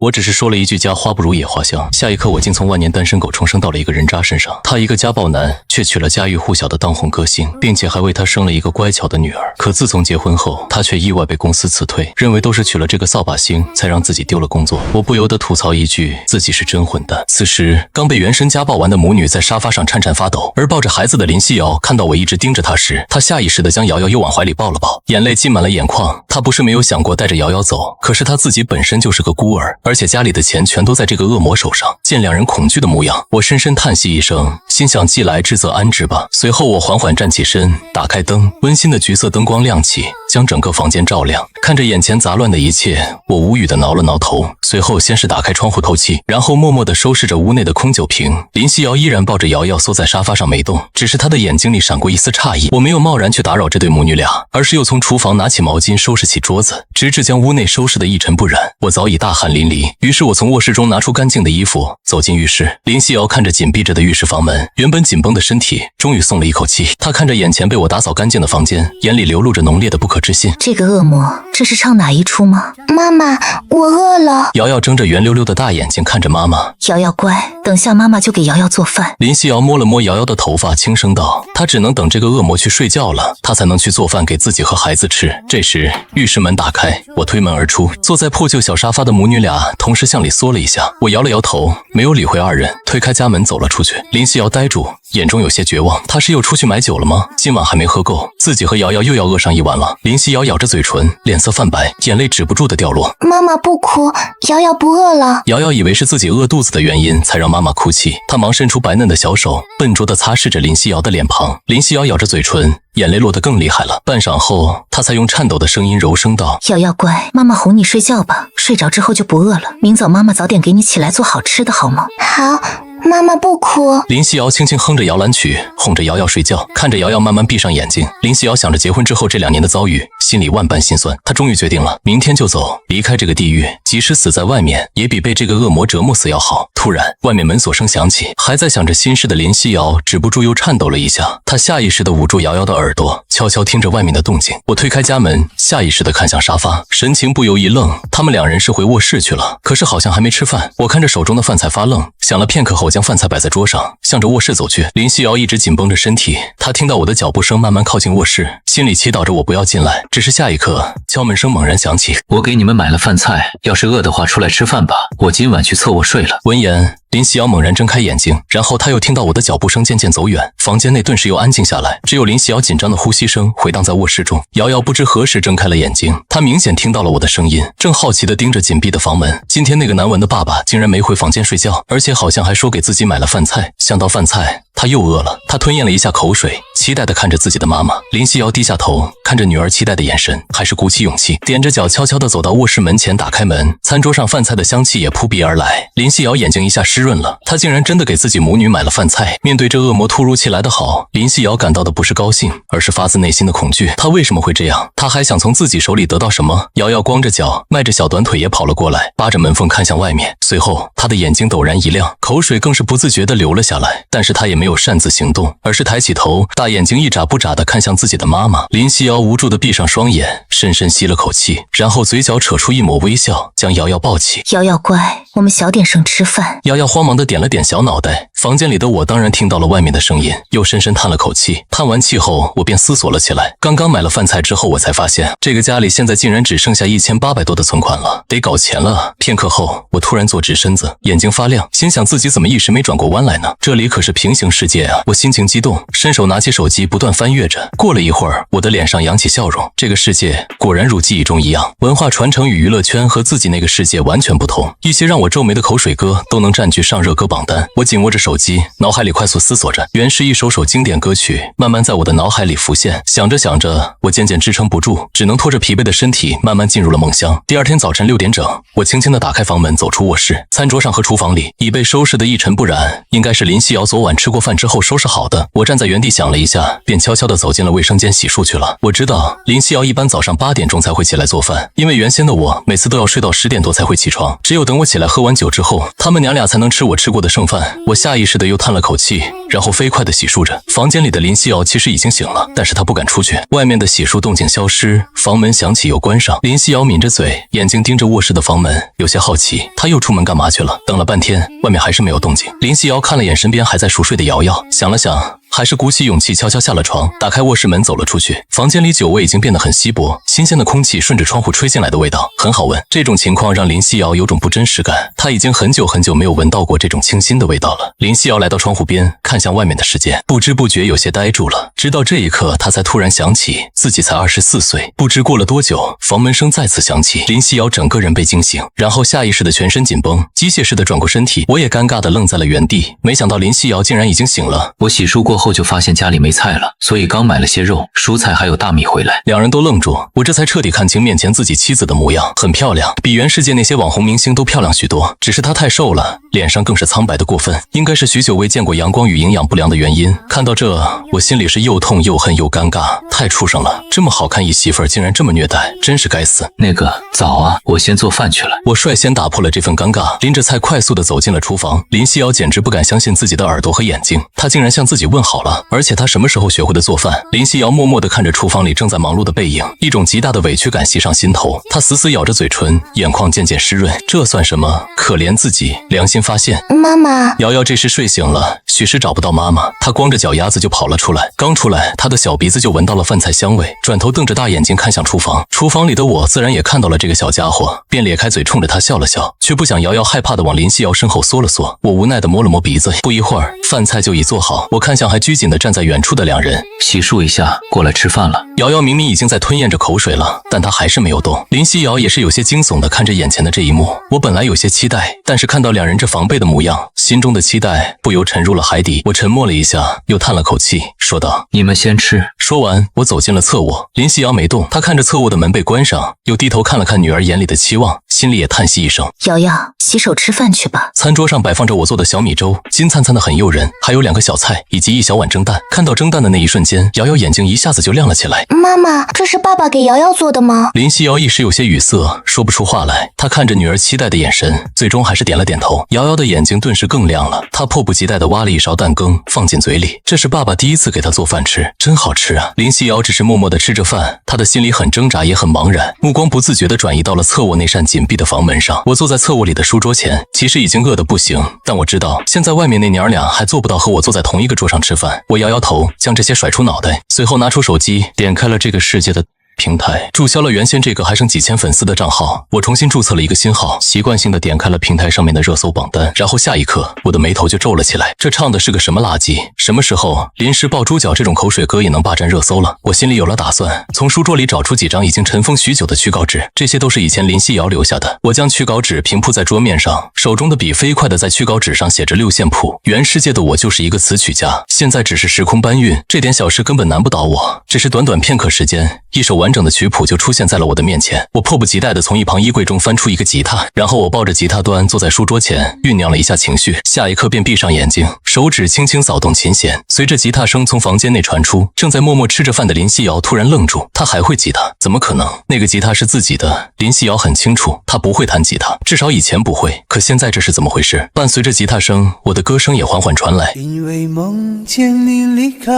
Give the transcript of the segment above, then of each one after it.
我只是说了一句家花不如野花香，下一刻我竟从万年单身狗重生到了一个人渣身上。他一个家暴男，却娶了家喻户晓的当红歌星，并且还为他生了一个乖巧的女儿。可自从结婚后，他却意外被公司辞退，认为都是娶了这个扫把星才让自己丢了工作。我不由得吐槽一句，自己是真混蛋。此时刚被原生家暴完的母女在沙发上颤颤发抖，而抱着孩子的林夕瑶看到我一直盯着她时，她下意识地将瑶瑶又往怀里抱了抱，眼泪浸满了眼眶。她不是没有想过带着瑶瑶走，可是她自己本身就是个孤儿，而且家里的钱全都在这个恶魔手上。见两人恐惧的模样，我深深叹息一声，心想既来之则安之吧。随后我缓缓站起身，打开灯，温馨的橘色灯光亮起，将整个房间照亮。看着眼前杂乱的一切，我无语地挠了挠头，随后先是打开窗户透气，然后默默地收拾着屋内的空酒瓶。林夕瑶依然抱着瑶瑶缩在沙发上没动，只是她的眼睛里闪过一丝诧异。我没有贸然去打扰这对母女俩，而是又从厨房拿起毛巾收拾起桌子，直至将屋内收拾得一尘不染。我早已大汗淋漓，于是我从卧室中拿出干净的衣服，走进浴室。林夕瑶看着紧闭着的浴室房门，原本紧绷的身体终于松了一口气。她看着眼前被我打扫干净的房间，眼里流露着浓烈的不可置信。这个恶魔，这是唱哪一出吗？妈妈，我饿了。瑶瑶睁着圆溜溜的大眼睛看着妈妈。瑶瑶乖，等下妈妈就给瑶瑶做饭。林夕瑶摸了摸瑶瑶的头发，轻声道：她只能等这个恶魔去睡觉了，她才能去做饭给自己和孩子吃。这时浴室门打开，我推门而出，坐在破旧小沙发的母女俩同时向里缩了一下。我摇了摇头，没有理会二人，推开家门走了出去。林夕瑶呆住，眼中有些绝望。她是又出去买酒了吗？今晚还没喝够，自己和瑶瑶又要饿上一晚了。林夕瑶咬着嘴唇，脸色泛白，眼泪止不住的掉落。妈妈不哭，瑶瑶不饿了。瑶瑶以为是自己饿肚子的原因才让妈妈哭泣，她忙伸出白嫩的小手，笨拙地擦拭着林夕瑶的脸庞。林夕瑶咬着嘴唇，眼泪落得更厉害了。半晌后，她才用颤抖的声音柔声道：瑶瑶乖，妈妈哄你睡觉吧，睡着之后就不饿了，明早妈妈早点给你起来做好吃的好吗？好，妈妈不哭。林夕瑶轻轻哼着摇篮曲，哄着瑶瑶睡觉，看着瑶瑶慢慢闭上眼睛。林夕瑶想着结婚之后这2年的遭遇，心里万般心酸。她终于决定了，明天就走，离开这个地狱，即使死在外面，也比被这个恶魔折磨死要好。突然，外面门锁声响起，还在想着心事的林夕瑶止不住又颤抖了一下。她下意识地捂住瑶瑶的耳朵，悄悄听着外面的动静。我推开家门，下意识地看向沙发，神情不由一愣。他们2人是回卧室去了，可是好像还没吃饭。我看着手中的饭菜发愣，想了片刻后将饭菜摆在桌上，向着卧室走去。林夕瑶一直紧绷着身体，她听到我的脚步声慢慢靠近卧室，心里祈祷着我不要进来。只是下一刻，敲门声猛然响起。我给你们买了饭菜，要是饿的话出来吃饭吧，我今晚去侧卧睡了。闻言，林夕瑶猛然睁开眼睛，然后她又听到我的脚步声渐渐走远，房间内顿时又安静下来，只有林夕瑶紧张的呼吸声回荡在卧室中。瑶瑶不知何时睁开了眼睛，她明显听到了我的声音，正好奇地盯着紧闭的房门。今天那个难闻的爸爸竟然没回房间睡觉，而且好像还说给自己买了饭菜。想到饭菜，她又饿了，她吞咽了一下口水，期待地看着自己的妈妈。林夕瑶低下头，看着女儿期待的眼神，还是鼓起勇气，踮着脚悄悄地走到卧室门前，打开门。餐桌上饭菜的香气也扑鼻而来，林夕瑶眼睛一下湿润了，她竟然真的给自己母女买了饭菜。面对这恶魔突如其来的好，林夕瑶感到的不是高兴，而是发自内心的恐惧。她为什么会这样？她还想从自己手里得到什么？瑶瑶光着脚，迈着小短腿也跑了过来，扒着门缝看向外面。随后她的眼睛陡然一亮，口水更是不自觉地流了下来，但是她也没有擅自行动，而是抬起头，大眼睛一眨不眨地看向自己的妈妈。林夕瑶无助地闭上双眼，深深吸了口气，然后嘴角扯出一抹微笑，将瑶瑶抱起。瑶瑶乖，我们小点声吃饭。瑶瑶慌忙地点了点小脑袋。房间里的我当然听到了外面的声音，又深深叹了口气。叹完气后，我便思索了起来。刚刚买了饭菜之后，我才发现这个家里现在竟然只剩下1800多的存款了，得搞钱了。片刻后，我突然坐直身子，眼睛发亮，心想自己怎么一时没转过弯来呢？这里可是平行世界啊！我心情激动，伸手拿起手机不断翻阅着。过了一会儿，我的脸上扬起笑容。这个世界果然如记忆中一样，文化传承与娱乐圈和自己那个世界完全不同。一些让我皱眉的口水歌都能占据上热歌榜单。我紧握着手机，脑海里快速思索着，原是一首经典歌曲慢慢在我的脑海里浮现。想着想着，我渐渐支撑不住，只能拖着疲惫的身体慢慢进入了梦乡。第二天早晨6点整，我轻轻地打开房门，走出卧室。餐桌上和厨房里已被收拾得一尘不染，应该是林夕瑶昨晚吃过饭之后收拾好的。我站在原地想了一下，便悄悄地走进了卫生间洗漱去了。我知道林夕瑶一般早上8点钟才会起来做饭，因为原先的我每次都要睡到10点多才会起床，只有等我起来喝完酒之后，他们娘俩才能吃我吃过的剩饭。我下意识地又叹了口气，然后飞快地洗漱着。房间里的林夕瑶其实已经醒了，但是她不敢出去。外面的洗漱动静消失，房门响起又关上。林夕瑶抿着嘴，眼睛盯着卧室的房门，有些好奇，她又出门干嘛去了？等了半天，外面还是没有动静。林夕瑶看了眼身边还在熟睡的瑶瑶，想了想，还是鼓起勇气悄悄下了床，打开卧室门走了出去。房间里酒味已经变得很稀薄，新鲜的空气顺着窗户吹进来的味道很好闻。这种情况让林夕瑶有种不真实感，她已经很久没有闻到过这种清新的味道了。林夕瑶来到窗户边，看向外面的世界，不知不觉有些呆住了。直到这一刻，她才突然想起自己才24岁。不知过了多久，房门声再次响起，林夕瑶整个人被惊醒，然后下意识的全身紧绷，机械式的转过身体。我也尴尬的愣在了原地，没想到林夕瑶竟然已经醒了。我洗漱过后就发现家里没菜了，所以刚买了些肉、蔬菜还有大米回来。两人都愣住，我这才彻底看清面前自己妻子的模样，很漂亮，比原世界那些网红明星都漂亮许多，只是她太瘦了，脸上更是苍白的过分，应该是许久未见过阳光与营养不良的原因。看到这，我心里是又痛又恨又尴尬，太畜生了，这么好看一媳妇儿竟然这么虐待，真是该死。那个，早啊，我先做饭去了。我率先打破了这份尴尬，拎着菜快速地走进了厨房。林夕瑶简直不敢相信自己的耳朵和眼睛，她竟然向自己问好了，而且她什么时候学会的做饭？林夕瑶默默地看着厨房里正在忙碌的背影，一种极大的委屈感袭上心头，她死死咬着嘴唇，眼眶渐渐湿润。这算什么？可怜自己，良心发现。妈妈，瑶瑶这时睡醒了，许是找不到妈妈，她光着脚丫子就跑了出来。刚出来，她的小鼻子就闻到了饭菜香味，转头瞪着大眼睛看向厨房。厨房里的我自然也看到了这个小家伙，便咧开嘴冲着他笑了笑，却不想瑶瑶害怕的往林夕瑶身后缩了缩。我无奈的摸了摸鼻子，不一会儿，饭菜就已做好。我看向还拘谨的站在远处的两人，洗漱一下，过来吃饭了。瑶瑶明明已经在吞咽着口水了，但她还是没有动。林夕瑶也是有些惊悚的看着眼前的这一幕。我本来有些期待，但是看到两人这防备的模样，心中的期待不由沉入了海底。我沉默了一下，又叹了口气，说道：“你们先吃。”说完，我走进了侧卧。林夕瑶没动，她看着侧卧的门被关上，又低头看了看女儿眼里的期望，心里也叹息一声。瑶瑶，洗手吃饭去吧。餐桌上摆放着我做的小米粥，金灿灿的很诱人，还有2个小菜以及一小碗蒸蛋。看到蒸蛋的那一瞬间，瑶瑶眼睛一下子就亮了起来。妈妈，这是爸爸给瑶瑶做的吗？林夕瑶一时有些语塞，说不出话来。她看着女儿期待的眼神，最终还是点了点头。瑶瑶的眼睛顿时更亮了，她迫不及待地挖了一勺蛋羹放进嘴里。这是爸爸第一次给她做饭吃，真好吃啊！林夕瑶只是默默地吃着饭，她的心里很挣扎也很茫然，目光不自觉地转移到了侧卧那扇紧闭的房门上。我坐在侧卧里的书桌前，其实已经饿得不行，但我知道现在外面那娘俩还做不到和我坐在同一个桌上吃饭。我摇摇头，将这些甩出脑袋，随后拿出手机点开了这个世界的平台，注销了原先这个还剩几千粉丝的账号，我重新注册了一个新号，习惯性的点开了平台上面的热搜榜单，然后下一刻我的眉头就皱了起来。这唱的是个什么垃圾？什么时候临时抱猪脚这种口水歌也能霸占热搜了？我心里有了打算，从书桌里找出几张已经尘封许久的驱稿纸，这些都是以前林夕瑶留下的。我将驱稿纸平铺在桌面上，手中的笔飞快的在驱稿纸上写着6线谱。原世界的我就是一个词曲家，现在只是时空搬运，这点小事根本难不倒我。只是短短片刻时间，一首完整的曲谱就出现在了我的面前。我迫不及待地从一旁衣柜中翻出一个吉他，然后我抱着吉他端坐在书桌前，酝酿了一下情绪，下一刻便闭上眼睛，手指轻轻扫动琴弦。随着吉他声从房间内传出，正在默默吃着饭的林夕瑶突然愣住，她还会吉他？怎么可能？那个吉他是自己的，林夕瑶很清楚，她不会弹吉他，至少以前不会。可现在这是怎么回事？伴随着吉他声，我的歌声也缓缓传来。因为梦见你离开，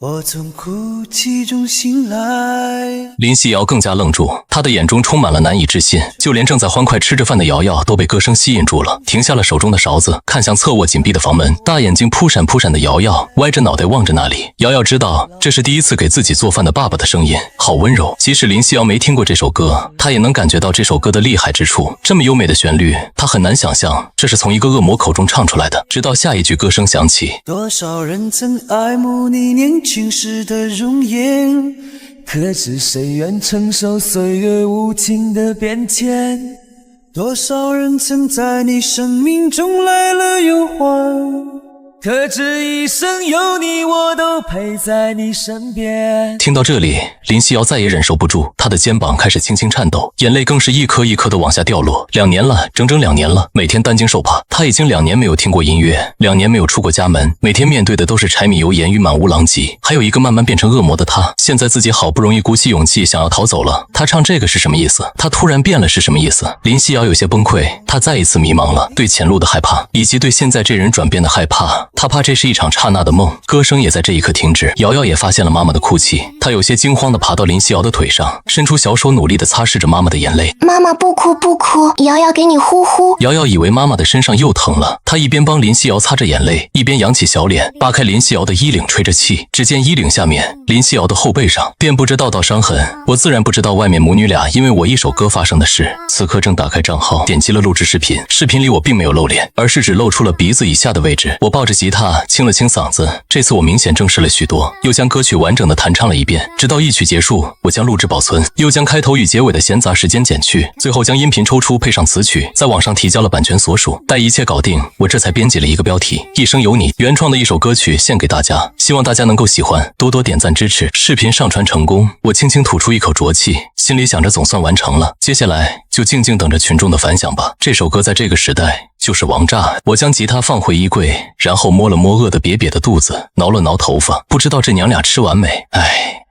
我从哭泣中醒来。林夕瑶更加愣住，她的眼中充满了难以置信，就连正在欢快吃着饭的瑶瑶都被歌声吸引住了，停下了手中的勺子，看向侧卧紧闭的房门。大眼睛扑闪扑闪的瑶瑶歪着脑袋望着那里。瑶瑶知道这是第一次给自己做饭的爸爸的声音，好温柔。即使林夕瑶没听过这首歌，她也能感觉到这首歌的厉害之处。这么优美的旋律，她很难想象这是从一个恶魔口中唱出来的。直到下一句歌声响起，多少人曾爱慕你年轻时的容颜，可是谁愿承受岁月无情的变迁？多少人曾在你生命中来了又还，可知一生有你，我都陪在你身边。听到这里，林夕瑶再也忍受不住，她的肩膀开始轻轻颤抖，眼泪更是一颗一颗的往下掉落。2年了，整整2年了，每天担惊受怕。她已经2年没有听过音乐，2年没有出过家门，每天面对的都是柴米油盐与满屋狼藉，还有一个慢慢变成恶魔的她。现在自己好不容易鼓起勇气想要逃走了，她唱这个是什么意思？她突然变了是什么意思？林夕瑶有些崩溃，她再一次迷茫了，对前路的害怕，以及对现在这人转变的害怕。她怕这是一场刹那的梦，歌声也在这一刻停止。瑶瑶也发现了妈妈的哭泣，她有些惊慌地爬到林夕瑶的腿上，伸出小手努力地擦拭着妈妈的眼泪。妈妈不哭不哭，瑶瑶给你呼呼。瑶瑶以为妈妈的身上又疼了，她一边帮林夕瑶擦着眼泪，一边扬起小脸，扒开林夕瑶的衣领吹着气。只见衣领下面，林夕瑶的后背上遍布着道道伤痕。我自然不知道外面母女俩因为我一首歌发生的事。此刻正打开账号，点击了录制视频，视频里我并没有露脸，而是只露出了鼻子以下的位置。我抱着吉他清了清嗓子，这次我明显正式了许多，又将歌曲完整的弹唱了一遍，直到一曲结束，我将录制保存，又将开头与结尾的闲杂时间剪去，最后将音频抽出配上词曲，在网上提交了版权所属。待一切搞定，我这才编辑了一个标题：一生有你，原创的一首歌曲献给大家，希望大家能够喜欢，多多点赞支持。视频上传成功，我轻轻吐出一口浊气，心里想着总算完成了，接下来就静静等着群众的反响吧。这首歌在这个时代就是王炸。我将吉他放回衣柜，然后摸了摸饿得瘪瘪的肚子，挠了挠头发，不知道这娘俩吃完没。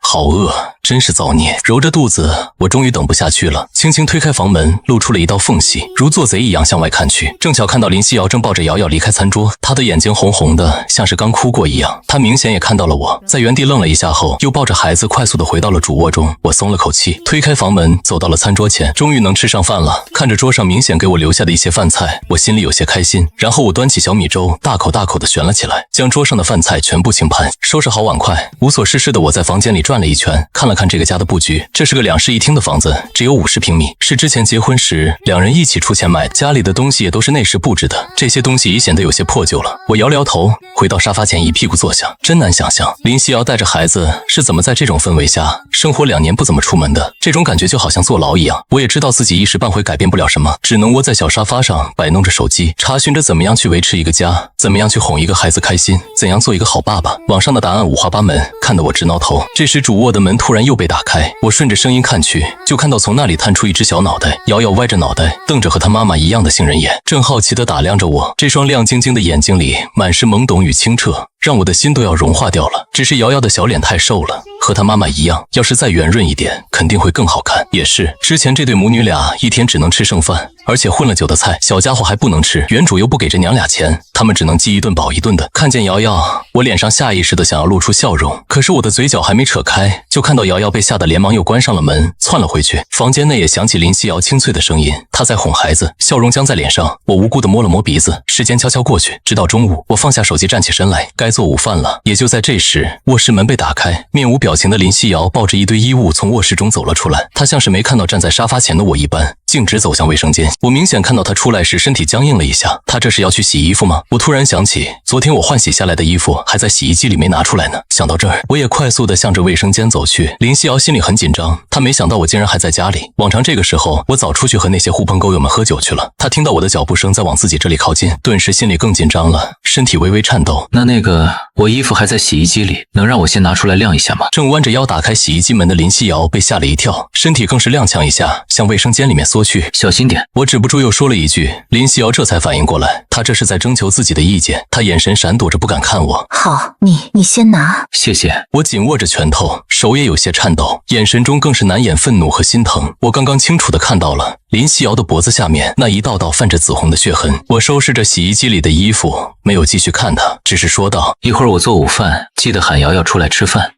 好饿，真是造孽。揉着肚子，我终于等不下去了，轻轻推开房门，露出了一道缝隙，如做贼一样向外看去，正巧看到林夕瑶正抱着瑶瑶离开餐桌，她的眼睛红红的，像是刚哭过一样。她明显也看到了我，在原地愣了一下后，又抱着孩子快速的回到了主卧中。我松了口气，推开房门，走到了餐桌前，终于能吃上饭了。看着桌上明显给我留下的一些饭菜，我心里有些开心。然后我端起小米粥，大口大口的旋了起来，将桌上的饭菜全部清盘，收拾好碗筷，无所事事的我在房间里转了一圈，看了看这个家的布局。这是个2室1厅的房子，只有50平米，是之前结婚时2人一起出钱买的，家里的东西也都是内饰布置的，这些东西已显得有些破旧了。我摇了摇头，回到沙发前一屁股坐下。真难想象林夕瑶带着孩子是怎么在这种氛围下生活2年不怎么出门的，这种感觉就好像坐牢一样。我也知道自己一时半会改变不了什么，只能窝在小沙发上摆弄着手机，查询着怎么样去维持一个家，怎么样去哄一个孩子开心，怎样做一个好爸爸。网上的答案五花八门，看得我直挠头。这时主卧的门突然又被打开，我顺着声音看去，就看到从那里探出一只小脑袋，瑶瑶歪着脑袋，瞪着和她妈妈一样的杏仁眼，正好奇地打量着我。这双亮晶晶的眼睛里满是懵懂与清澈，让我的心都要融化掉了。只是瑶瑶的小脸太瘦了，和她妈妈一样，要是再圆润一点，肯定会更好看。也是，之前这对母女俩一天只能吃剩饭，而且混了酒的菜，小家伙还不能吃，原主又不给这娘俩钱，他们只能饥一顿饱一顿的。看见瑶瑶，我脸上下意识的想要露出笑容，可是我的嘴角还没扯开，就看到瑶瑶被吓得连忙又关上了门，窜了回去。房间内也响起林夕瑶清脆的声音，她在哄孩子，笑容僵在脸上。我无辜的摸了摸鼻子，时间悄悄过去，直到中午，我放下手机站起身来，该做午饭了。也就在这时，卧室门被打开，面无表情的林夕瑶抱着一堆衣物从卧室中走了出来，她像是没看到站在沙发前的我一般，径直走向卫生间。我明显看到她出来时身体僵硬了一下，她这是要去洗衣服吗？我突然想起昨天我换洗下来的衣服还在洗衣机里没拿出来呢。想到这儿，我也快速地向着卫生间走去。林夕瑶心里很紧张，她没想到我竟然还在家里。往常这个时候我早出去和那些狐朋狗友们喝酒去了。她听到我的脚步声在往自己这里靠近，顿时心里更紧张了，身体微微颤抖。那个我衣服还在洗衣机里，能让我先拿出来晾一下吗？正弯着腰打开洗衣机门的林夕瑶被吓了一跳，身体更是踉跄一下向卫生间里面缩去。小心点。我止不住又说了一句，林夕瑶这才反应过来，她这是在征求自己的意见。她眼神闪躲着不敢看我。好，你先拿。谢谢。我紧握着拳头，手也有些颤抖，眼神中更是难掩愤怒和心疼。我刚刚清楚地看到了林夕瑶的脖子下面那一道道泛着紫红的血痕。我收拾着洗衣机里的衣服，没有继续看她，只是说道，一会儿我做午饭，记得喊瑶瑶出来吃饭。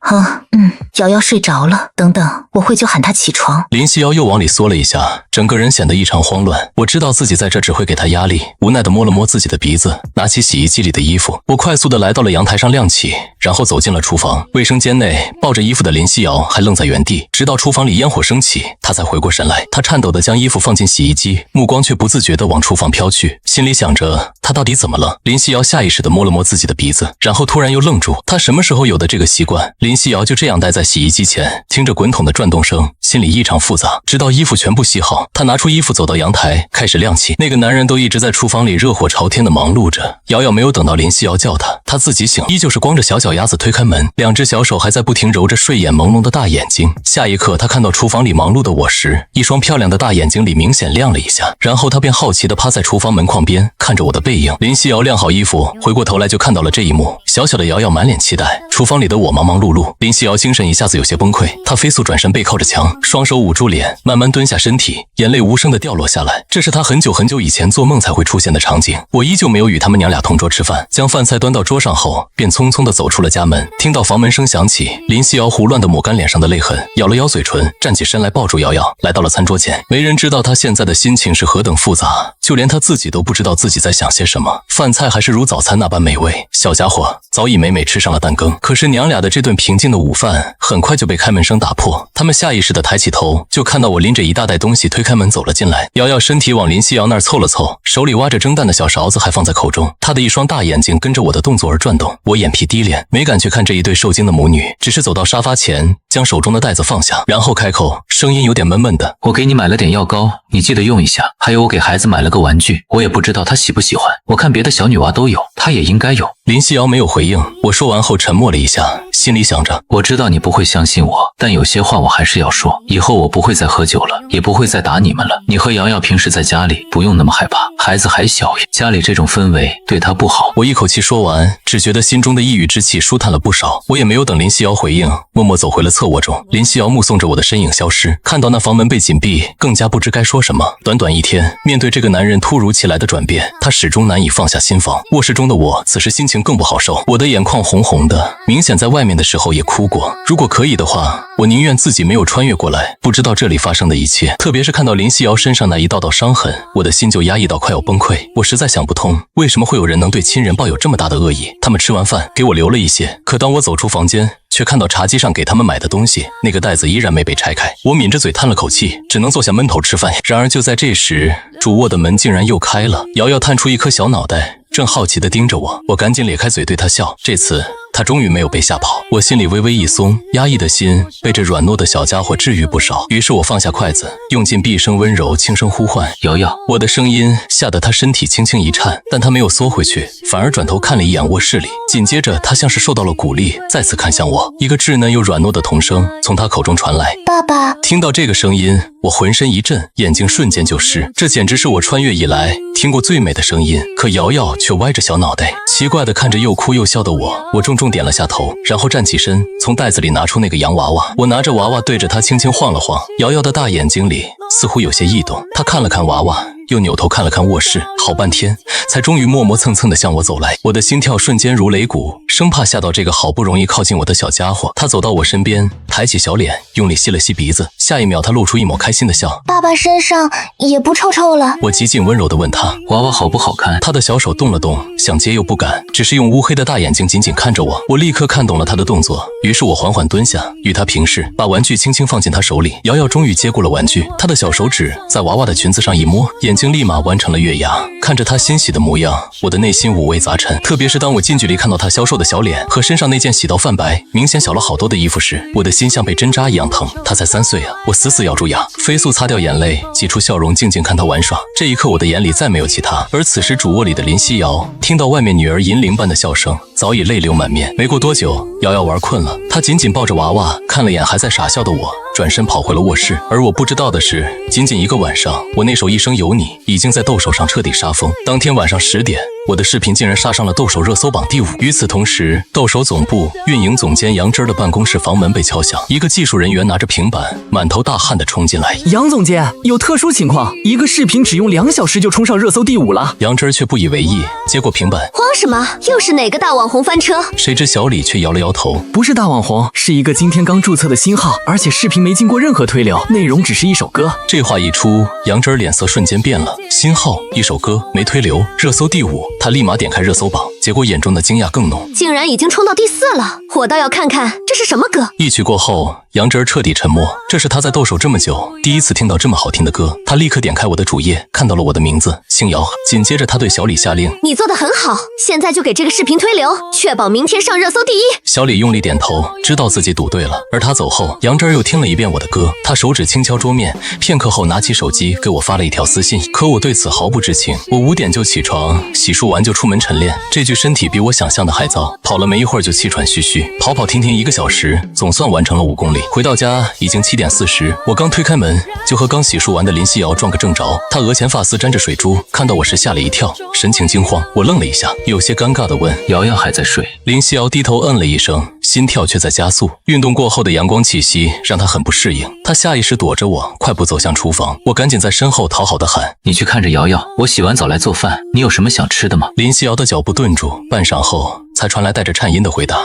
瑶瑶睡着了，等等，我会就喊她起床。林夕瑶又往里缩了一下，整个人显得异常慌乱。我知道自己在这只会给她压力，无奈地摸了摸自己的鼻子，拿起洗衣机里的衣服。我快速地来到了阳台上晾起，然后走进了厨房。卫生间内抱着衣服的林夕瑶还愣在原地，直到厨房里烟火升起，她才回过神来。她颤抖地将衣服放进洗衣机，目光却不自觉地往厨房飘去，心里想着他到底怎么了？林夕瑶下意识地摸了摸自己的鼻子，然后突然又愣住。他什么时候有的这个习惯？林夕瑶就这样待在洗衣机前，听着滚筒的转动声，心里异常复杂。直到衣服全部洗好，他拿出衣服走到阳台，开始晾起。那个男人都一直在厨房里热火朝天地忙碌着。瑶瑶没有等到林夕瑶叫他，他自己醒，依旧是光着小脚丫子推开门，两只小手还在不停揉着睡眼朦胧的大眼睛。下一刻，他看到厨房里忙碌的我时，一双漂亮的大眼睛里明显亮了一下，然后他便好奇地趴在厨房门框边，看着我的背影。林夕瑶晾好衣服，回过头来就看到了这一幕。小小的瑶瑶满脸期待，厨房里的我忙忙碌碌。林夕瑶精神一下子有些崩溃，她飞速转身背靠着墙，双手捂住脸，慢慢蹲下身体，眼泪无声地掉落下来。这是她很久很久以前做梦才会出现的场景。我依旧没有与他们娘俩同桌吃饭，将饭菜端到桌上后，便匆匆地走出了家门。听到房门声响起，林夕瑶胡乱地抹干脸上的泪痕，咬了咬嘴唇，站起身来抱住瑶瑶，来到了餐桌前。没人知道她现在的心情是何等复杂，就连她自己都不知道自己在想些什么。饭菜还是如早餐那般美味，小家伙早已美美吃上了蛋羹。可是娘俩的这顿平静的午饭很快就被开门声打破，他们下意识地抬起头，就看到我拎着一大袋东西推开门走了进来。瑶瑶身体往林夕瑶那儿凑了凑，手里挖着蒸蛋的小勺子还放在口中，她的一双大眼睛跟着我的动作而转动。我眼皮低脸，没敢去看这一对受惊的母女，只是走到沙发前，将手中的袋子放下，然后开口，声音有点闷闷的：我给你买了点药膏，你记得用一下。还有我给孩子买了个玩具，我也不知道他喜不喜欢，我看别的小女娃都有，他也应该有。林夕瑶没有回应，我说完后沉默了一下，心里想着，我知道你不会相信我，但有些话我还是要说。以后我不会再喝酒了，也不会再打你们了。你和瑶瑶平时在家里不用那么害怕，孩子还小，家里这种氛围对他不好。我一口气说完，只觉得心中的抑郁之气舒坦了不少。我也没有等林夕瑶回应，默默走回了侧卧中。林夕瑶目送着我的身影消失，看到那房门被紧闭，更加不知该说什么。短短一天，面对这个男人突如其来的转变，他始终难以放下心防。卧室中的我此时心情更不好受，我的眼眶红红的，明显在外面的时候也哭过。如果可以的话，我宁愿自己没有穿越过来，不知道这里发生的一切。特别是看到林夕瑶身上那一道道伤痕，我的心就压抑到快要崩溃。我实在想不通，为什么会有人能对亲人抱有这么大的恶意。他们吃完饭给我留了一些，可当我走出房间，却看到茶几上给他们买的东西，那个袋子依然没被拆开。我抿着嘴叹了口气，只能坐下闷头吃饭。然而就在这时，主卧的门竟然又开了，瑶瑶探出一颗小脑袋，正好奇地盯着我。我赶紧咧开嘴对她笑，这次他终于没有被吓跑。我心里微微一松，压抑的心被这软糯的小家伙治愈不少。于是我放下筷子，用尽毕生温柔轻声呼唤瑶瑶。我的声音吓得他身体轻轻一颤，但他没有缩回去，反而转头看了一眼卧室里。紧接着他像是受到了鼓励，再次看向我。一个稚嫩又软糯的童声从他口中传来，爸爸。听到这个声音，我浑身一震，眼睛瞬间就湿。这简直是我穿越以来听过最美的声音。可瑶瑶却歪着小脑袋，奇怪地看着又哭又笑的我。我重重点了下头，然后站起身，从袋子里拿出那个洋娃娃。我拿着娃娃对着她轻轻晃了晃，瑶瑶的大眼睛里似乎有些异动。她看了看娃娃，又扭头看了看卧室，好半天才终于磨磨蹭蹭地向我走来。我的心跳瞬间如擂鼓，生怕吓到这个好不容易靠近我的小家伙。他走到我身边，抬起小脸，用力吸了吸鼻子，下一秒他露出一抹开心的笑。爸爸身上也不臭臭了。我极尽温柔地问他，娃娃好不好看？他的小手动了动，想接又不敢，只是用乌黑的大眼睛紧紧看着我。我立刻看懂了他的动作，于是我缓缓蹲下，与他平视，把玩具轻轻放进他手里。瑶瑶终于接过了玩具，她的小手指在娃娃的裙子上一摸，眼睛立马完成了月牙。看着他欣喜的模样，我的内心五味杂陈。特别是当我近距离看到他消瘦的小脸和身上那件洗到泛白、明显小了好多的衣服时，我的心像被针扎一样疼。他才3岁啊！我死死咬住牙，飞速擦掉眼泪，挤出笑容，静静看他玩耍。这一刻，我的眼里再没有其他。而此时，主卧里的林夕瑶听到外面女儿银铃般的笑声，早已泪流满面。没过多久，瑶瑶玩困了，她紧紧抱着娃娃，看了眼还在傻笑的我，转身跑回了卧室。而我不知道的是，仅仅一个晚上，我那首一生有你已经在斗手上彻底杀疯。当天晚上10点，我的视频竟然杀上了斗手热搜榜第5。与此同时，斗手总部运营总监杨真的办公室房门被敲响，一个技术人员拿着平板，满头大汗地冲进来。杨总监，有特殊情况，一个视频只用2小时就冲上热搜第5了。杨真却不以为意，接过平板，慌什么？又是哪个大网红翻车？谁知小李却摇了摇头，不是大网红，是一个今天刚注册的新号，而且视频没经过任何推流，内容只是一首歌。这话一出，杨真脸色瞬间变了。新号，一首歌，没推流，热搜第5。他立马点开热搜榜，结果眼中的惊讶更浓。竟然已经冲到第4了，我倒要看看这是什么歌。一曲过后，杨哲彻底沉默。这是他在斗手这么久第一次听到这么好听的歌。他立刻点开我的主页，看到了我的名字星瑶。紧接着他对小李下令：你做得很好，现在就给这个视频推流，确保明天上热搜第1。小李用力点头，知道自己赌对了。而他走后，杨哲又听了一遍我的歌，他手指轻敲桌面，片刻后拿起手机给我发了一条私信。可我对此毫不知情。我5点就起床，洗漱完就出门晨练。这具身体比我想象的还糟，跑了没一会儿就气喘吁吁，跑跑停停1个小时，总算完成了5公里。回到家已经7点40，我刚推开门就和刚洗漱完的林夕瑶撞个正着。她额前发丝沾着水珠，看到我时吓了一跳，神情惊慌。我愣了一下，有些尴尬地问：瑶瑶还在睡？林夕瑶低头嗯了一声，心跳却在加速。运动过后的阳光气息让她很不适应，她下意识躲着我，快步走向厨房。我赶紧在身后讨好地喊：你去看着瑶瑶，我洗完澡来做饭，你有什么想吃的吗？林夕瑶的脚步顿住，半晌后才传来带着颤音的回答：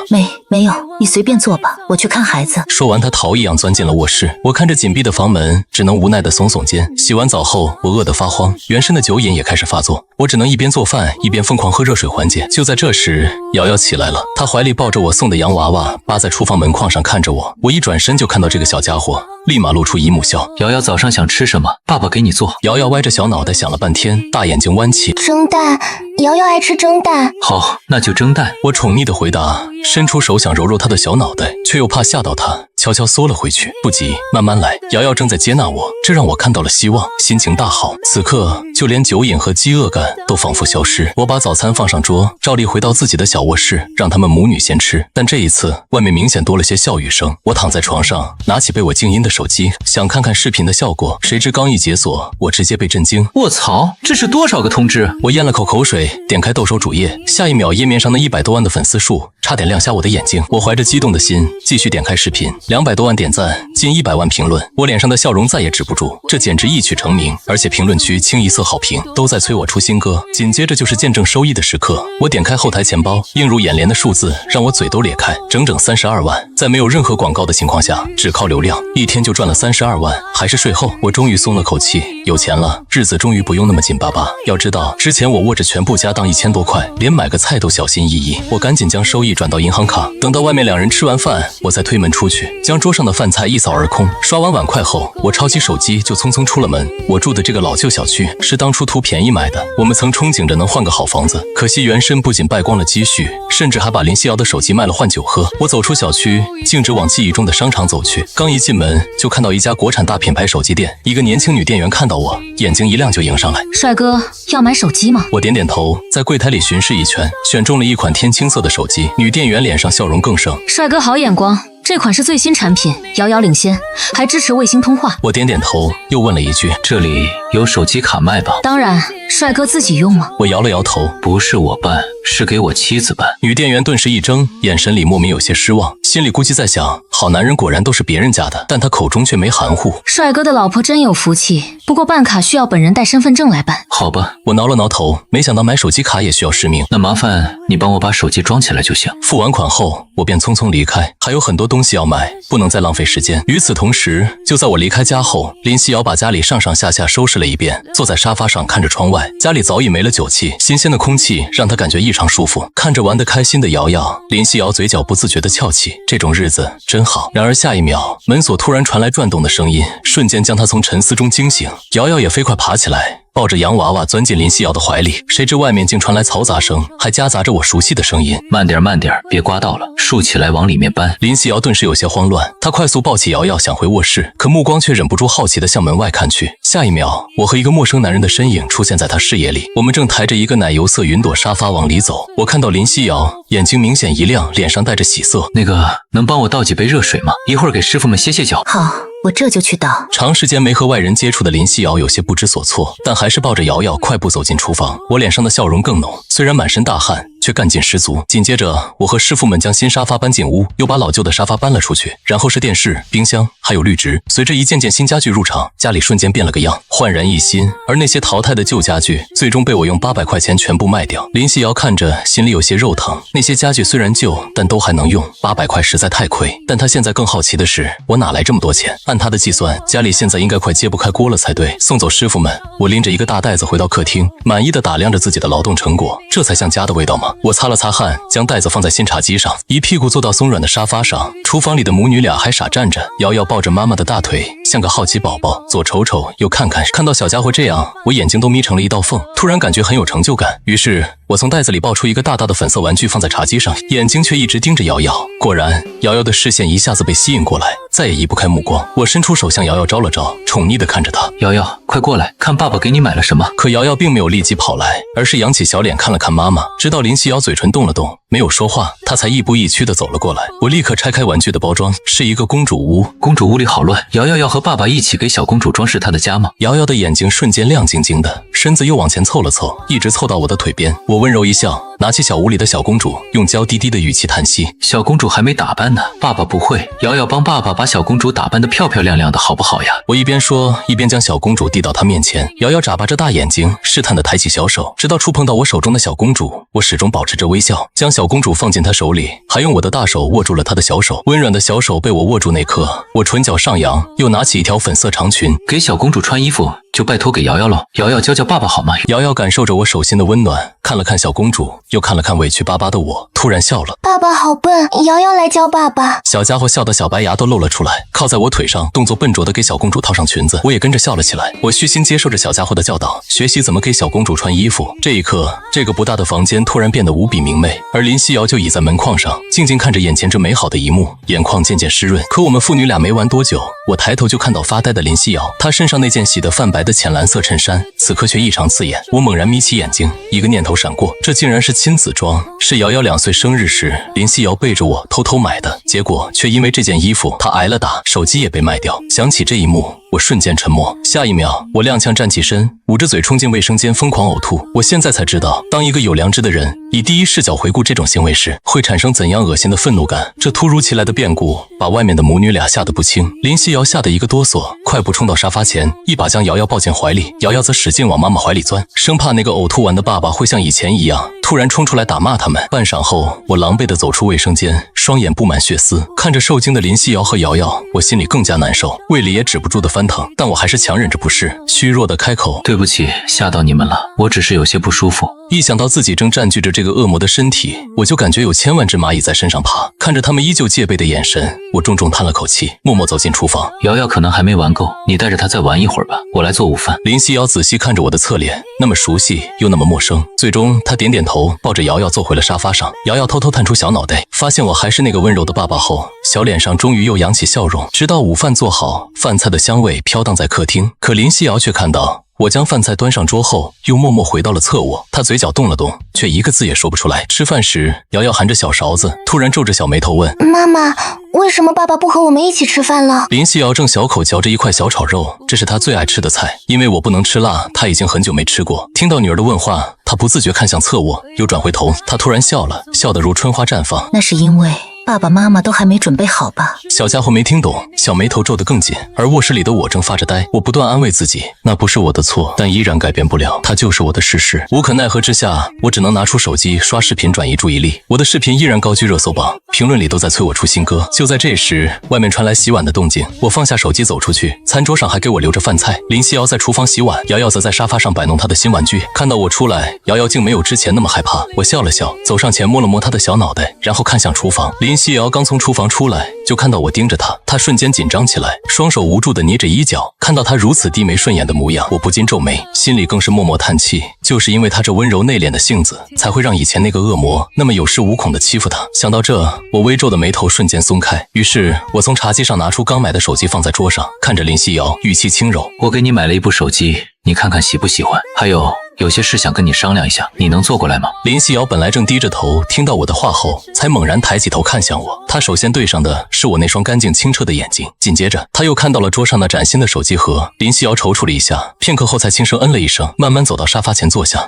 没有，你随便做吧，我去看孩子。说完，他逃一样钻进了卧室。我看着紧闭的房门，只能无奈地耸耸肩。洗完澡后，我饿得发慌，原身的酒瘾也开始发作，我只能一边做饭一边疯狂喝热水缓解。就在这时，瑶瑶起来了，她怀里抱着我送的洋娃娃，扒在厨房门框上看着我。我一转身就看到这个小家伙，立马露出姨母笑。瑶瑶早上想吃什么？爸爸给你做。瑶瑶歪着小脑袋想了半天，大眼睛弯起。蒸蛋，瑶瑶爱吃蒸蛋。好，那就蒸蛋。我宠溺地回答，伸出手想揉揉她的小脑袋，却又怕吓到她，悄悄缩了回去。不急，慢慢来。瑶瑶正在接纳我，这让我看到了希望，心情大好。此刻就连酒瘾和饥饿感都仿佛消失。我把早餐放上桌，照例回到自己的小卧室，让他们母女先吃。但这一次外面明显多了些笑语声。我躺在床上，拿起被我静音的手机，想看看视频的效果，谁知刚一解锁，我直接被震惊。卧槽，这是多少个通知？我咽了口口水，点开斗手主页，下一秒页面上的100多万的粉丝数差点亮瞎我的眼睛。我怀着激动的心继续点开视频，200多万点赞，近100万评论，我脸上的笑容再也止不住，这简直一举成名。而且评论区清一色好评，都在催我出新歌。紧接着就是见证收益的时刻，我点开后台钱包，映入眼帘的数字让我嘴都咧开，整整32万，在没有任何广告的情况下，只靠流量，一天就赚了32万，还是税后。我终于松了口气，有钱了，日子终于不用那么紧巴巴。要知道之前我握着全部家当1000多块，连买个菜都小心翼翼。我赶紧将收益转到银行卡，等到外面2人吃完饭，我才推门出去，将桌上的饭菜一扫而空。刷完碗筷后，我抄起手机就匆匆出了门。我住的这个老旧小区是当初图便宜买的，我们曾憧憬着能换个好房子，可惜原身不仅败光了积蓄，甚至还把林夕瑶的手机卖了换酒喝。我走出小区，径直往记忆中的商场走去，刚一进门就看到一家国产大品牌手机店，一个年轻女店员看到我，眼睛一亮就迎上来：帅哥，要买手机吗？我点点头，在柜台里巡视一圈，选中了一款天青色的手机。女店员脸上笑容更盛：帅哥好眼光，这款是最新产品，遥遥领先，还支持卫星通话。我点点头，又问了一句：这里有手机卡卖吧？当然，帅哥自己用吗？我摇了摇头：不是我办，是给我妻子办。女店员顿时一怔，眼神里莫名有些失望，心里估计在想，好男人果然都是别人家的，但他口中却没含糊。帅哥的老婆真有福气，不过办卡需要本人带身份证来办。好吧，我挠了挠头，没想到买手机卡也需要实名。那麻烦你帮我把手机装起来就行。付完款后，我便匆匆离开，还有很多东西要买，不能再浪费时间。与此同时，就在我离开家后，林夕瑶把家里上上下下收拾了一遍，坐在沙发上看着窗外。家里早已没了酒气，新鲜的空气让她感觉异常舒服。看着玩得开心的瑶瑶，林夕瑶嘴角不自觉地翘起，这种日子真好。然而下一秒，门锁突然传来转动的声音，瞬间将她从沉思中惊醒。瑶瑶也飞快爬起来，抱着洋娃娃钻进林夕瑶的怀里，谁知外面竟传来嘈杂声，还夹杂着我熟悉的声音：慢点慢点，别刮到了，竖起来往里面搬。林夕瑶顿时有些慌乱，她快速抱起瑶瑶想回卧室，可目光却忍不住好奇地向门外看去。下一秒，我和一个陌生男人的身影出现在她视野里，我们正抬着一个奶油色云朵沙发往里走。我看到林夕瑶眼睛明显一亮，脸上带着喜色：那个，能帮我倒几杯热水吗？一会儿给师傅们歇歇脚。好，我这就去倒。长时间没和外人接触的林夕瑶有些不知所措，但还是抱着瑶瑶快步走进厨房。我脸上的笑容更浓，虽然满身大汗，却干劲十足。紧接着，我和师傅们将新沙发搬进屋，又把老旧的沙发搬了出去，然后是电视、冰箱，还有绿植。随着一件件新家具入场，家里瞬间变了个样，焕然一新。而那些淘汰的旧家具，最终被我用800块钱全部卖掉。林夕瑶看着，心里有些肉疼。那些家具虽然旧，但都还能用，800块实在太亏。但她现在更好奇的是，我哪来这么多钱？按她的计算，家里现在应该快揭不开锅了才对。送走师傅们，我拎着一个大袋子回到客厅，满意的打量着自己的劳动成果，这才像家的味道吗？我擦了擦汗，将袋子放在新茶几上，一屁股坐到松软的沙发上。厨房里的母女俩还傻站着，瑶瑶抱着妈妈的大腿，像个好奇宝宝，左瞅瞅右看看。看到小家伙这样，我眼睛都眯成了一道缝，突然感觉很有成就感。于是我从袋子里抱出一个大大的粉色玩具放在茶几上，眼睛却一直盯着瑶瑶。果然，瑶瑶的视线一下子被吸引过来，再也移不开目光。我伸出手向瑶瑶招了招，宠溺地看着她。瑶瑶，快过来，看爸爸给你买了什么。可瑶瑶并没有立即跑来，而是扬起小脸看了看妈妈，直到林夕瑶嘴唇动了动，没有说话，她才亦步亦趋地走了过来。我立刻拆开玩具的包装，是一个公主屋。公主屋里好乱，瑶瑶要和爸爸一起给小公主装饰她的家吗？瑶瑶的眼睛瞬间亮晶晶的，身子又往前凑了凑，一直凑到我的腿边。我温柔一笑，拿起小屋里的小公主，用娇滴滴的语气叹息：小公主还没打扮呢，爸爸不会，瑶瑶帮爸爸把小公主打扮得漂漂亮亮的，好不好呀？我一边说，一边将小公主递到她面前。瑶瑶眨巴着大眼睛，试探地抬起小手，直到触碰到我手中的小公主。我始终保持着微笑，将小公主放进她手里，还用我的大手握住了她的小手。温软的小手被我握住那刻，我唇角上扬，又拿起一条粉色长裙，给小公主穿衣服就拜托给瑶瑶了，瑶瑶教教爸爸好吗？瑶瑶感受着我手心的温暖，看了看小公主，又看了看委屈巴巴的我，突然笑了。爸爸好笨，瑶瑶来教爸爸。小家伙笑得小白牙都露了出来，靠在我腿上，动作笨拙地给小公主套上裙子。我也跟着笑了起来。我虚心接受着小家伙的教导，学习怎么给小公主穿衣服。这一刻，这个不大的房间突然变得无比明媚，而林夕瑶就倚在门框上，静静看着眼前这美好的一幕，眼眶渐渐湿润。可我们父女俩没玩多久，我抬头就看到发呆的林夕瑶，她身上那件洗得泛白的浅蓝色衬衫，此刻却异常刺眼。我猛然眯起眼睛，一个念头闪过，这竟然是亲子装，是瑶瑶2岁生日时林夕瑶背着我偷偷买的，结果却因为这件衣服她挨了打，手机也被卖掉。想起这一幕，我瞬间沉默。下一秒，我踉跄站起身，捂着嘴冲进卫生间疯狂呕吐。我现在才知道，当一个有良知的人以第一视角回顾这种行为时，会产生怎样恶心的愤怒感。这突如其来的变故把外面的母女俩吓得不轻。林夕瑶吓得一个哆嗦，快步冲到沙发前，一把将瑶瑶抱进怀里，瑶瑶则使劲往妈妈怀里钻，生怕那个呕吐完的爸爸会像以前一样突然冲出来打骂他们。半晌后，我狼狈地走出卫生间，双眼布满血丝，看着受惊的林夕瑶和瑶瑶，我心里更加难受，胃里也止不住的翻腾，但我还是强忍着不适，虚弱地开口：对不起，吓到你们了，我只是有些不舒服。一想到自己正占据着这个恶魔的身体，我就感觉有千万只蚂蚁在身上爬。看着他们依旧戒备的眼神，我重重叹了口气，默默走进厨房。瑶瑶可能还没玩够，你带着她再玩一会儿吧，我来做午饭。林夕瑶仔细看着我的侧脸，那么熟悉又那么陌生。最终她点点头，抱着瑶瑶坐回了沙发上。瑶瑶偷偷探出小脑袋，发现我还是那个温柔的爸爸后，小脸上终于又扬起笑容。直到午饭做好，饭菜的香味飘荡在客厅，可林夕瑶却看到我将饭菜端上桌后，又默默回到了侧卧。他嘴角动了动，却一个字也说不出来。吃饭时，瑶瑶含着小勺子，突然皱着小眉头问：妈妈，为什么爸爸不和我们一起吃饭了？林夕瑶正小口嚼着一块小炒肉，这是她最爱吃的菜。因为我不能吃辣，她已经很久没吃过。听到女儿的问话，她不自觉看向侧卧，又转回头，她突然笑了，笑得如春花绽放。那是因为爸爸妈妈都还没准备好吧？小家伙没听懂，小眉头皱得更紧。而卧室里的我正发着呆，我不断安慰自己，那不是我的错，但依然改变不了，它就是我的事实。无可奈何之下，我只能拿出手机刷视频转移注意力。我的视频依然高居热搜榜，评论里都在催我出新歌。就在这时，外面传来洗碗的动静，我放下手机走出去，餐桌上还给我留着饭菜。林夕瑶在厨房洗碗，瑶瑶则在沙发上摆弄她的新玩具。看到我出来，瑶瑶竟没有之前那么害怕。我笑了笑，走上前摸了摸她的小脑袋，然后看向厨房。林夕瑶刚从厨房出来，就看到我盯着她，她瞬间紧张起来，双手无助地捏着衣角。看到她如此低眉顺眼的模样，我不禁皱眉，心里更是默默叹气。就是因为她这温柔内敛的性子，才会让以前那个恶魔那么有恃无恐地欺负她。想到这，我微皱的眉头瞬间松开。于是我从茶几上拿出刚买的手机放在桌上，看着林夕瑶，语气轻柔：我给你买了一部手机，你看看喜不喜欢？还有些事想跟你商量一下，你能坐过来吗？林夕瑶本来正低着头，听到我的话后，才猛然抬起头看向我。她首先对上的是我那双干净清澈的眼睛，紧接着她又看到了桌上那崭新的手机盒。林夕瑶踌躇了一下，片刻后才轻声嗯了一声，慢慢走到沙发前坐下。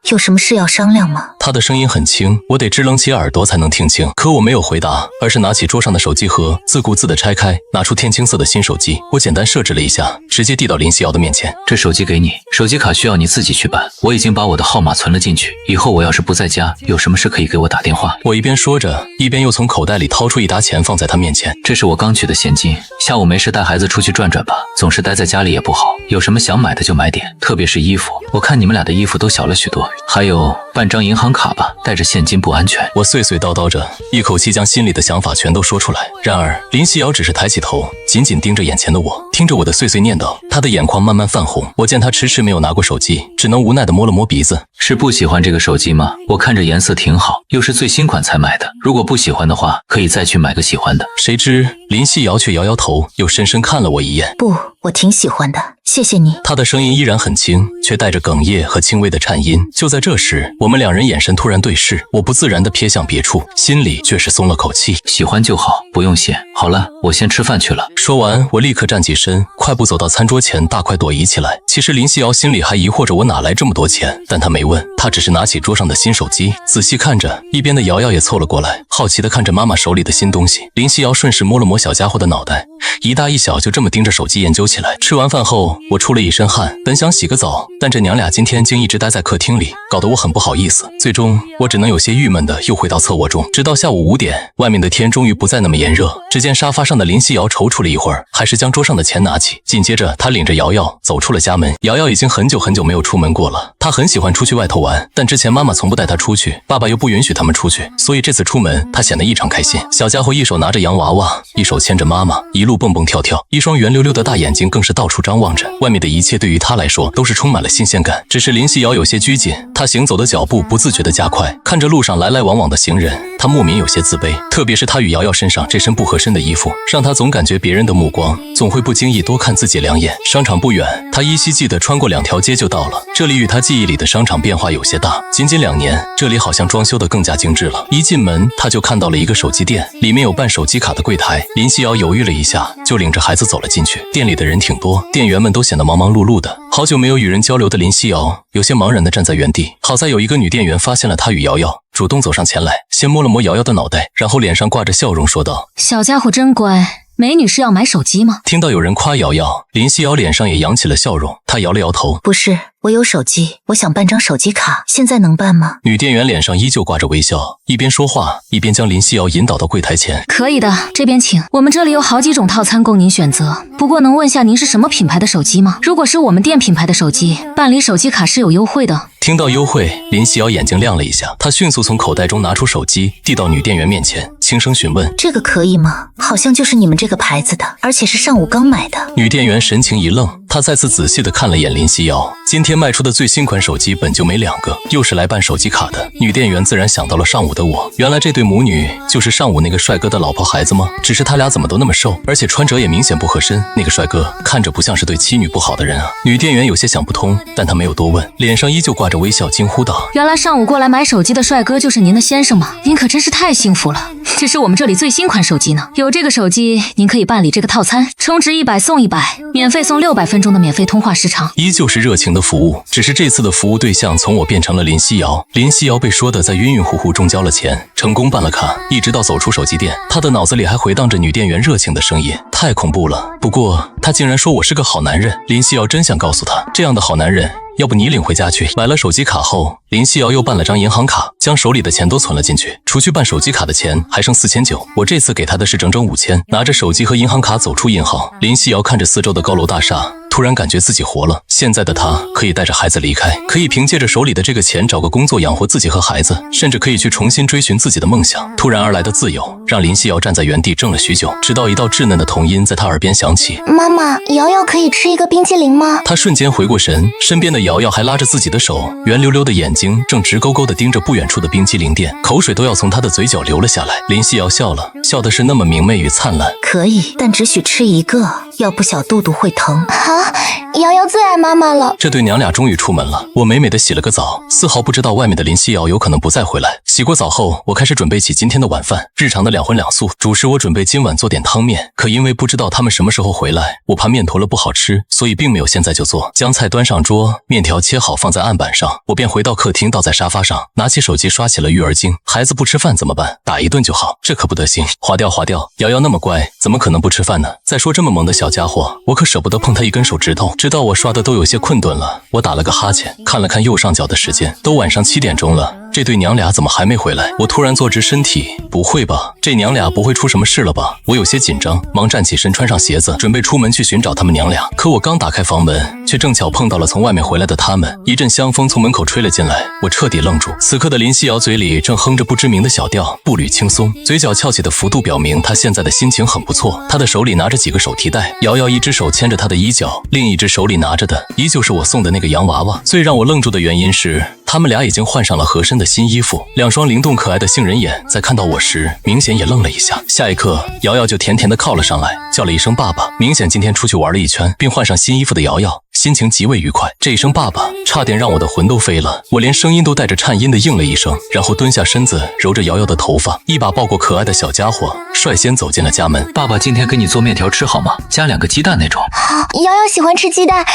有什么事要商量吗？她的声音很轻，我得支棱起耳朵才能听清。可我没有回答，而是拿起桌上的手机盒，自顾自地拆开，拿出天青色的新手机。我简单设置了一下，直接递到林夕瑶的面前。这手机给你，手机卡需要你自己去办，我已经把我的号码存了进去，以后我要是不在家，有什么事可以给我打电话。我一边说着，一边又从口袋里掏出一沓钱放在她面前。这是我刚取的现金，下午没事带孩子出去转转吧，总是待在家里也不好，有什么想买的就买点，特别是衣服，我看你们俩的衣服都小了许多，还有办张银行卡吧，带着现金不安全。我碎碎叨叨着，一口气将心里的想法全都说出来。然而林夕瑶只是抬起头，紧紧盯着眼前的我，听着我的碎碎念叨，她的眼眶慢慢泛红。我见她迟迟没有拿过手机，只能无奈地摸了摸鼻子。是不喜欢这个手机吗？我看着颜色挺好，又是最新款才买的，如果不喜欢的话，可以再去买个喜欢的。谁知林夕瑶却摇摇头，又深深看了我一眼。不，我挺喜欢的，谢谢你。她的声音依然很轻，却带着哽咽和轻微的颤音。就在这时，我们两人眼神突然对视，我不自然地瞥向别处，心里却是松了口气。喜欢就好，不用谢。好了，我先吃饭去了。说完，我立刻站起身，快步走到餐桌前，大快朵颐起来。其实林夕瑶心里还疑惑着我哪来这么多钱，但她没问，她只是拿起桌上的新手机，仔细看着。一边的瑶瑶也凑了过来，好奇地看着妈妈手里的新东西。林夕瑶顺势摸了摸小家伙的脑袋，一大一小就这么盯着手机研究起来。吃完饭后，我出了一身汗，本想洗个澡，但这娘俩今天竟一直待在客厅里，搞得我很不好意思。最终我只能有些郁闷的又回到侧卧中，直到下午5点，外面的天终于不再那么炎热。只见沙发上的林夕瑶踌躇了一会儿，还是将桌上的钱拿起，紧接着她领着瑶瑶走出了家门。瑶瑶已经很久没有出门过了，她很喜欢出去外头玩，但之前妈妈从不带她出去，爸爸又不允许他们出去，所以这次出门她显得异常开心。小家伙一手拿着洋娃娃，一手牵着妈妈，一路蹦蹦跳跳，一双圆溜溜的大眼睛更是到处张望着。外面的一切对于她来说都是充满了新鲜感。只是林夕瑶有些拘谨，她行走的脚步不自觉地加快，看着路上来来往往的行人，她莫名有些自卑。特别是她与瑶瑶身上这身不合身的衣服，让她总感觉别人的目光总会不经意多看自己2眼。商场不远，她依稀记得穿过2条街就到了。这里与她记忆里的商场变化有些大，仅仅2年，这里好像装修得更加精致了。一进门，她就看到了一个手机店，里面有办手机卡的柜台。林夕瑶犹豫了一下，就领着孩子走了进去。店里的人挺多，店员们都显得忙忙碌碌的。好久没有与人交流的林夕瑶有些茫然地站在原地。好在有一个女店员发现了她与瑶瑶，主动走上前来，先摸了摸瑶瑶的脑袋，然后脸上挂着笑容说道：“小家伙真乖。美女是要买手机吗？”听到有人夸瑶瑶，林夕瑶脸上也扬起了笑容，她摇了摇头：“不是，我有手机，我想办张手机卡，现在能办吗？”女店员脸上依旧挂着微笑，一边说话一边将林夕瑶引导到柜台前。“可以的，这边请。我们这里有好几种套餐供您选择，不过能问下您是什么品牌的手机吗？如果是我们店品牌的手机，办理手机卡是有优惠的。”听到优惠，林夕瑶眼睛亮了一下，她迅速从口袋中拿出手机，递到女店员面前，轻声询问：“这个可以吗？好像就是你们这个牌子的，而且是上午刚买的。”女店员神情一愣，她再次仔细地看了眼林夕瑶。今天卖出的最新款手机本就没2个，又是来办手机卡的。女店员自然想到了上午的我，原来这对母女就是上午那个帅哥的老婆孩子吗？只是他俩怎么都那么瘦，而且穿着也明显不合身，那个帅哥看着不像是对妻女不好的人啊。女店员有些想不通，但她没有多问，脸上依旧挂着微笑，惊呼道：“原来上午过来买手机的帅哥就是您的先生吗？您可真是太幸福了。这是我们这里最新款手机呢，有这个手机您可以办理这个套餐，充值100送100，免费送600分钟的免费通话时长。”依旧是热情的服务，只是这次的服务对象从我变成了林夕瑶。林夕瑶被说的在晕晕乎乎中交了钱，成功办了卡，一直到走出手机店，她的脑子里还回荡着女店员热情的声音，太恐怖了。不过她竟然说我是个好男人，林夕瑶真想告诉她，这样的好男人要不你领回家去。买了手机卡后，林夕瑶又办了张银行卡，将手里的钱都存了进去，除去办手机卡的钱还剩4900，我这次给她的是整整5000。拿着手机和银行卡走出银行，林夕瑶看着四周的高楼大厦，突然感觉自己活了。现在的她可以带着孩子离开，可以凭借着手里的这个钱找个工作养活自己和孩子，甚至可以去重新追寻自己的梦想。突然而来的自由让林夕瑶站在原地怔了许久，直到一道稚嫩的童音在她耳边响起：“妈妈，瑶瑶可以吃一个冰淇淋吗？”她瞬间回过神，身边的瑶瑶还拉着自己的手，圆溜溜的眼睛正直勾勾地盯着不远处的冰淇淋店，口水都要从她的嘴角流了下来。林夕瑶笑了，笑的是那么明媚与灿烂。“可以，但只许吃1个，要不小肚肚会疼。”啊，瑶瑶最爱妈妈了。这对娘俩终于出门了，我美美的洗了个澡，丝毫不知道外面的林夕瑶有可能不再回来。洗过澡后，我开始准备起今天的晚饭，日常的2荤2素。主食我准备今晚做点汤面，可因为不知道他们什么时候回来，我怕面坨了不好吃，所以并没有现在就做。将菜端上桌，面条切好放在案板上，我便回到客厅，倒在沙发上，拿起手机刷起了育儿经。孩子不吃饭怎么办？打一顿就好，这可不得行。划掉划掉，瑶瑶那么乖，怎么可能不吃饭呢？再说这么萌的小家伙，我可舍不得碰他一根手指头。直到我刷的都有些困顿了，我打了个哈欠，看了看右上角的时间，都晚上7点钟了。这对娘俩怎么还没回来？我突然坐直身体，不会吧？这娘俩不会出什么事了吧？我有些紧张，忙站起身，穿上鞋子，准备出门去寻找他们娘俩。可我刚打开房门，却正巧碰到了从外面回来的他们。一阵香风从门口吹了进来，我彻底愣住。此刻的林夕瑶嘴里正哼着不知名的小调，步履轻松，嘴角翘起的幅度表明她现在的心情很不错。她的手里拿着几个手提袋，瑶瑶一只手牵着她的衣角，另一只手里拿着的依旧是我送的那个洋娃娃。最让我愣住的原因是，他们俩已经换上了合身的新衣服，两双灵动可爱的杏仁眼在看到我时明显也愣了一下。下一刻，瑶瑶就甜甜地靠了上来，叫了一声爸爸。明显今天出去玩了一圈并换上新衣服的瑶瑶心情极为愉快，这一声爸爸差点让我的魂都飞了，我连声音都带着颤音的应了一声，然后蹲下身子揉着瑶瑶的头发，一把抱过可爱的小家伙，率先走进了家门。爸爸今天给你做面条吃好吗？加2个鸡蛋那种。好，瑶瑶喜欢吃鸡蛋，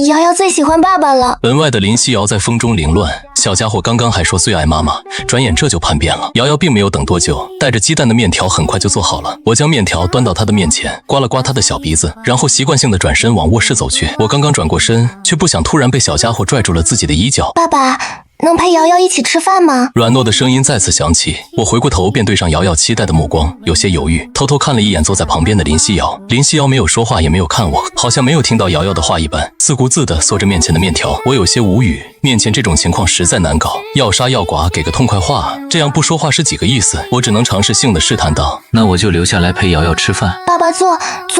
瑶瑶最喜欢爸爸了。门外的林夕瑶在风中凌乱，小家伙刚刚还说最爱妈妈，转眼这就叛变了。瑶瑶并没有等多久，带着鸡蛋的面条很快就做好了。我将面条端到她的面前，刮了刮她的小鼻子，然后习惯性的转身往卧室走去。我刚刚转过身，却不想突然被小家伙拽住了自己的衣角。爸爸，能陪瑶瑶一起吃饭吗？软糯的声音再次响起，我回过头便对上瑶瑶期待的目光，有些犹豫，偷偷看了一眼坐在旁边的林夕瑶。林夕瑶没有说话，也没有看我，好像没有听到瑶瑶的话一般，自顾自地嗦着面前的面条。我有些无语，面前这种情况实在难搞，要杀要剐给个痛快话，这样不说话是几个意思？我只能尝试性地试探道：那我就留下来陪瑶瑶吃饭。爸爸坐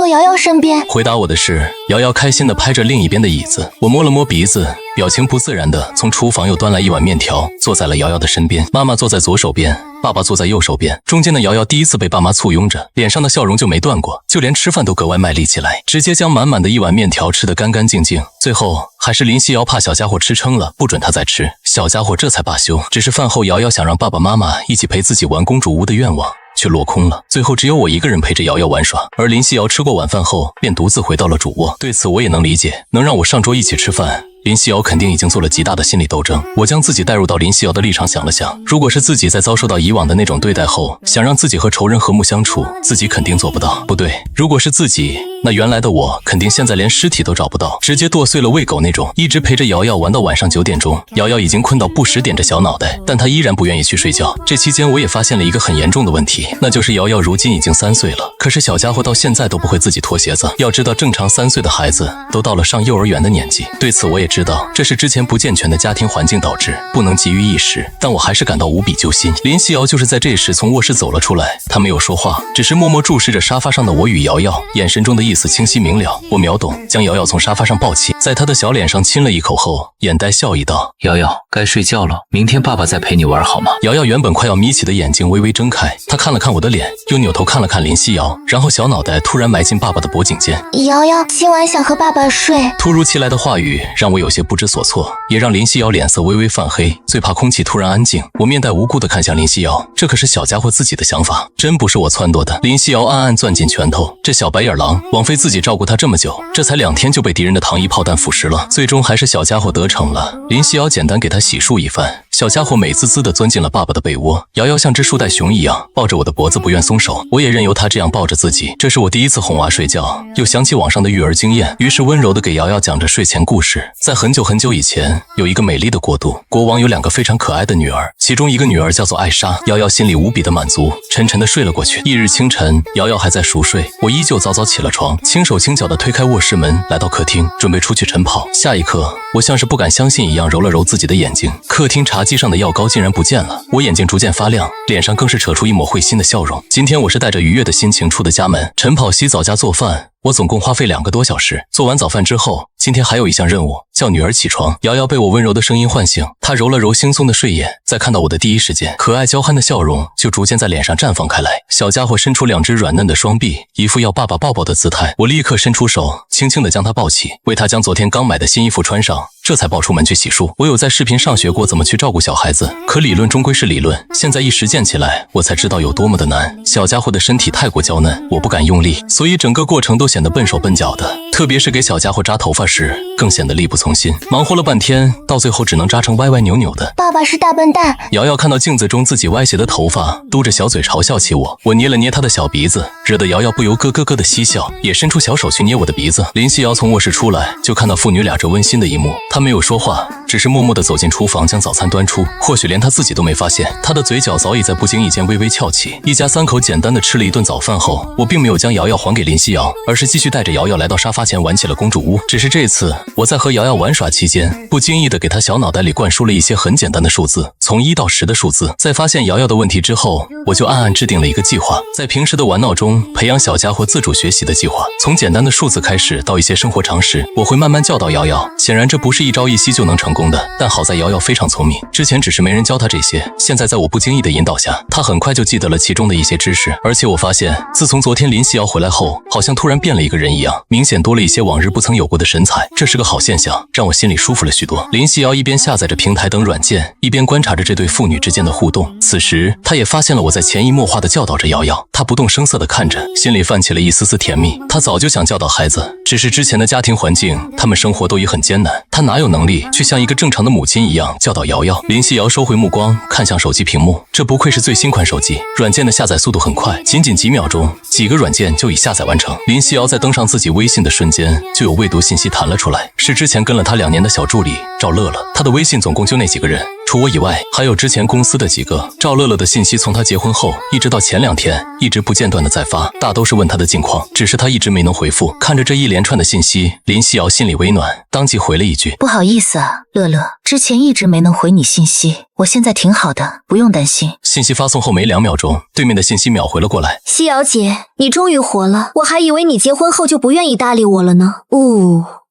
瑶瑶身边。回答我的是瑶瑶开心地拍着另一边的椅子。我摸了摸鼻子，表情不自然地从厨房又端来一碗面条，坐在了瑶瑶的身边。妈妈坐在左手边，爸爸坐在右手边，中间的瑶瑶第一次被爸妈簇拥着，脸上的笑容就没断过，就连吃饭都格外卖力起来，直接将满满的一碗面条吃得干干净净。最后还是林夕瑶怕小家伙吃撑了，不准他再吃，小家伙这才罢休。只是饭后瑶瑶想让爸爸妈妈一起陪自己玩公主屋的愿望却落空了，最后只有我一个人陪着瑶瑶玩耍。而林夕瑶吃过晚饭后便独自回到了主卧，对此我也能理解，能让我上桌一起吃饭，林夕瑶肯定已经做了极大的心理斗争。我将自己带入到林夕瑶的立场想了想，如果是自己在遭受到以往的那种对待后，想让自己和仇人和睦相处，自己肯定做不到。不对，如果是自己，那原来的我肯定现在连尸体都找不到，直接剁碎了喂狗那种。一直陪着瑶瑶玩到晚上9点钟，瑶瑶已经困到不时点着小脑袋，但她依然不愿意去睡觉。这期间我也发现了一个很严重的问题，那就是瑶瑶如今已经3岁了，可是小家伙到现在都不会自己脱鞋子。要知道正常3岁的孩子都到了上幼儿园的年纪，对此我也知道这是之前不健全的家庭环境导致，不能急于一时，但我还是感到无比揪心。林夕瑶就是在这时从卧室走了出来，她没有说话，只是默默注视着沙发上的我与瑶瑶，眼神中的意思清晰明了。我秒懂，将瑶瑶从沙发上抱起，在她的小脸上亲了一口后，眼带笑意道：瑶瑶，该睡觉了，明天爸爸再陪你玩好吗？瑶瑶原本快要眯起的眼睛微微睁开，她看了看我的脸，又扭头看了看林夕瑶，然后小脑袋突然埋进爸爸的脖颈间。瑶瑶今晚想和爸爸睡。突如其来的话语让我有些不知所措，也让林夕瑶脸色微微泛黑，最怕空气突然安静。我面带无辜地看向林夕瑶，这可是小家伙自己的想法，真不是我撺掇的。林夕瑶暗暗攥紧拳头，这小白眼狼枉费自己照顾他这么久，这才2天就被敌人的糖衣炮弹腐蚀了，最终还是小家伙得逞了。林夕瑶简单给他洗漱一番，小家伙美滋滋地钻进了爸爸的被窝，瑶瑶像只树袋熊一样抱着我的脖子不愿松手，我也任由他这样抱着自己。这是我第一次哄娃睡觉，又想起网上的育儿经验，于是温柔地给瑶瑶讲着睡前故事。在很久很久以前，有一个美丽的国度，国王有2个非常可爱的女儿，其中一个女儿叫做艾莎。瑶瑶心里无比的满足，沉沉地睡了过去。翌日清晨，瑶瑶还在熟睡，我依旧早早起了床，轻手轻脚地推开卧室门，来到客厅，准备出去晨跑。下一刻，我像是不敢相信一样揉了揉自己的眼睛，客厅茶几上的药膏竟然不见了，我眼睛逐渐发亮，脸上更是扯出一抹会心的笑容。今天我是带着愉悦的心情出的家门，晨跑、洗澡加做饭，我总共花费2个多小时。做完早饭之后，今天还有一项任务，叫女儿起床。瑶瑶被我温柔的声音唤醒，她揉了揉惺忪的睡眼，在看到我的第一时间，可爱娇憨的笑容就逐渐在脸上绽放开来。小家伙伸出2只软嫩的双臂，一副要爸爸抱抱的姿态。我立刻伸出手，轻轻地将他抱起，为他将昨天刚买的新衣服穿上，这才抱出门去洗漱。我有在视频上学过怎么去照顾小孩子，可理论终归是理论，现在一实践起来，我才知道有多么的难。小家伙的身体太过娇嫩，我不敢用力，所以整个过程都显得笨手笨脚的，特别是给小家伙扎头发时，更显得力不从心。忙活了半天，到最后只能扎成歪歪扭扭的。爸爸是大笨蛋。瑶瑶看到镜子中自己歪斜的头发，嘟着小嘴嘲笑起我。我捏了捏她的小鼻子，惹得瑶瑶不由咯咯咯的嬉笑，也伸出小手去捏我的鼻子。林夕瑶从卧室出来，就看到父女俩这温馨的一幕，她没有说话，只只是默默地走进厨房将早餐端出，或许连他自己都没发现，他的嘴角早已在不经意间微微翘起。一家3口简单的吃了一顿早饭后，我并没有将瑶瑶还给林夕瑶，而是继续带着瑶瑶来到沙发前玩起了公主屋。只是这次我在和瑶瑶玩耍期间，不经意地给她小脑袋里灌输了一些很简单的数字，从1到10的数字。在发现瑶瑶的问题之后，我就暗暗制定了一个计划，在平时的玩闹中培养小家伙自主学习的计划。从简单的数字开始，到一些生活常识，我会慢慢教导瑶瑶。显然这不是一朝一夕就能成功的，但好在瑶瑶非常聪明，之前只是没人教她这些，现在在我不经意的引导下，她很快就记得了其中的一些知识。而且我发现，自从昨天林夕瑶回来后，好像突然变了一个人一样，明显多了一些往日不曾有过的神采，这是个好现象，让我心里舒服了许多。林夕瑶一边下载着平台等软件，一边观察着这对父女之间的互动。此时她也发现了我在潜移默化地教导着瑶瑶，她不动声色地看着，心里泛起了一丝丝甜蜜。她早就想教导孩子，只是之前的家庭环境，他们生活都已很艰难，她哪有能力去像一个正常的母亲一样教导瑶瑶。林夕瑶收回目光，看向手机屏幕，这不愧是最新款手机，软件的下载速度很快，仅几秒钟，几个软件就已下载完成。林夕瑶在登上自己微信的瞬间，就有未读信息弹了出来，是之前跟了她2年的小助理赵乐乐。她的微信总共就那几个人，除我以外，还有之前公司的几个。赵乐乐的信息从他结婚后一直到前2天，一直不间断的在发，大都是问他的近况，只是他一直没能回复。看着这一连串的信息，林夕瑶心里微暖，当即回了一句：“不好意思啊，乐乐，之前一直没能回你信息，我现在挺好的，不用担心。”信息发送后没2秒钟，对面的信息秒回了过来：“夕瑶姐，你终于活了，我还以为你结婚后就不愿意搭理我了呢。”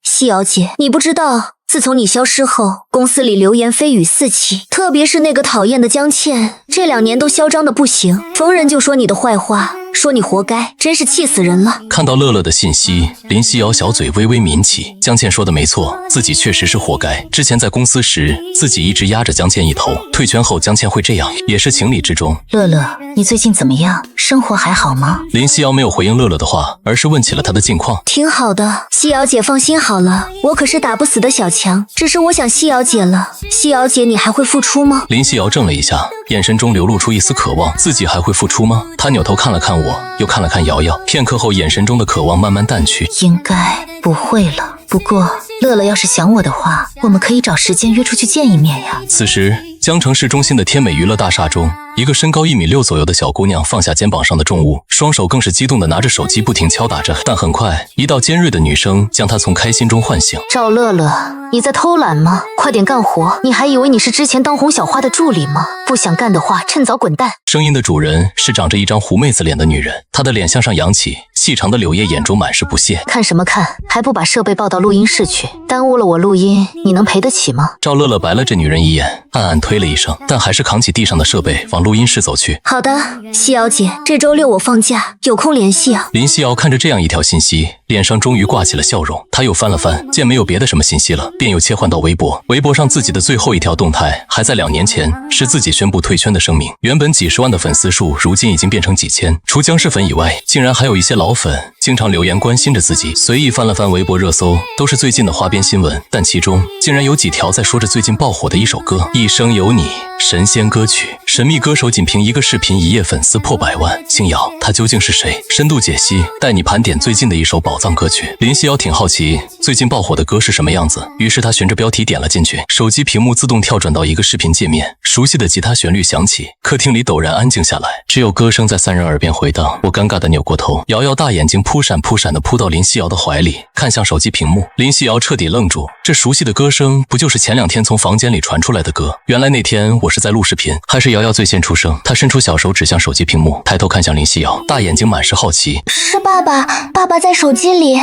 夕瑶姐，你不知道，自从你消失后，公司里流言蜚语四起，特别是那个讨厌的江倩，这2年都嚣张的不行，逢人就说你的坏话，说你活该，真是气死人了。看到乐乐的信息，林夕瑶小嘴微微抿起。江倩说的没错，自己确实是活该。之前在公司时，自己一直压着江倩一头，退圈后江倩会这样，也是情理之中。乐乐，你最近怎么样？生活还好吗？林夕瑶没有回应乐乐的话，而是问起了他的近况。挺好的，夕瑶姐放心好了，我可是打不死的小强，只是我想夕瑶姐了。夕瑶姐，你还会复出吗？林夕瑶怔了一下，眼神中流露出一丝渴望，自己还会复出吗？她扭头看了看我，又看了看瑶瑶，片刻后眼神中的渴望慢慢淡去。应该不会了，不过乐乐要是想我的话，我们可以找时间约出去见一面呀。此时江城市中心的天美娱乐大厦中，一个身高1.6米左右的小姑娘放下肩膀上的重物，双手更是激动地拿着手机不停敲打着，但很快一道尖锐的女声将她从开心中唤醒。赵乐乐，你在偷懒吗？快点干活，你还以为你是之前当红小花的助理吗？不想干的话，趁早滚蛋。声音的主人是长着一张狐妹子脸的女人，她的脸向上扬起，细长的柳叶眼中满是不屑。看什么看，还不把设备抱到录音室去，耽误了我录音，你能赔得起吗？赵乐乐白了这女人一眼，暗暗推了一声，但还是扛起地上的设备往录音室走去。好的，夕瑶姐，这周6我放假，有空联系啊。林夕瑶看着这样一条信息，脸上终于挂起了笑容。她又翻了翻，见没有别的什么信息了，便又切换到微博。微博上自己的最后一条动态还在2年前，是自己宣布退圈的声明。原本几10万的粉丝数，如今已经变成几千。除僵尸粉以外，竟然还有一些老粉经常留言关心着自己。随意翻了翻微博热搜，都是最近的花边新闻，但其中竟然有几条在说着最近爆火的一首歌《一生有你》，神仙歌曲。神秘歌手仅凭一个视频1夜粉丝破100万，星瑶他究竟是谁？深度解析，带你盘点最近的一首宝藏歌曲。林夕瑶挺好奇最近爆火的歌是什么样子，于是他循着标题点了进去，手机屏幕自动跳转到一个视频界面，熟悉的吉他旋律响起，客厅里陡然安静下来，只有歌声在3人耳边回荡。我尴尬地扭过头，瑶瑶大眼睛扑闪扑闪地扑到林夕瑶的怀里，看向手机屏幕。林夕瑶彻底愣住，这熟悉的歌声不就是前2天从房间里传出来的歌？原来那天我是在录视频，还是瑶瑶最先出声。她伸出小手指向手机屏幕，抬头看向林夕瑶，大眼睛满是好奇。是爸爸，爸爸在手机里。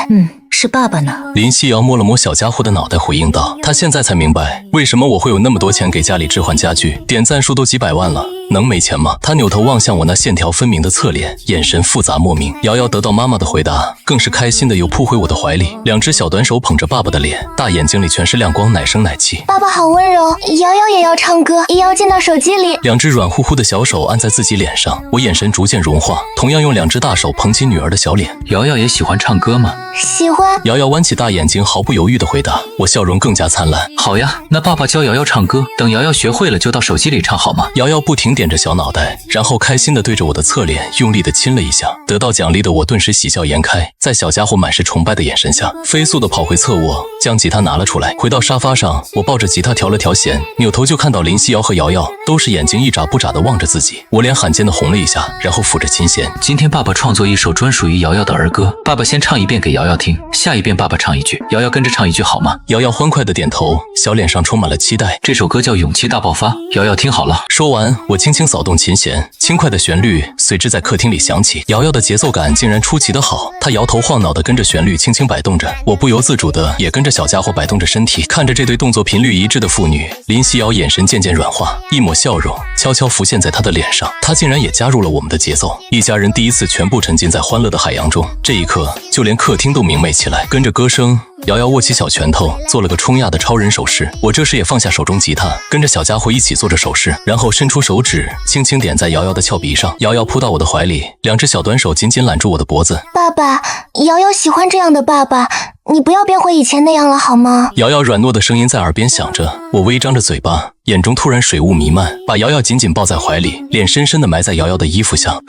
是爸爸呢。林夕瑶摸了摸小家伙的脑袋，回应道：“他现在才明白，为什么我会有那么多钱给家里置换家具，点赞数都几百万了，能没钱吗？”他扭头望向我那线条分明的侧脸，眼神复杂莫名。瑶瑶得到妈妈的回答，更是开心的又扑回我的怀里，2只小短手捧着爸爸的脸，大眼睛里全是亮光，奶声奶气。爸爸好温柔，瑶瑶也要唱歌，也要进到手机里。2只软乎乎的小手按在自己脸上，我眼神逐渐融化，同样用2只大手捧起女儿的小脸。瑶瑶也喜欢唱歌吗？喜欢。瑶瑶弯起大眼睛，毫不犹豫地回答。我笑容更加灿烂。好呀，那爸爸教瑶瑶唱歌，等瑶瑶学会了就到手机里唱好吗？瑶瑶不停点着小脑袋，然后开心地对着我的侧脸用力地亲了一下。得到奖励的我顿时喜笑颜开，在小家伙满是崇拜的眼神下，飞速的跑回侧卧，将吉他拿了出来。回到沙发上，我抱着吉他调了调弦，扭头就看到林夕瑶和瑶瑶都是眼睛一眨不眨的望着自己，我脸罕见的红了一下，然后抚着琴弦。今天爸爸创作一首专属于瑶瑶的儿歌，爸爸先唱一遍给瑶瑶听，下一遍爸爸唱一句，瑶瑶跟着唱一句好吗？瑶瑶欢快的点头，小脸上充满了期待。这首歌叫《勇气大爆发》，瑶瑶听好了。说完，我轻轻扫动琴弦，轻快的旋律随之在客厅里响起。瑶瑶的节奏感竟然出奇的好，她摇头晃脑的跟着旋律轻轻摆动着，我不由自主的也跟着小家伙摆动着身体。看着这对动作频率一致的父女，林夕瑶眼神渐渐软化，一抹笑容悄悄浮现在她的脸上，她竟然也加入了我们的节奏。一家人第一次全部沉浸在欢乐的海洋中，这一刻就连客厅都明媚起来。跟着歌声，瑶瑶握起小拳头，做了个冲压的超人手势。我这时也放下手中吉他，跟着小家伙一起做着手势，然后伸出手指，轻轻点在瑶瑶的翘鼻上。瑶瑶扑到我的怀里，两只小短手紧紧揽住我的脖子。爸爸，瑶瑶喜欢这样的爸爸，你不要变回以前那样了好吗？瑶瑶软糯的声音在耳边响着，我微张着嘴巴，眼中突然水雾弥漫，把瑶瑶紧紧抱在怀里，脸深深地埋在瑶瑶的衣服下。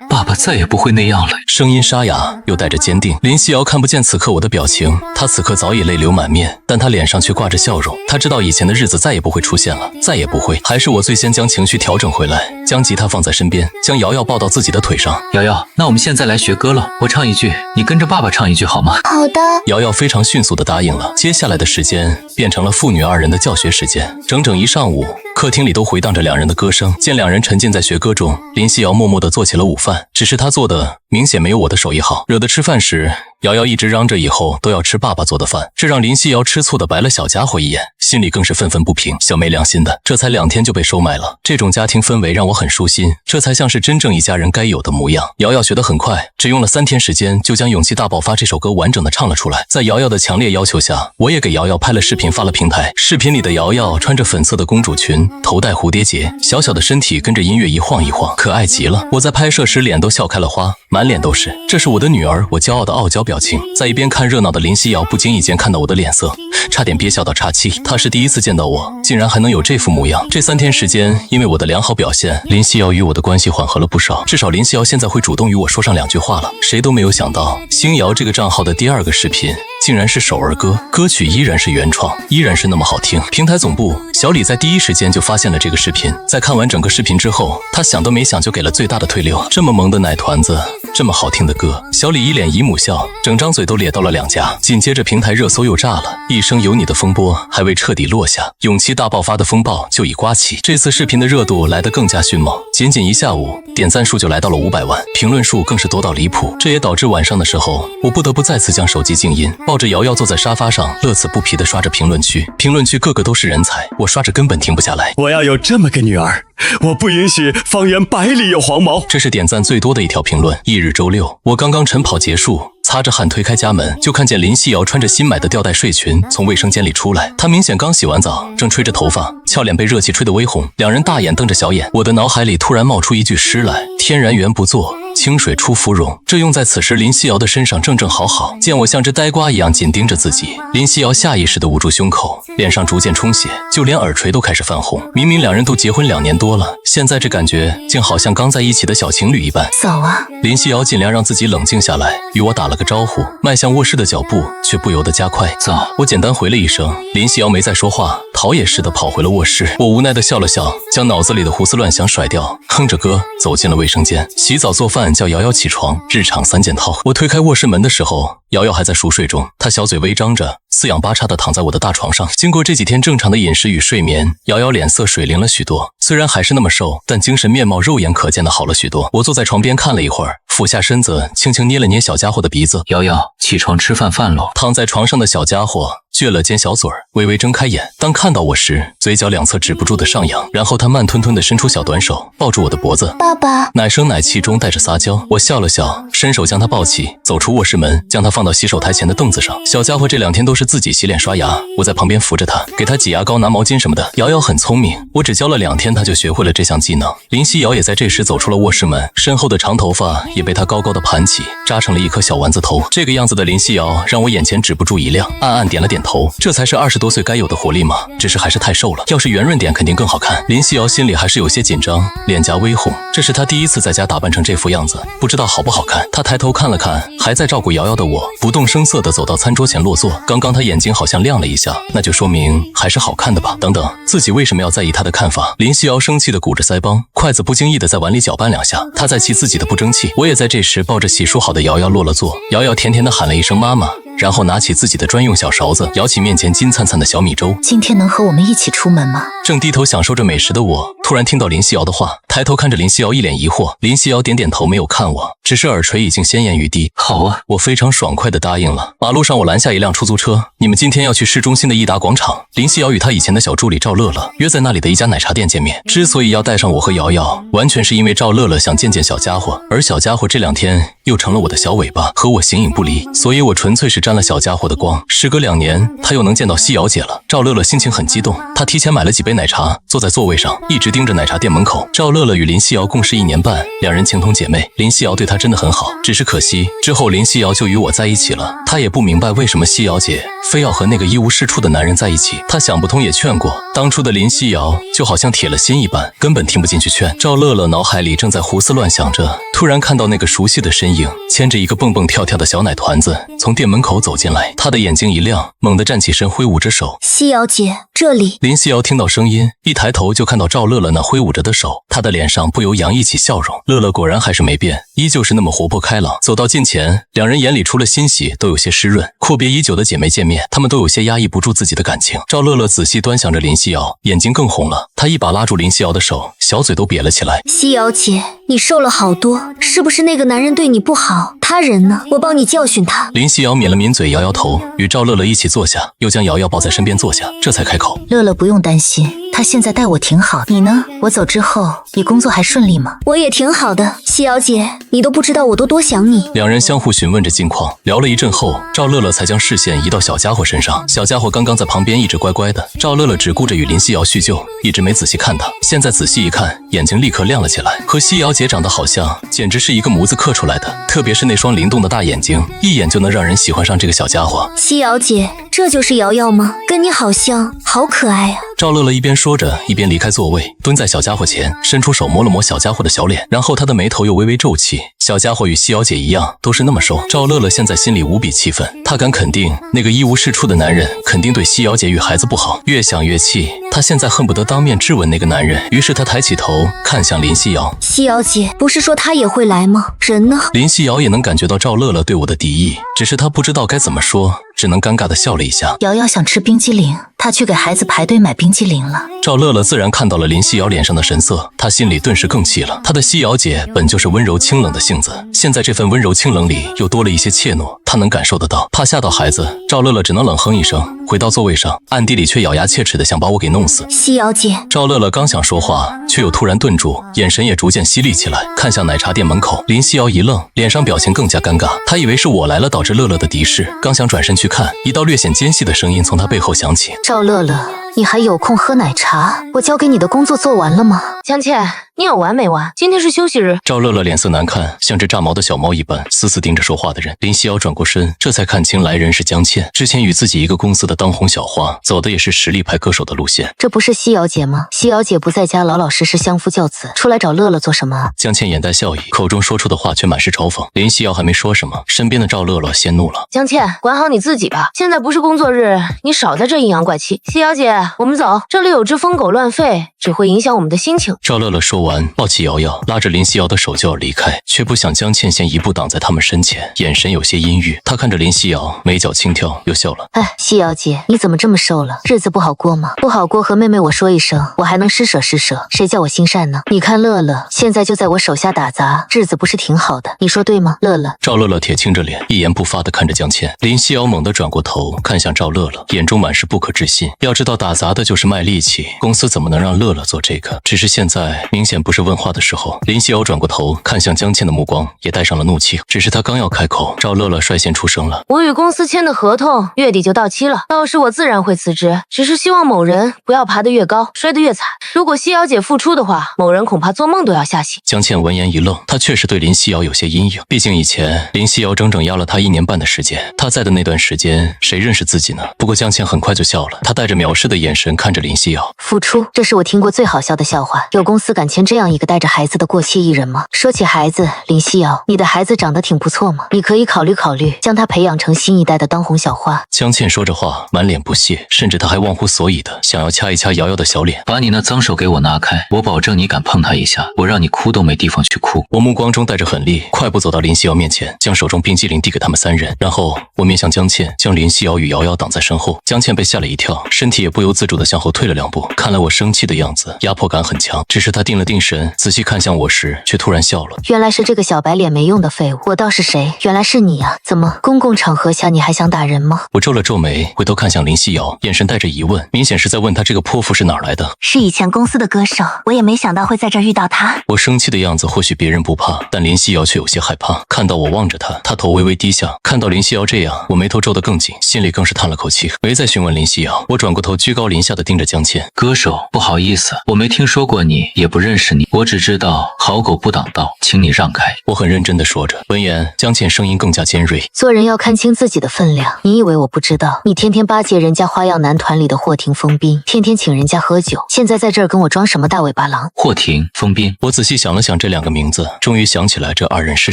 爸爸再也不会那样了。声音沙哑又带着坚定。林夕瑶看不见此刻我的表情，她此刻早已泪流满面，但她脸上却挂着笑容。她知道以前的日子再也不会出现了，再也不会。还是我最先将情绪调整回来，将吉他放在身边，将瑶瑶抱到自己的腿上。瑶瑶，那我们现在来学歌了，我唱一句，你跟着爸爸唱一句好吗？好的。瑶瑶非常迅速地答应了。接下来的时间变成了父女二人的教学时间，整整一上午，客厅里都回荡着两人的歌声。见两人沉浸在学歌中，林夕瑶默默地做起了午饭，只是她做的明显没有我的手艺好，惹得吃饭时瑶瑶一直嚷着以后都要吃爸爸做的饭，这让林夕瑶吃醋地白了小家伙一眼，心里更是愤愤不平。小没良心的，这才2天就被收买了，这种家庭氛围让我很舒心，这才像是真正一家人该有的模样。瑶瑶学得很快，只用了3天时间就将《勇气大爆发》这首歌完整的唱了出来。在瑶瑶的强烈要求下，我也给瑶瑶拍了视频发了平台。视频里的瑶瑶穿着粉色的公主裙，头戴蝴蝶结，小小的身体跟着音乐一晃一晃，可爱极了。我在拍摄时脸都笑开了花，满脸都是。这是我的女儿，我骄傲的傲娇表情。在一边看热闹的林夕瑶不经意间看到我的脸色，差点憋笑到岔气。她是第一次见到我，竟然还能有这副模样。这3天时间，因为我的良好表现，林夕瑶与我的关系缓和了不少，至少林夕瑶现在会主动与我说上2句话了。谁都没有想到，星瑶这个账号的第2个视频竟然是首儿歌，歌曲依然是原创，依然是那么好听。平台总部小李在第一时间就发现了这个视频，在看完整个视频之后，他想都没想就给了最大的推流。这么萌的奶团子，这么好听的歌，小李一脸姨母笑，整张嘴都咧到了2颊。紧接着平台热搜又炸了，一生有你的风波还未彻底落下，勇气大爆发的风暴就已刮起。这次视频的热度来得更加迅猛，仅仅1下午，点赞数就来到了500万，评论数更是多到离谱。这也导致晚上的时候，我不得不再次将手机静音，抱着瑶瑶坐在沙发上，乐此不疲地刷着评论区。评论区个个都是人才，我刷着根本停不下来。我要有这么个女儿，我不允许方圆100里有黄毛。这是点赞最多的一条评论。翌日周6，我刚刚晨跑结束，擦着汗推开家门，就看见林夕瑶穿着新买的吊带睡裙从卫生间里出来。她明显刚洗完澡，正吹着头发，俏脸被热气吹得微红，两人大眼瞪着小眼。我的脑海里突然冒出一句诗来：天然原不作，清水出芙蓉。这用在此时林夕瑶的身上正正好好。见我像只呆瓜一样紧盯着自己，林夕瑶下意识地捂住胸口，脸上逐渐充血，就连耳垂都开始泛红。明明两人都结婚2年多了，现在这感觉竟好像刚在一起的小情侣一般。走啊！林夕瑶尽量让自己冷静下来，与我打了个招呼，迈向卧室的脚步却不由得加快。走。我简单回了一声，林夕瑶没再说话，逃也似的跑回了卧室。我无奈地笑了笑，将脑子里的胡思乱想甩掉，哼着歌走进了卫生间。洗澡做饭叫瑶瑶起床，日常3件套。我推开卧室门的时候，瑶瑶还在熟睡中，她小嘴微张着，四仰八叉地躺在我的大床上。经过这几天正常的饮食与睡眠，瑶瑶脸色水灵了许多，虽然还是那么瘦，但精神面貌肉眼可见的好了许多。我坐在床边看了一会儿，俯下身子轻轻捏了捏小家伙的鼻子。瑶瑶，起床吃饭喽。躺在床上的小家伙撅了尖小嘴儿，微微睁开眼。当看到我时，嘴角2侧止不住的上扬，然后他慢吞吞地伸出小短手，抱住我的脖子。爸爸，奶声奶气中带着撒娇。我笑了笑，伸手将他抱起，走出卧室门，将他放到洗手台前的凳子上。小家伙这2天都是自己洗脸刷牙，我在旁边扶着他，给他挤牙膏、拿毛巾什么的。瑶瑶很聪明，我只教了2天，他就学会了这项技能。林夕瑶也在这时走出了卧室门，身后的长头发也被他高高的盘起，扎成了一颗小丸子头。这个样子的林夕瑶让我眼前止不住一亮，暗暗点了点头。头，这才是20多岁该有的活力嘛。只是还是太瘦了，要是圆润点肯定更好看。林夕瑶心里还是有些紧张，脸颊微红，这是她第一次在家打扮成这副样子，不知道好不好看。她抬头看了看还在照顾瑶瑶的我，不动声色地走到餐桌前落座。刚刚她眼睛好像亮了一下，那就说明还是好看的吧。等等，自己为什么要在意她的看法？林夕瑶生气地鼓着腮帮，筷子不经意地在碗里搅拌2下，她在气自己的不争气。我也在这时抱着洗漱好的瑶瑶落了座。瑶瑶甜甜地喊了一声妈妈，然后拿起自己的专用小勺子，舀起面前金灿灿的小米粥。今天能和我们一起出门吗？正低头享受着美食的我，突然听到林夕瑶的话，抬头看着林夕瑶一脸疑惑。林夕瑶点点头，没有看我，只是耳垂已经鲜艳欲滴。好啊，我非常爽快地答应了。马路上我拦下一辆出租车，你们今天要去市中心的益达广场。林夕瑶与她以前的小助理赵乐乐约在那里的一家奶茶店见面。之所以要带上我和瑶瑶，完全是因为赵乐乐想见见小家伙，而小家伙这2天又成了我的小尾巴，和我形影不离，所以我纯粹是沾了小家伙的光。时隔2年，他又能见到夕瑶姐了。赵乐乐心情很激动，他提前买了几杯奶茶，坐在座位上，一直盯着奶茶店门口。赵乐乐与林夕瑶共事1年半，两人情同姐妹，林夕瑶对他真的很好，只是可惜之后林夕瑶就与我在一起了。他也不明白为什么夕瑶姐非要和那个一无是处的男人在一起，他想不通也劝过，当初的林夕瑶就好像铁了心一般，根本听不进去劝。赵乐乐脑海里正在胡思乱想着，突然看到那个熟悉的身影牵着一个蹦蹦跳跳的小奶团子从店门口走进来，他的眼睛一亮，猛地站起身挥舞着手。夕瑶姐，这里。林夕瑶听到声音，一抬头就看到赵乐乐那挥舞着的手，他的脸上不由洋溢起笑容。乐乐果然还是没变，依旧是那么活泼开朗。走到近前，两人眼里除了欣喜都有些湿润。阔别已久的姐妹见面，她们都有些压抑不住自己的感情。赵乐乐仔细端详着林夕瑶，眼睛更红了，他一把拉住林夕瑶的手，小嘴都瘪了起来。夕瑶姐，你瘦了好多，是不是那个男人对你不好？他人呢？我帮你教训他。林夕瑶抿了抿嘴，摇摇头，与赵乐乐一起坐下，又将瑶瑶抱在身边坐下，这才开口。乐乐不用担心，他现在待我挺好。你呢？我走之后，你工作还顺利吗？我也挺好的，夕瑶姐，你都不知道我多想你。两人相互询问着近况，聊了一阵后，赵乐乐才将视线移到小家伙身上。小家伙刚刚在旁边一直乖乖的，赵乐乐只顾着与林夕瑶叙旧，一直没仔细看他。现在仔细一看，眼睛立刻亮了起来，和夕瑶姐长得好像，简直是一个模子刻出来的，特别是那双灵动的大眼睛，一眼就能让人喜欢上这个小家伙。夕瑶姐，这就是瑶瑶吗？跟你好像，好可爱啊。赵乐乐一边说着，一边离开座位，蹲在小家伙前，伸出手摸了摸小家伙的小脸，然后他的眉头又微微皱起。小家伙与夕瑶姐一样，都是那么瘦。赵乐乐现在心里无比气愤，他敢肯定，那个一无是处的男人肯定对夕瑶姐与孩子不好。越想越气，他现在恨不得当面质问那个男人。于是他抬起头看向林夕瑶。夕瑶姐，不是说他也会来吗？人呢？林夕瑶也能感觉到赵乐乐对我的敌意，只是他不知道该怎么说，只能尴尬地笑了一下。瑶瑶想吃冰激凌，她去给孩子排队买冰激凌了。赵乐乐自然看到了林夕瑶脸上的神色，他心里顿时更气了。他的夕瑶姐本就是温柔清冷的性子，现在这份温柔清冷里又多了一些怯懦，他能感受得到。怕吓到孩子，赵乐乐只能冷哼一声，回到座位上，暗地里却咬牙切齿的想把我给弄死。夕瑶姐，赵乐乐刚想说话，却又突然顿住，眼神也逐渐犀利起来，看向奶茶店门口。林夕瑶一愣，脸上表情更加尴尬，他以为是我来了导致乐乐的敌视，刚想转身去看，一道略显尖细的声音从他背后响起。赵乐乐，你还有空喝奶茶？我交给你的工作做完了吗？江倩，你有完没完？今天是休息日。赵乐乐脸色难看，像只炸毛的小猫一般，死死盯着说话的人。林夕瑶转过身，这才看清来人是江倩，之前与自己一个公司的当红小花，走的也是实力派歌手的路线。这不是夕瑶姐吗？夕瑶姐不在家，老老实实相夫教子，出来找乐乐做什么？江倩眼带笑意，口中说出的话却满是嘲讽。林夕瑶还没说什么，身边的赵乐乐先怒了。江倩，管好你自己吧，现在不是工作日，你少在这阴阳怪气。夕瑶姐，我们走，这里有只疯狗乱吠，只会影响我们的心情。赵乐乐说完，抱起瑶瑶，拉着林夕瑶的手就要离开，却不想江倩先一步挡在他们身前，眼神有些阴郁。他看着林夕瑶，眉角轻挑，又笑了。哎，夕瑶姐，你怎么这么瘦了？日子不好过吗？不好过和妹妹我说一声，我还能施舍施舍，谁叫我心善呢？你看乐乐现在就在我手下打杂，日子不是挺好的，你说对吗？乐乐。赵乐乐铁青着脸，一言不发地看着江倩。林夕瑶猛地转过头看向赵乐乐，眼中满是不可置信。要知道打打杂的就是卖力气，公司怎么能让乐乐做这个？只是现在明显不是问话的时候。林夕瑶转过头，看向江倩的目光也带上了怒气。只是他刚要开口，赵乐乐率先出声了：我与公司签的合同月底就到期了，到时我自然会辞职，只是希望某人不要爬得越高，摔得越惨。如果西瑶姐复出的话，某人恐怕做梦都要吓醒。江倩闻言一愣，她确实对林夕瑶有些阴影，毕竟以前林夕瑶整整压了她1年半的时间，她在的那段时间谁认识自己呢？不过江倩很快就笑了，她带着藐视的眼神看着林夕瑶。复出，这是我听过最好笑的笑话。有公司敢签这样一个带着孩子的过气艺人吗？说起孩子，林夕瑶，你的孩子长得挺不错嘛，你可以考虑考虑，将他培养成新一代的当红小花。江倩说着话，满脸不屑，甚至她还忘乎所以的想要掐一掐瑶瑶的小脸。把你那脏手给我拿开，我保证你敢碰她一下，我让你哭都没地方去哭。我目光中带着狠厉，快步走到林夕瑶面前，将手中冰激凌递给他们3人，然后我面向江倩，将林夕瑶与瑶瑶挡在身后。江倩被吓了一跳，身体也不由自主地向后退了2步。看来我生气的样子压迫感很强，只是她定了定神，仔细看向我时，却突然笑了。原来是这个小白脸没用的废物，我倒是谁？原来是你啊！怎么，公共场合下你还想打人吗？我皱了皱眉，回头看向林夕瑶，眼神带着疑问，明显是在问她这个泼妇是哪儿来的。是以前公司的歌手，我也没想到会在这儿遇到他。我生气的样子或许别人不怕，但林夕瑶却有些害怕。看到我望着她，她头微微低下。看到林夕瑶这样，我眉头皱得更紧，心里更是叹了口气，没再询问林夕瑶。我转过头，居高临下的盯着江倩。歌手，不好意思，我没听说过你，也不认识你，我只知道好狗不挡道，请你让开。我很认真的说着。闻言，江倩声音更加尖锐。做人要看清自己的分量，你以为我不知道？你天天巴结人家花样男团里的霍霆锋斌，天天请人家喝酒，现在在这儿跟我装什么大尾巴狼？霍霆锋斌，我仔细想了想这2个名字，终于想起来这2人是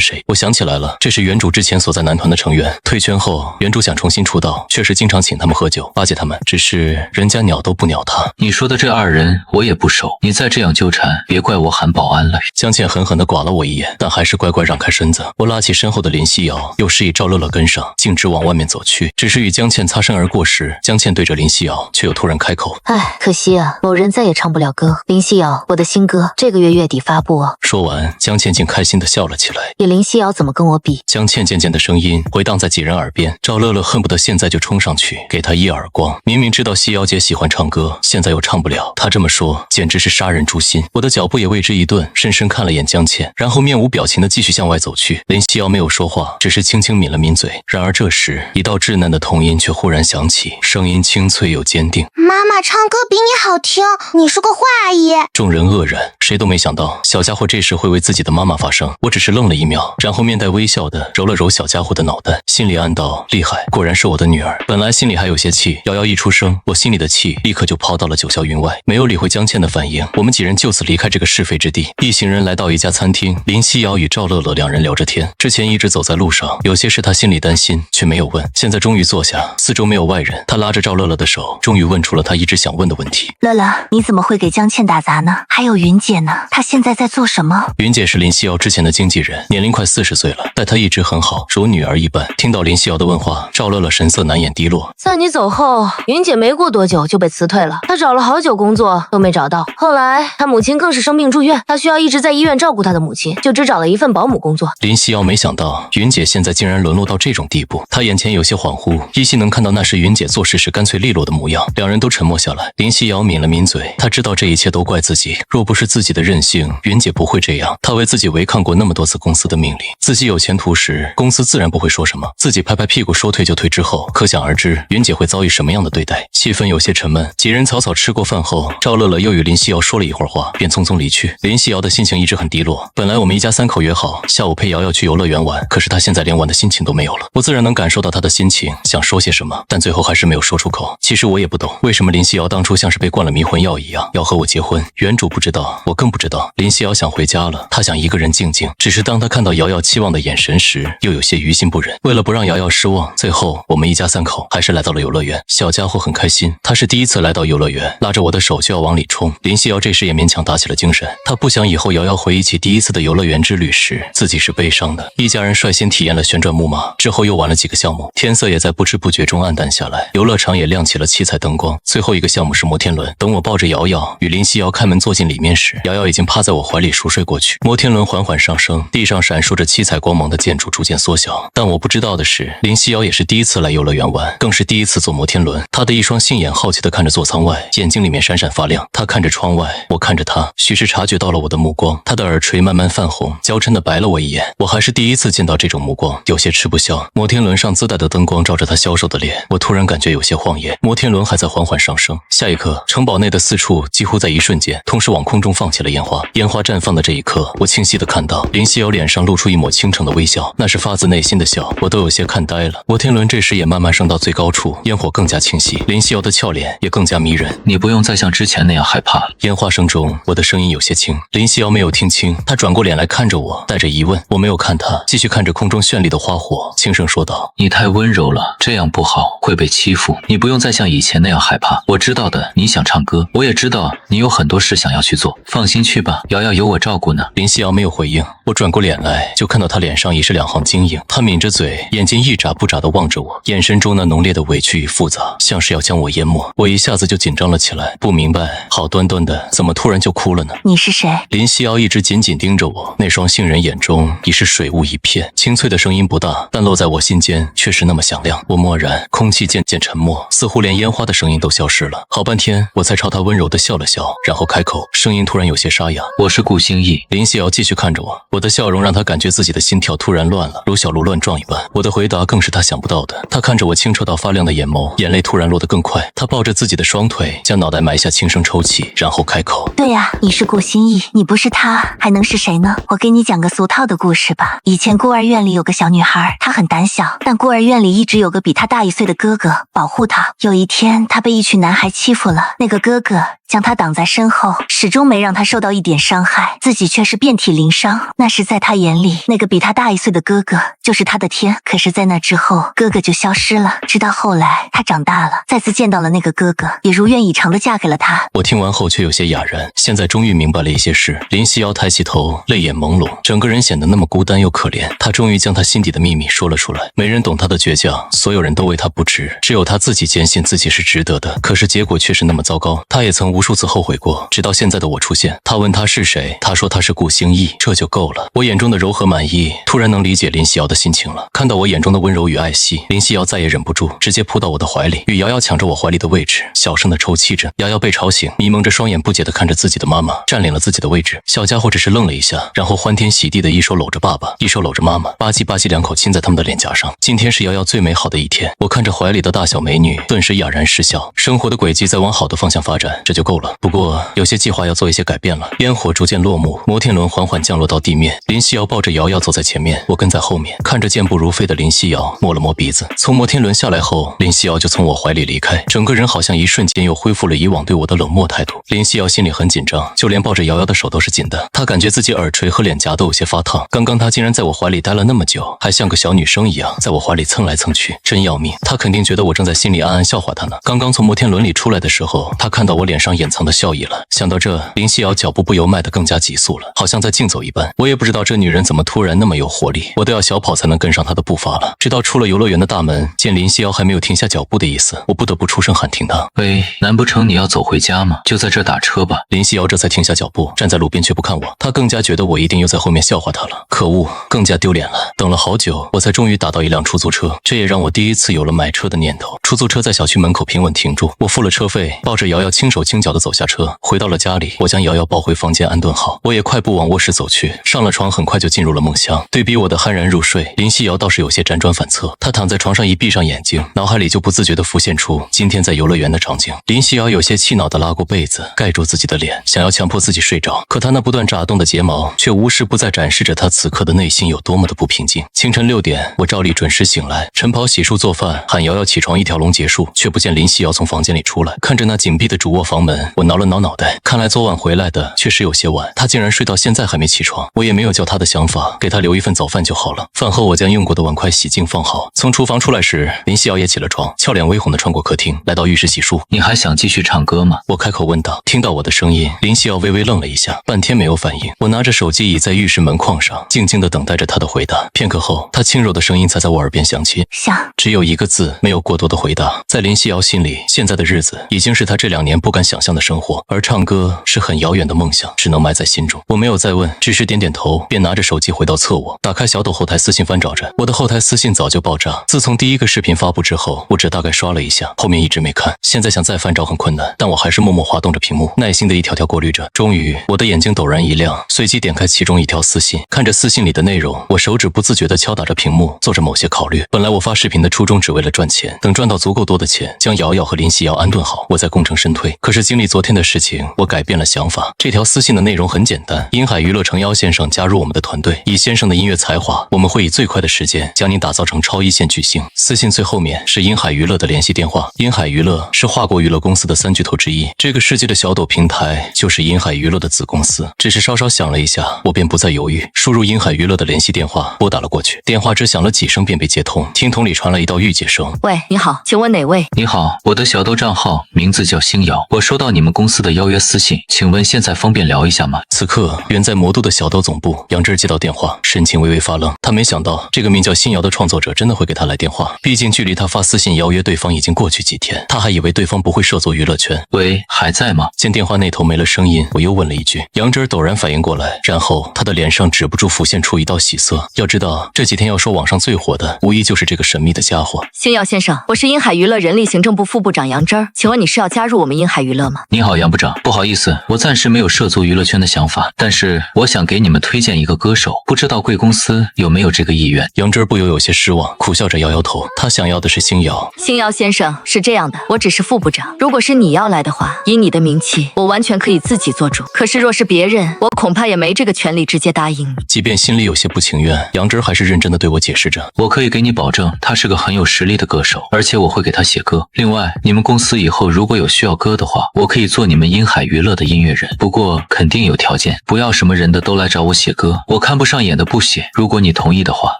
谁。我想起来了，这是原主之前所在男团的成员，退圈后原主想重新出道，确实经常请他们喝酒，巴结他们，只是人家鸟都不鸟他。你说的这2人我也不熟，你再这样纠缠，别怪我喊保安了。江倩狠狠地剐了我一眼，但还是乖乖让开身子。我拉起身后的林夕瑶，又示意赵乐乐跟上，径直往外面走去。只是与江倩擦身而过时，江倩对着林夕瑶却又突然开口：唉，可惜啊，某人再也唱不了歌。林夕瑶，我的新歌这个月月底发布哦。说完，江倩竟开心地笑了起来。你林夕瑶怎么跟我比？江倩渐渐的声音回荡在几人耳边，赵乐乐恨不得现在就冲上去给她一耳光。明明知道夕瑶姐喜欢唱歌，现在又唱不了，她这么说简直是杀人诛心。我的脚步也为之一顿，深深看了眼江倩，然后面无表情的继续向外走去。林夕瑶没有说话，只是轻轻抿了抿嘴。然而这时，一道稚嫩的童音却忽然响起，声音清脆又坚定：妈妈唱歌比你好听，你是个坏阿姨。众人愕然，谁都没想到小家伙这时会为自己的妈妈发声。我只是愣了1秒，然后面带微笑的揉了揉小家伙的脑袋，心里暗道：厉害，果然是我的女儿。本来心里还有些气，瑶瑶一出生，我心里的气立刻就抛到了九霄云外。没有理会江倩的反应，我们几人就此离开这个是非之地。一行人来到一家餐厅，林夕瑶与赵乐乐2人聊着天。之前一直走在路上，有些事他心里担心，却没有问。现在终于坐下，四周没有外人，他拉着赵乐乐的手，终于问出了他一直想问的问题。乐乐，你怎么会给江倩打杂呢？还有云姐呢？她现在在做什么？云姐是林夕瑶之前的经纪人，年龄快40岁了，待她一直很好，如女儿一般。听到林夕瑶的问话，赵乐乐神色难掩低落。在你走后，云姐没过多久就被辞退了，她找了好久工作都没找到。后来她母亲更是生病住院，她需要一直在医院照顾她的母亲，就只找了一份保姆工作。林夕瑶没想到云姐现在竟然沦落到这种地步，她眼前有些恍惚，依稀能看到那时云姐做事时干脆利落的模样。2人都沉默下来，林夕瑶抿了抿嘴，她知道这一切都怪自己，若不是自己的任性，云姐不会这样。她为自己违抗过那么多次公司的命令，自己有前途时，公司自然不会说什么，自己拍拍屁股说退就退之后，可想而知云姐会遭遇什么样的对待。气氛有些沉闷，几人草草吃过饭后，赵乐乐又与林夕瑶说了一会儿话，便匆匆离去。林夕瑶的心情一直很低落，本来我们一家3口约好下午陪瑶瑶去游乐园玩，可是她现在连玩的心情都没有了。我自然能感受到她的心情，想说些什么，但最后还是没有说出口。其实我也不懂，为什么林夕瑶当初像是被灌了迷魂药一样要和我结婚。原主不知道，我更不知道。林夕瑶想回家了，她想一个人静静，只是当她看到瑶瑶期望的眼神时，又有些于心不忍。为了不让瑶瑶失望，最后我们一家3口还是来到了游乐园。小家伙很开心，他是第一次来到游乐园，拉着我的手就要往里冲。林夕瑶这时也勉强打起了精神，她不想以后瑶瑶回忆起第一次的游乐园之旅时，自己是悲伤的。一家人率先体验了旋转木马，之后又玩了几个项目，天色也在不知不觉中暗淡下来，游乐场也亮起了七彩灯光。最后一个项目是摩天轮，等我抱着瑶瑶与林夕瑶开门坐进里面时，瑶瑶已经趴在我怀里熟睡过去。摩天轮缓缓上升，地上闪烁着七彩光芒的建筑逐渐缩小。但我不知道的是，林夕瑶也是第一次来游乐园玩，更是第一次坐摩天轮。她的一双杏眼皓好奇地看着座舱外，眼睛里面闪闪发亮。他看着窗外，我看着他，许是察觉到了我的目光，他的耳垂慢慢泛红，娇嗔地白了我一眼。我还是第一次见到这种目光，有些吃不消。摩天轮上自带的灯光照着他消瘦的脸，我突然感觉有些晃眼。摩天轮还在缓缓上升，下一刻，城堡内的四处几乎在一瞬间同时往空中放起了烟花。烟花绽放的这一刻，我清晰地看到林夕瑶脸上露出一抹倾城的微笑，那是发自内心的笑，我都有些看呆了。摩天轮这时也慢慢升到最高处，烟火更加清晰，林夕瑶的俏脸也更加迷人。你不用再像之前那样害怕了。烟花声中，我的声音有些轻。林夕瑶没有听清，她转过脸来看着我，带着疑问。我没有看她，继续看着空中绚丽的花火，轻声说道：你太温柔了，这样不好，会被欺负。你不用再像以前那样害怕。我知道的，你想唱歌，我也知道你有很多事想要去做，放心去吧，瑶瑶有我照顾呢。林夕瑶没有回应，我转过脸来，就看到她脸上已是两行晶莹，她抿着嘴，眼睛一眨不眨地望着我，眼神中那浓烈的委屈与复杂，像是要将我淹没。我一下子就紧张了起来，不明白，好端端的，怎么突然就哭了呢？你是谁？林夕瑶一直紧紧盯着我，那双杏仁眼中已是水雾一片。清脆的声音不大，但落在我心间却是那么响亮。我默然，空气渐渐沉默，似乎连烟花的声音都消失了。好半天，我才朝她温柔地笑了笑，然后开口，声音突然有些沙哑：我是顾星逸。林夕瑶继续看着我，我的笑容让她感觉自己的心跳突然乱了，如小鹿乱撞一般。我的回答更是她想不到的。她看着我清澈到发亮的眼眸，眼泪突然落得更快。她抱着自己的双腿，将脑袋埋下，轻声抽泣，然后开口：对呀，你是顾心意，你不是他，还能是谁呢？我给你讲个俗套的故事吧。以前孤儿院里有个小女孩，她很胆小，但孤儿院里一直有个比她大1岁的哥哥保护她。有一天，她被一群男孩欺负了，那个哥哥将她挡在身后，始终没让她受到一点伤害，自己却是遍体鳞伤。那时在她眼里，那个比她大1岁的哥哥就是她的天。可是在那之后，哥哥就消失了，直到后来她长大了，再次见到了那个哥哥，也如愿以偿地嫁给了他。我听完后却有些哑然，现在终于明白了一些事。林夕瑶抬起头，泪眼朦胧，整个人显得那么孤单又可怜。她终于将她心底的秘密说了出来，没人懂她的倔强，所有人都为她不值，只有她自己坚信自己是值得的。可是结果却是那么糟糕，她也曾无数次后悔过，直到现在的我出现。她问她是谁，她说她是顾星逸，这就够了。我眼中的柔和满意，突然能理解林夕瑶的心情了。看到我眼中的温柔与爱惜，林夕瑶再也忍不住，直接扑到我的怀里，与瑶瑶抢着我怀里的位置，小声地抽泣着。瑶瑶被吵醒，迷蒙着双眼，不解地看着自己的妈妈，占领了自己的位置。小家伙只是愣了一下，然后欢天喜地的一手搂着爸爸，一手搂着妈妈，吧唧吧唧2口亲在他们的脸颊上。今天是瑶瑶最美好的一天，我看着怀里的大小美女，顿时哑然失笑。生活的轨迹在往好的方向发展，这就够了。不过有些计划要做一些改变了。烟火逐渐落幕，摩天轮缓缓降落到地面，林夕瑶抱着瑶瑶走在前面，我跟在后面，看着健步如飞的林夕瑶，摸了摸鼻子。从摩天轮下来后，林夕瑶就从我怀里离开，整个人好像一瞬间又恢复了以往对我的冷漠态度。林夕瑶心里很紧张，就连抱着瑶瑶的手都是紧的。她感觉自己耳垂和脸颊都有些发烫。刚刚她竟然在我怀里待了那么久，还像个小女生一样在我怀里蹭来蹭去，真要命。她肯定觉得我正在心里暗暗笑话她呢。刚刚从摩天轮里出来的时候，她看到我脸上掩藏的笑意了。想到这，林夕瑶脚步不由迈得更加急速了，好像在竞走一般。我也不知道这女人怎么突然那么有活力，我都要小跑才能跟上她的步伐了。直到出了游乐园的大门，见林夕瑶还没有停下脚步的意思，我不得不出声喊停她。喂，难不成你要走回家吗？就在这打车吧。林夕瑶这才停下脚步，站在路边却不看我。她更加觉得我一定又在后面笑话她了。可恶，更加丢脸了。等了好久，我才终于打到一辆出租车，这也让我第一次有了买车的念头。出租车在小区门口平稳停住，我付了车费，抱着瑶瑶轻手轻脚地走下车，回到了家里。我将瑶瑶抱回房间安顿好，我也快步往卧室走去。上了床，很快就进入了梦乡。对比我的酣然入睡，林夕瑶倒是有些辗转反侧。她躺在床上一闭上眼睛，脑海里就不自觉地浮现出今天在游乐园的场景。林夕瑶有些气恼地拉过被子，盖住自己的脸，想要强迫自己睡着。可她那不断眨动的睫毛，却无时不在展示着她此刻的内心有多么的不平静。清晨6点，我照例准时醒来，晨跑、洗漱、做饭，喊瑶瑶起床，一条龙结束，却不见林夕瑶从房间里出来。看着那紧闭的主卧房门，我挠了挠脑袋，看来昨晚回来的确实有些晚。她竟然睡到现在还没起床，我也没有叫她的想法，给她留一份早饭就好了。饭后我将用过的碗筷洗净放好，从厨房出来时，林夕瑶也起了床，俏脸微红地穿过客厅，来到浴室洗漱。你还想继续唱歌吗？我开口问道。听到我的声音，林夕瑶微微愣了一下，半天没有反应。我拿着手机倚在浴室门框上，静静地等待着她的回答。片刻后，她轻柔的声音才在我耳边响起，想。只有一个字，没有过多的回答。在林夕瑶心里，现在的日子已经是她这2年不敢想象象的生活，而唱歌是很遥远的梦想，只能埋在心中。我没有再问，只是点点头，便拿着手机回到侧卧，打开小抖后台私信翻找着。我的后台私信早就爆炸，自从第一个视频发布之后，我只大概刷了一下，后面一直没看。现在想再翻找很困难，但我还是默默滑动着屏幕，耐心的一条条过滤着。终于，我的眼睛陡然一亮，随即点开其中一条私信，看着私信里的内容，我手指不自觉地敲打着屏幕，做着某些考虑。本来我发视频的初衷只为了赚钱，等赚到足够多的钱，将瑶瑶和林夕瑶安顿好，我再功成身退。可是经历昨天的事情，我改变了想法。这条私信的内容很简单：银海娱乐诚邀先生加入我们的团队，以先生的音乐才华，我们会以最快的时间将您打造成超一线巨星。私信最后面是银海娱乐的联系电话。银海娱乐是华国娱乐公司的3巨头之一，这个世界的小抖平台就是银海娱乐的子公司。只是稍稍想了一下，我便不再犹豫，输入银海娱乐的联系电话，拨打了过去。电话只响了几声便被接通，听筒里传来一道御姐声：喂，你好，请问哪位？你好，我的小抖账号名字叫星瑶，我收到你们公司的邀约私信，请问现在方便聊一下吗？此刻，远在魔都的小抖总部，杨枝接到电话，神情微微发愣。他没想到这个名叫星瑶的创作者真的会给他来电话，毕竟距离他发私信邀约对方已经过去几天，他还以为对方不会涉足娱乐圈。喂，还在吗？见电话那头没了声音，我又问了一句。杨枝陡然反应过来，然后他的脸上止不住浮现出一道喜色。要知道，这几天要说网上最火的，无疑就是这个神秘的家伙。星耀先生，我是银海娱乐人力行政部副部长杨枝，请问你是要加入我们银海娱乐吗？你好，杨部长，不好意思，我暂时没有涉足娱乐圈的想法，但是我想给你们推荐一个歌手，不知道贵公司有没有这个意愿？杨枝不由有些失望，苦笑着摇摇头，他想要的是星瑶。星瑶先生，是这样的，我只是副部长，如果是你要来的话，以你的名气，我完全可以自己做主。可是若是别人，我恐怕也没这个权利直接答应你。即便心里有些不情愿，杨枝还是认真的对我解释着。我可以给你保证，他是个很有实力的歌手，而且我会给他写歌。另外，你们公司以后如果有需要歌的话，我可以做你们银海娱乐的音乐人，不过肯定有条件，不要什么人的都来找我写歌，我看不上眼的不写。如果你同意的话，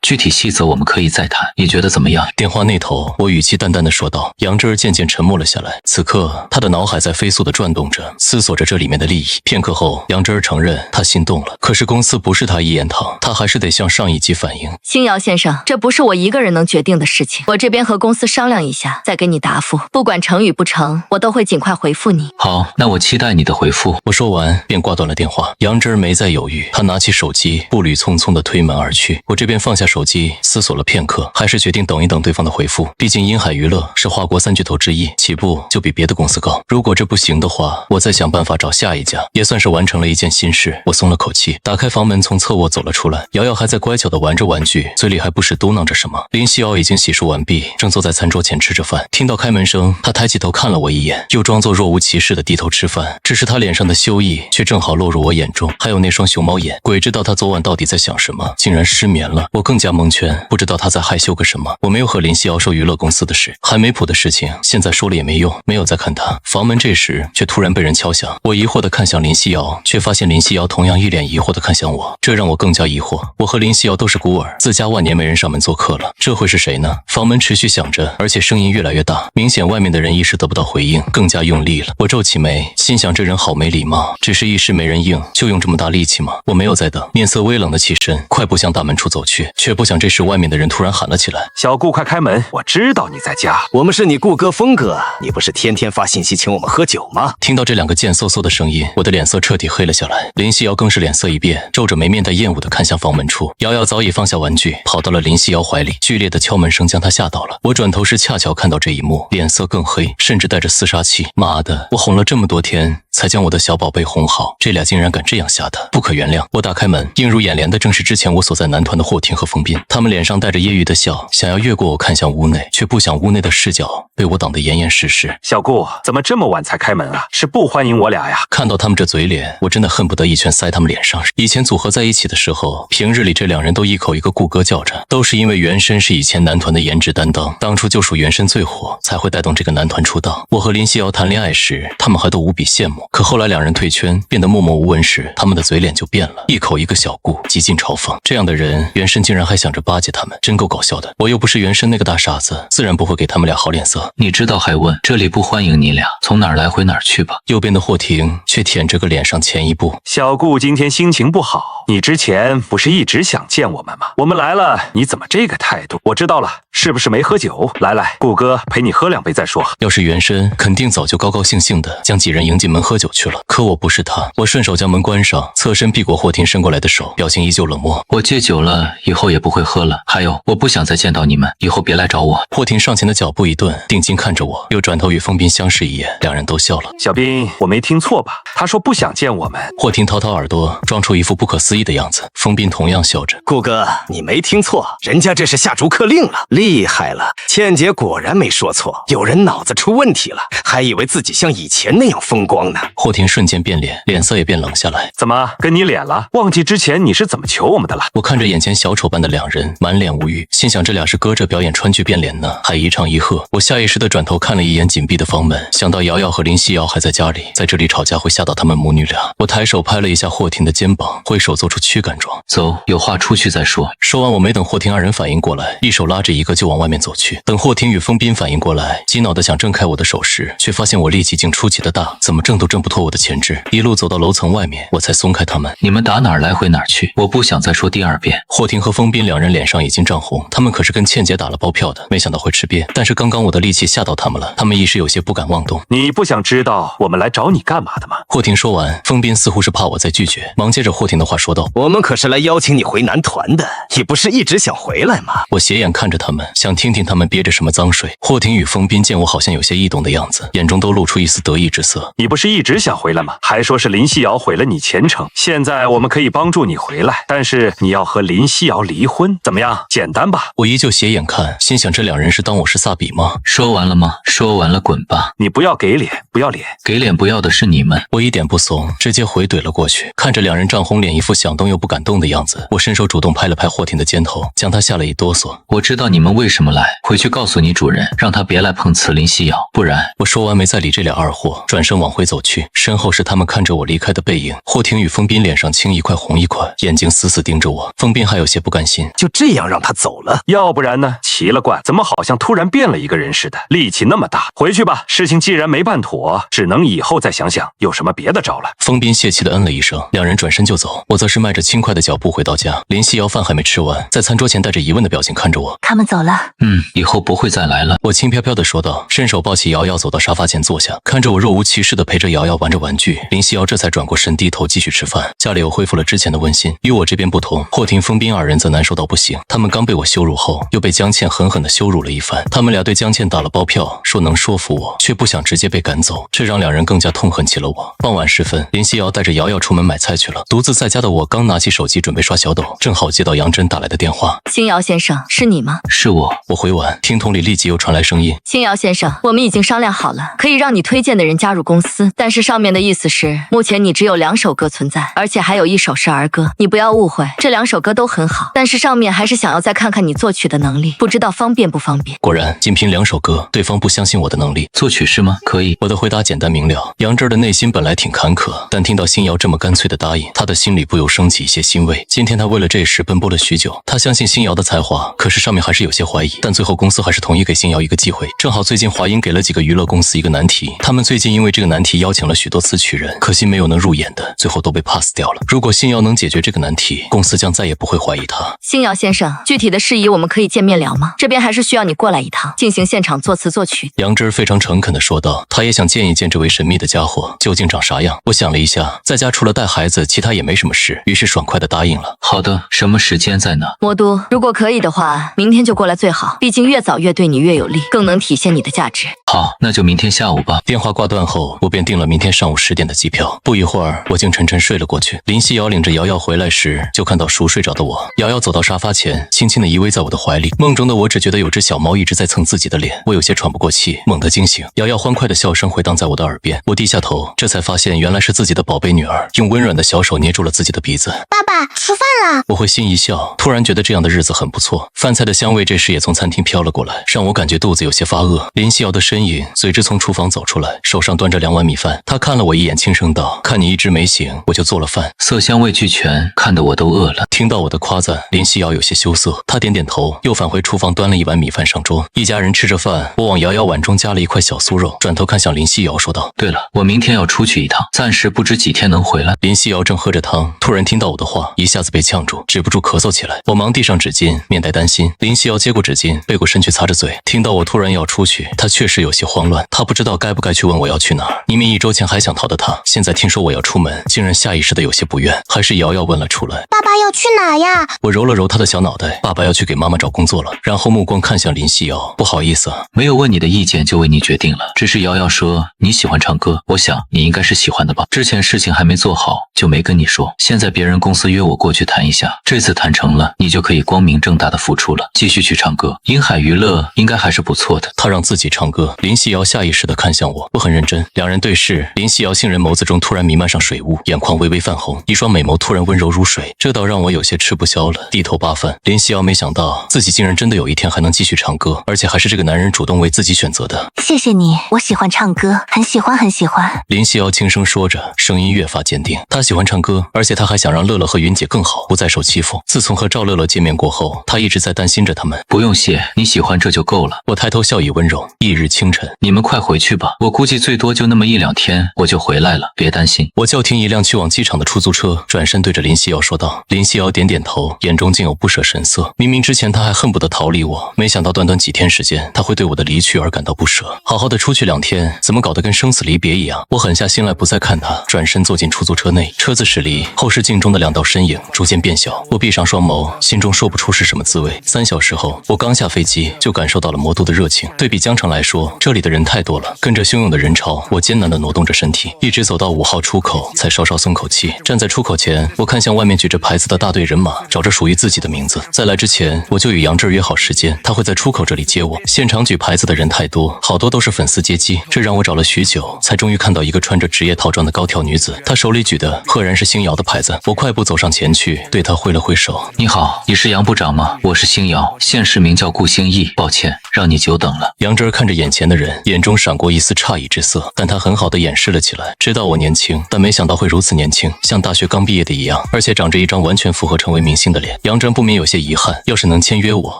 具体细则我们可以再谈，你觉得怎么样？电话那头，我语气淡淡的说道。杨枝渐渐沉默了下来，此刻他的脑海在飞速的转动着，思索着这里面的利益。片刻后，杨枝承认他心动了，可是公司不是他一言堂，他还是得向上一级反映。星瑶先生，这不是我一个人能决定的事情，我这边和公司商量一下，再给你答复，不管成与不成，我都会尽快回复你。好，那我期待你的回复。我说完便挂断了电话。杨枝没再犹豫，他拿起手机，步履匆匆地推门而去。我这边放下手机，思索了片刻，还是决定等一等对方的回复。毕竟银海娱乐是华国3巨头之一，起步就比别的公司高。如果这不行的话，我再想办法找下一家，也算是完成了一件心事。我松了口气，打开房门，从侧卧走了出来。瑶瑶还在乖巧地玩着玩具，嘴里还不时嘟囔着什么。林夕瑶已经洗漱完毕，正坐在餐桌前吃着饭。听到开门声，她抬起头看了我一眼，又装作若无其事地低头吃饭。只是她脸上的羞意却正好落入我眼中，还有那双熊猫眼，鬼知道她昨晚到底在想什么，竟然失眠了。我更加蒙圈，不知道她在害羞个什么。我没有和林夕瑶说娱乐公司的事，还没谱的事情，现在说了也没用，没有再看她。房门这时却突然被人敲响，我疑惑地看向林夕瑶，却发现林夕瑶同样一脸疑惑地看向我，这让我更加疑惑。我和林夕瑶都是孤儿，自家万年没人上门做客了，这会是谁呢？房门持续响着，而且声音越来越大，明显外面的人一时得不到回应，更加用力了。我皱起眉，心想这人好没礼貌，只是一时没人应，就用这么大力气吗？我没有再等，面色微冷的起身，快步向大门处走去，却不想这时外面的人突然喊了起来：小顾，快开门，我知道你在家。我们是你顾哥峰哥，你不是天天发信息请我们喝酒吗？听到这2个贱嗖嗖的声音，我的脸色彻底黑了下来。林夕瑶更是脸色一变，皱着眉面带厌恶地看向房门处。瑶瑶早已放下玩具，跑到了林夕瑶怀里，剧烈的敲门声将她吓到了。我转头时恰巧看到这一幕，脸色更黑，甚至带着厮杀气。妈的，我哄了这么多天才将我的小宝贝哄好，这俩竟然敢这样吓他，不可原谅。我打开门，映入眼帘的正是之前我所在男团的霍廷和冯斌，他们脸上带着揶揄的笑，想要越过我看向屋内，却不想屋内的视角被我挡得严严实实。小顾，怎么这么晚才开门啊？是不欢迎我俩呀？看到他们这嘴脸，我真的恨不得一拳塞他们脸上。以前组合在一起的时候，平日里这2人都一口一个顾哥叫着，都是因为原深是以前男团的颜值担当，当初就属原深最火，才会带动这个男团出道。我和林夕瑶谈恋爱时，他们还都无比羡慕，可后来2人退圈，变得默默无闻时，他们的嘴脸就变了，一口一个小顾，极尽嘲讽。这样的人，原深竟然还想着巴结他们，真够搞笑的。我又不是原深那个大傻子，自然不会给他们俩好脸色。你知道还问，这里不欢迎你俩，从哪儿来回哪儿去吧。右边的霍廷却舔着个脸上前一步。小顾今天心情不好，你之前不是一直想见我们吗？我们来了，你怎么这个态度？我知道了，是不是没喝酒？来，顾哥陪你喝2杯再说。要是原身，肯定早就高高兴兴的将几人迎进门喝酒去了。可我不是他，我顺手将门关上，侧身避过霍廷伸过来的手，表情依旧冷漠。我戒酒了，以后也不会喝了。还有，我不想再见到你们，以后别来找我。霍廷上前的脚步一顿，定睛看着我，又转头与风斌相视一眼，两人都笑了。小斌，我没听错吧？他说不想见我们。霍廷掏掏耳朵，装出一副不可思议的样子。风斌同样笑着。顾哥，你没听错，人家这是下逐客令了，厉害了！倩姐果然没说错，有人脑子出问题了，还以为自己像以前那样风光呢。霍廷瞬间变脸，脸色也变冷下来。怎么跟你脸了？忘记之前你是怎么求我们的了？我看着眼前小丑般的两人，满脸无语，心想这俩是搁着表演川剧变脸呢，还一唱一和。我下意识地转头看了一眼紧闭的房门，想到瑶瑶和林夕瑶还在家里，在这里吵架会吓到他们母女俩。我抬手拍了一下霍廷的肩膀，挥手做出驱赶状。走，有话出去再说。说完，我没等霍廷二人反应过来，一手拉着一个就往外面走去。等霍廷与风斌反应过来，激恼地想挣开我的手时，却发现我力气竟出奇的大，怎么挣都挣不脱我的前肢。一路走到楼层外面，我才松开他们。你们打哪儿来回哪儿去，我不想再说第2遍。霍廷和风斌两人脸上已经涨红，他们可是跟倩姐打了包票的，没想到会吃瘪。但是刚刚我的力气吓到他们了，他们一时有些不敢妄动。你不想知道我们来找你干嘛的吗？霍廷说完，风斌似乎是怕我再拒绝，忙接着霍廷的话说道：我们可是来邀请你回男团的，你不是一直想回来吗？我斜眼看着他们，想听听他们憋着什么脏水。霍廷与风斌见我好像有些异动的样子，眼中都露出一丝得意之色。你不是一直想回来吗？还说是林夕瑶毁了你前程，现在我们可以帮助你回来，但是你要和林夕瑶离婚，怎么样？简单吧？我依旧斜眼看，心想这两人是当我是萨比吗？说完了吗？说完了滚吧。你不要给脸，不要脸。给脸不要的是你们。我一点不怂，直接回怼了过去。看着两人涨红脸，一副想动又不敢动的样子，我伸手主动拍了拍霍廷的肩头，将他吓了一哆嗦。我知道你们为什么来，回去告诉你主人，让他别来碰瓷林夕瑶，不然……我说完没再理这俩二货，转身往回走去，身后是他们看着我离开的背影。霍廷与风斌脸上青一块红一块，眼睛死死盯着我。风斌还有些不甘心，就这样让他走了？要不然呢？奇了怪，怎么好像突然变了一个人似的，力气那么大。回去吧，事情既然没办妥，只能以后再想想有什么别的招了。风斌泄气地嗯了一声，两人转身就走。我则是迈着轻快的脚步回到家。林夕瑶饭还没吃完，在餐桌前带着疑问的表情看着我。他们走了。以后不会再来了。我轻飘飘地说道，伸手抱起瑶瑶走到沙发前坐下，看着我若无其事地陪着瑶瑶玩着玩具。林夕瑶这才转过身低头继续吃饭。家里又恢复了之前的温馨。与我这边不同，霍廷、风斌二人则难受到不行。他们刚被我羞辱后，又被江倩狠狠地羞辱了一番。他们俩对江倩打了包票，说能说服我，却不想直接被赶走，这让两人更加痛恨起了我。傍晚时分，林夕瑶带着瑶瑶出门买菜去了。独自在家的我刚拿起手机准备刷小抖，正好接到杨真打来的电话。星瑶先生，是你吗？是我。我回完，听筒里立即又传来声音：星瑶先生，我们已经商量好了，可以让你推荐的人加入公司，但是上面的意思是，目前你只有2首歌存在，而且还有1首是儿歌。你不要误会，这2首歌都很好，但是上面还是想要再看看你作曲的能力，不知道方便不方便？果然，仅凭2首歌，对方不相信我的能力。作曲是吗？可以。我的回答简单明了。杨真的内心本来挺坎坷，但听到星瑶这么干脆的答应，他的心里不由升起一些欣慰。今天他为了这事奔波了许久，他相信星瑶的才华，可是上面还是有些怀疑。但最后公司还是同意给星瑶一个机会。正好最近华英给了几个娱乐公司一个难题，他们最近因为这个难题邀请了许多词曲人，可惜没有能入演的，最后都被 pass 掉了。如果星瑶能解决这个难题，公司将再也不会怀疑他。星瑶先生，具体的事宜我们可以见面聊吗？这边还是需要你过来一趟，进行现场作词作曲。杨真非常诚恳地说道，他也想见一见这位神秘的家伙究竟长啥样。我想了一下，在家除了带孩子，其他也没什么事，于是爽快地答应了。好的，什么时间在哪？魔都，如果可以的话，明天就过来最好，毕竟越早越对你越有利，更能体现你的价值。好，那就明天下午吧。电话挂断后，我便订了明天上午10点的机票。不一会儿，我竟沉沉睡了过去。林夕瑶领着瑶瑶回来时，就看到熟睡着的我。瑶瑶走到沙发前，轻轻地依偎在我的怀里。梦中的我只觉得有只小猫一直在蹭自己的脸，我有些喘不过气，猛地惊醒。瑶瑶欢快的笑声回荡在我的耳边，我低下头，这才发现原来是自己的宝贝女儿，用温软的小手捏住了自己的鼻子。爸爸，吃饭了。我会心一笑，突然觉得这样的日子很不错。饭菜的香味这时也从餐厅飘了过来，让我感觉肚子有些发饿。林夕瑶的身影随之从厨房走出来，手上端着2碗米饭。她看了我一眼，轻声道：看你一直没醒，我就做了饭，色香味俱全，看得我都饿了。听到我的夸赞，林夕瑶有些羞涩，她点点头，又返回厨房端了1碗米饭上桌。一家人吃着饭，我往瑶瑶碗中加了1块小酥肉，转头看向林夕瑶说道：对了，我明天要出去一趟，暂时不知几天能回来。林夕瑶正喝着汤，突然然听到我的话，一下子被呛住，止不住咳嗽起来。我忙递上纸巾，面带担心。林夕瑶接过纸巾，背过身去擦着嘴。听到我突然要出去，她确实有些慌乱。她不知道该不该去问我要去哪儿。明明1周前还想逃的她，现在听说我要出门，竟然下意识的有些不愿，还是瑶瑶问了出来。爸爸要去哪呀？我揉了揉她的小脑袋，爸爸要去给妈妈找工作了。然后目光看向林夕瑶，不好意思啊，没有问你的意见就为你决定了。只是瑶瑶说你喜欢唱歌，我想你应该是喜欢的吧。之前事情还没做好，就没跟你说。现在别人公司约我过去谈一下，这次谈成了，你就可以光明正大的付出了，继续去唱歌。银海娱乐应该还是不错的。他让自己唱歌。林夕瑶下意识地看向我，我很认真。两人对视，林夕瑶杏仁眸子中突然弥漫上水雾，眼眶微微泛红，一双美眸突然温柔如水，这倒让我有些吃不消了，低头扒饭。林夕瑶没想到自己竟然真的有一天还能继续唱歌，而且还是这个男人主动为自己选择的。谢谢你，我喜欢唱歌，很喜欢很喜欢。林夕瑶轻声说着，声音越发坚定。她喜欢唱歌，而且她还想让乐乐和云姐更好，不再受欺负。自从和赵乐乐见面过后，她一直在担心着他们。不用谢，你喜欢这就够了。我抬头笑意温柔。翌日清晨，你们快回去吧，我估计最多就那么1、2天我就回来了，别担心。我叫停一辆去往机场的出租车，转身对着林夕瑶说道。林夕瑶点点头，眼中竟有不舍神色。明明之前她还恨不得逃离我，没想到短短几天时间，她会对我的离去而感到不舍。好好的出去2天，怎么搞得跟生死离别一样？我狠下心来不再看她，转身坐进出租车内。车子驶离，后视镜中的2道身影逐渐变小。我闭上双眸，心中说不出是什么滋味。3小时后，我刚下飞机就感受到了魔都的热情。对比江城来说，这里的人太多了。跟着汹涌的人潮，我艰难地挪动着身体，一直走到5号出口，才稍稍松口气。站在出口前，我看向外面举着牌子的大队人马，找着属于自己的名字。在来之前，我就与杨志约好时间，他会在出口这里接我。现场举牌子的人太多，好多都是粉丝接机，这让我找了许久，才终于看到一个穿着职业套装的高挑女子，她手里举的赫然是星瑶的牌子。我快步走上前去，对她挥了挥手。你好，你是杨部长吗？我是星瑶，现实名叫顾星逸，抱歉让你久等了。杨志看着眼前的人，眼中闪过一丝诧异之色，但他很好的掩饰了起来。知道我年轻，但没想到会如此年轻，像大学刚毕业的一样，而且长着一张完全符合成为明星的脸。杨真不免有些遗憾，要是能签约我，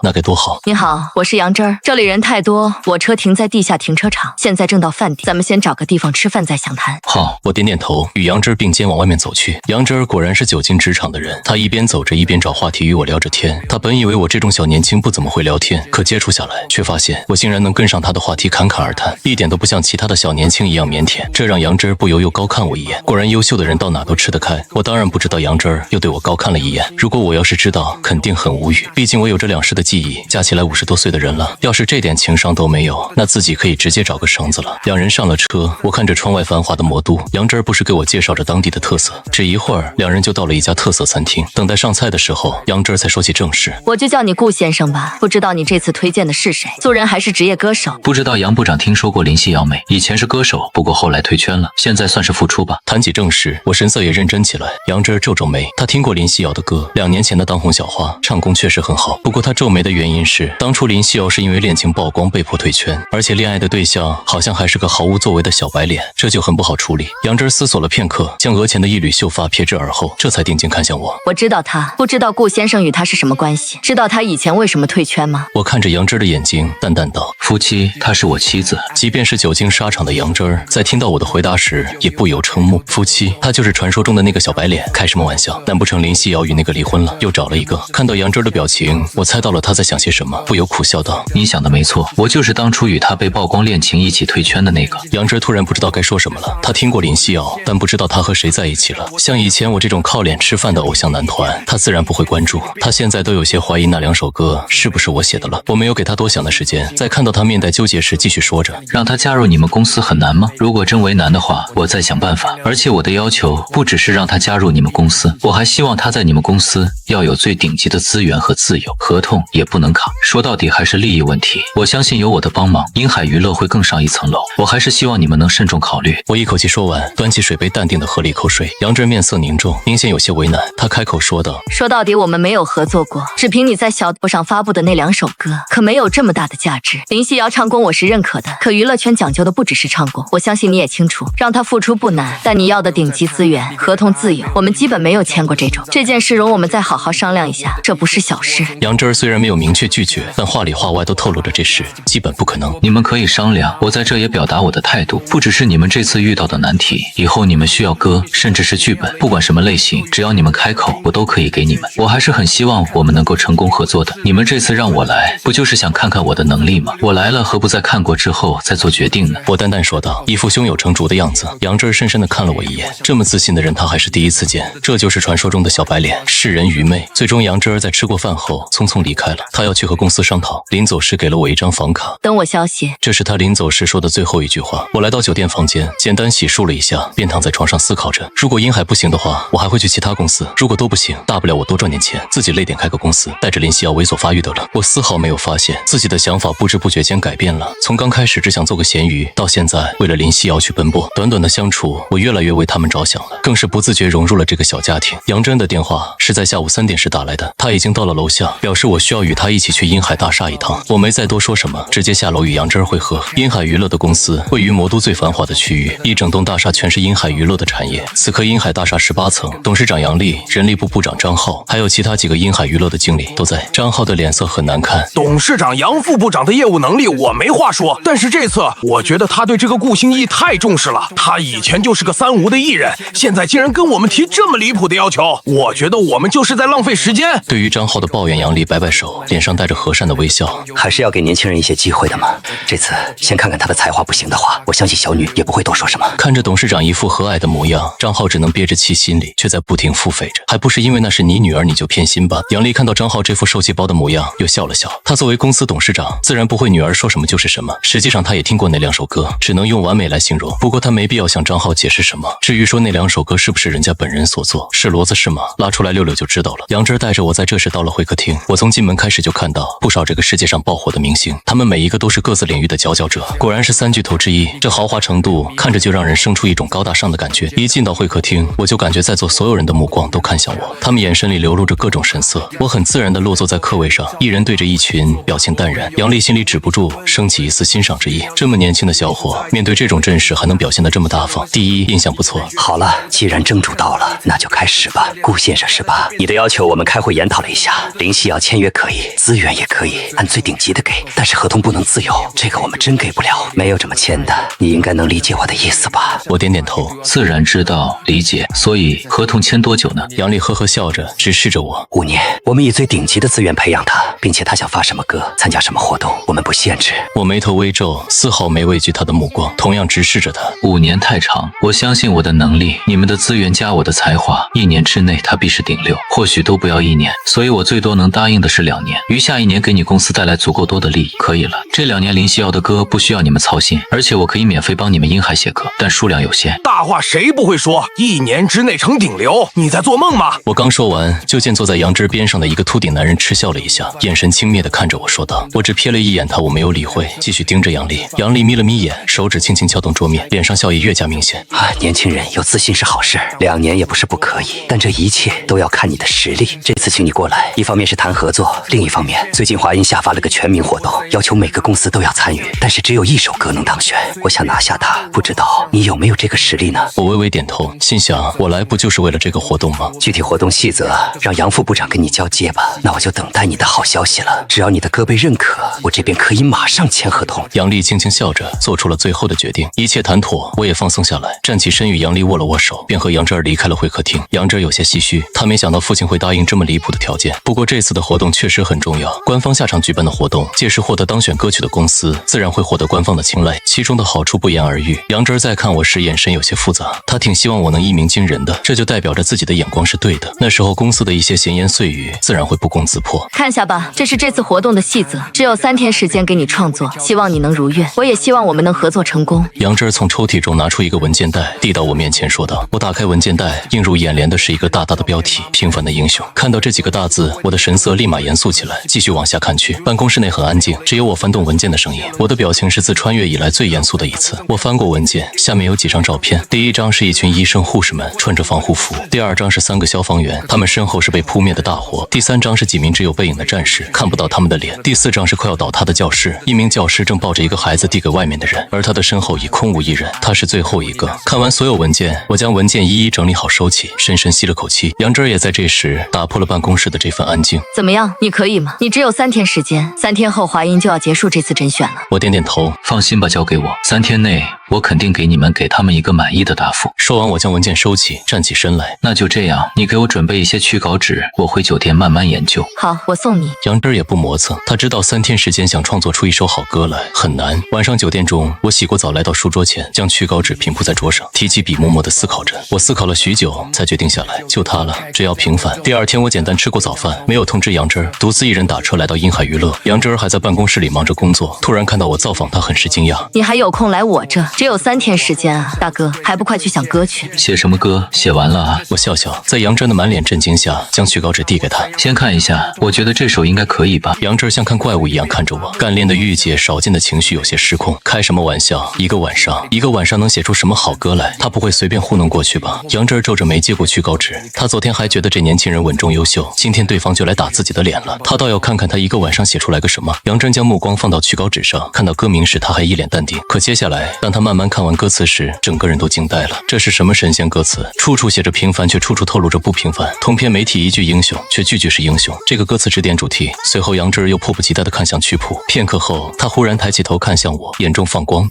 那该多好。你好，我是杨真儿，这里人太多，我车停在地下停车场，现在正到饭点，咱们先找个地方吃饭再详谈。好，我点点头，与杨真儿并肩往外面走去。杨真儿果然是久经职场的人，他一边走着一边找话题与我聊着天。他本以为我这种小年轻不怎么会聊天，可接触下来，却发现我竟然能跟上他的话题，侃侃而谈，一点都不像其他的小年轻一样腼腆，这让杨真儿不由又高看我一眼。果然优秀的人到哪都吃得开。我当然不知道杨真儿又对我高看了一眼，如果我要是知道，肯定很无语。毕竟我有这2世的记忆，加起来50多岁的人了，要是这点情商都没有，那自己可以直接找个绳子了。两人上了车，我看着窗外繁华的魔都，杨真儿不是给我介绍着当地的特色。只一会儿，两人就到了一家特色餐厅。等待上菜的时候，杨真儿才说起正事。我就叫你顾先生吧，不知道你这次推荐的是谁？素人还是职业歌手？不知道杨部长听说过林夕瑶没？以前是歌手，不过后来退圈了，现在算是复出吧。谈起正事，我神色也认真起来。杨真儿皱皱眉，他听过林夕瑶的歌，2年前的当红小花，唱功确实很好。不过他皱眉的原因是，当初林夕瑶是因为恋情曝光被迫退圈，而且恋爱的对象好像还是个毫无作为的小白脸，这就很不好处理。杨真儿思索了片刻，将额前的一缕秀发撇至耳后，这才定睛看向我。我知道他，不知道顾先生与他是什么关系？知道他以前为什么退圈吗？我看着杨真儿的眼睛，淡淡道：夫妻，她是我妻子。即便是久经沙场的杨真儿，在听到我的回答时，也不由瞠目。夫妻，他就是传说中的那个小白脸，开什么玩笑？难不成林夕瑶与那个离婚了，又找了一个？看到杨真儿的表情，我猜到了他在想些什么，不由苦笑道：你想的没错，我就是当初与他被曝光恋情一起退圈的那个。杨真儿突然不知道该说什么了，他听过林夕瑶，但不知道他和谁在一起了。像以前我这种靠脸吃饭的偶像男团，他自然不会关注。他现在都有些怀疑那2首歌是不是我写的了。我没有给他多想的时间，在看到他面带纠结时，继续说着：让他加入你们公司很难吗？如果真为难的话，我再想办法。而且我的要求不只是让他加入你们公司，我还希望他在你们公司要有最顶级的资源和自由，合同也不能卡。说到底还是利益问题。我相信有我的帮忙，银海娱乐会更上一层楼。我还是希望你们能慎重考虑。我一口气说完，端起水杯淡定地喝了一口水。杨真面色凝重，明显有些为难。他开口说道：说到底我们没有合作过，只凭你在小岛上发布的那2首歌，可没有这么大的价值。林夕瑶唱功我是认可的，可娱乐圈讲究的不只是唱功，我相信你也清楚，让他付出不难，但你要的顶级资源、合同自由，我们基本没有签过这种。这件事容我们再好好商量一下，这不是小事。杨真儿虽然没有明确拒绝，但话里话外都透露着这事基本不可能。你们可以商量，我在这也表达我的态度，不只是你们这次遇到的难题，以后你们需要歌，甚至是剧本，不管什么类型，只要你们开口，我都可以给你们。我还是很希望我们能够成功合作的。你们这次让我来，不就是想看看我的能力吗？我来了，何不在看过之后再做决定呢？我淡淡说道，一副胸有成竹的样子。杨真深深地看了我一眼，这么自信的人他还是第一次见。这就是传说中的小白脸，世人愚昧。最终杨真在吃过饭后匆匆离开了，他要去和公司商讨。临走时给了我一张房卡，等我消息。这是他临走时说的最后一句话。我来到酒店房间，简单洗漱了一下，便躺在床上思考着，如果殷海不行的话，我还会去其他公司；如果都不行，大不了我多赚点钱，自己累点开个公司，带着林夕瑶猥琐发育得了。我丝毫没有发现自己的想法不知不觉间改变了，从刚开始只想做个咸鱼，到现在为了林夕瑶去奔波。短短的相处，我越来越为他们着想了，更是不自觉融入了这个小家庭。杨真的电话是在下午3点时打来的，他已经到了楼下，表示我需要与他一起去殷海大厦一趟。我没再多说什么，直接下楼与杨真会合。殷海娱乐的公司位于魔都最繁华的区域，一整栋大厦全是殷海娱乐的产业。此刻殷海大厦18层，董事长杨丽、人力部部长张浩，还有其他几个殷海娱乐的经理都在。张浩的脸色很难看。董事长杨副部长的业务能力我没话说，但是这次我觉得他对这个顾星逸太重视了。他以前就是个3无的艺人，现在竟然跟我们提这么离谱的要求，我觉得我们就是在浪费时间。对于张浩的抱怨，杨丽摆摆手，脸上带着和善的微笑。还是要给年轻人一些机会的嘛。这次先看看他的才华，不行的话，我相信小女也不会多说什么。看着董事长一副和蔼的模样，张浩只能憋着气，心里却在不停腹诽着，还不是因为那是你女儿你就偏心吧？杨丽看到张浩这副受气包的模样，又笑了笑。他作为公司董事长，自然不会女儿说什么就是什么。实际上他也听过那2首歌，只能用完美来形容。不过他没必要向张浩解释什么。至于说那2首歌是不是人家本人所作，是骡子是马，拉出来溜溜就知道了。杨真带着我在这时到了会客厅，我从进门开始就看到不少这个世界上爆火的明星，他们每一个都是各自领域的佼佼者，果然是3巨头之一。这豪华程度看着就让人生出一种高大上的感觉。一进到会客厅，我就感觉在座所有人的目光都看向我，他们眼神里流露着各种神色。我很自然地落坐在客位上，一人对着一群，表情淡然。杨丽心里止不住升起一丝欣赏之意，这么年轻的小伙，面对这种阵势还能表现得这么大方，第一印象不错。好了，既然正主到了，那就开始吧。顾先生是吧？你的要求我们开会研讨了一下，林夕瑶签约可以，资源也可以按最顶级的给，但是合同不能自由，这个我们真给不了，没有这么签的，你应该能理解我的意思吧？我点点头，自然知道，理解。所以合同签多久呢？杨丽呵呵笑着直视着我。5年，我们以最顶级的资源培养他，并且他想发什么歌，参加什么活动，我们不限制。我眉头微皱，丝毫没畏惧他的目光，同样直视着他。5年太长，我相信我的能力，你们的资源加我的才华，1年之内他必是顶流，或许都不要1年，所以我最多能答应的是2年，余下1年给你公司带来足够多的利益，可以了。这2年林夕瑶的歌不需要你们操心，而且我可以免费帮你们殷海写歌，但数量有限。大话谁不会说？1年之内成顶流，你在做梦吗？我刚说完，就见坐在杨枝边上的一个秃顶男人嗤笑了一下，眼神轻蔑地看着我说道。我只瞥了一眼他，我没有理会，继续盯着杨丽。杨丽眯了眯眼，手指轻轻敲动桌面，脸上笑意越加明显。年轻人有自信是好事，2年也不是不可以，但这一切都要看你的实力。这次请你过来，一方面是谈合作，另一方面，最近华音下发了个全民活动，要求每个公司都要参与，但是只有1首歌能当选。我想拿下它，不知道你有没有这个实力呢？我微微点头，心想我来不就是为了这个活动吗？具体活动细则让杨副部长跟你交接吧。那我就等待你的好消息了。只要你的歌被认可，我这边可以马上签合同。杨丽轻轻笑着，做出了最后的决定。一切谈妥，我也放松下来，站起身与杨丽握了握手，便和杨真离开了会客厅。杨真有些唏嘘，他没想到父亲会答应这么离谱的条件。不过这次的活动确实很重要，官方下场举办的活动，届时获得当选歌曲的公司自然会获得官方的青睐，其中的好处不言而喻。杨真在看我时眼神有些复杂，他挺希望我能一鸣惊人的，这就代表着自己的眼光是对的。那时候公司的一些闲言碎语自然会不攻自破。看下吧，这是这次活动的细则，只有3天时间给你创作，希望你能如愿，我也希望我们能合作成功。杨真从抽屉中拿出一个文件袋，递到我面前说道。我打开文件袋，映入眼帘的是一个大大的标题：平凡的英雄。看到这几个大字，我的神色立马严肃起来，继续往下看去。办公室内很安静，只有我翻动文件的声音。我的表情是自穿越以来最严肃的一次。我翻过文件，下面有几张照片。第一张是一群医生护士们穿着防护服，第2张是3个消防员，他们身后是被扑灭的大火，第3张是几名只有背影的战士，看不到他们的脸，第4张是快要倒塌的教室，一名教师正抱着一个孩子递给外面的人，而他的身后已空无一人，他是最后一个。看完所有文件，我将文件一一整理好收起，深深吸了口气。杨真也在这时打破了办公室的这份安静。怎么样，你可以吗？你只有3天时间，3天后华音就要结束这次甄选了。我点点头，放心吧，交给我，3天内我肯定给你们给他们一个满意的答复。说完，我将文件收起，站起身来。那就这样，你给我准备一些去稿纸，我回酒店慢慢研究。好，我送你。杨枝也不磨蹭，他知道3天时间想创作出一首好歌来很难。晚上酒店中，我洗过澡来到书桌前，将去稿纸平铺在桌上，提起笔默默地思考着。我思考了许久，才决定下来，就它了，只要平凡。第2天，我简单吃过早饭，没有通知杨枝，独自一人打车来到殷海娱乐。杨枝还在办公室里忙着工作，突然看到我造访他，很是惊讶。你还有空来我这？只有3天时间啊，大哥，还不快去想歌去？写什么歌？写完了啊？我笑笑，在杨枝的满脸震惊下，将去稿纸递给他，先看一下，我觉得这首应该可以吧。杨枝像看怪物一样看着我，干练的御姐少见的情绪有些失控。开什么玩笑？一个晚上能写出什么好歌来？他不会随便糊弄过去吧？杨枝皱着眉接过去稿纸，他昨天还觉得这年轻人稳重优秀，今天对方就来打自己的脸了。他倒要看看他一个晚上写出来个什么。杨真将目光放到去稿纸上，看到歌名时他还一脸淡定，可接下来当他慢慢看完歌词时，整个人都惊呆了。这是什么神仙歌词？处处写着平凡，却处处透露着不平凡。通篇媒体一句英雄，却句句是英雄。这个歌词指点主题。随后杨枝又迫不及待地看向曲谱，片刻后他忽然抬起头看向我，眼中放光。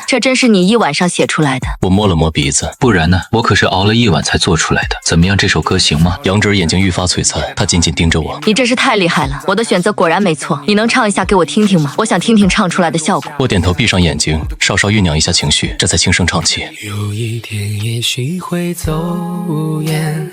这真是你一晚上写出来的？我摸了摸鼻子，不然呢？我可是熬了1晚才做出来的。怎么样，这首歌行吗？杨枝眼睛愈发璀璨，他紧紧盯着我。你真是太厉害了，我的选择果然没错。你能唱一下给我听听吗？我想听听唱出来的效果。我点头，闭上眼睛，稍稍酝酿一下情绪，这才轻声唱起。有一天也许会走远，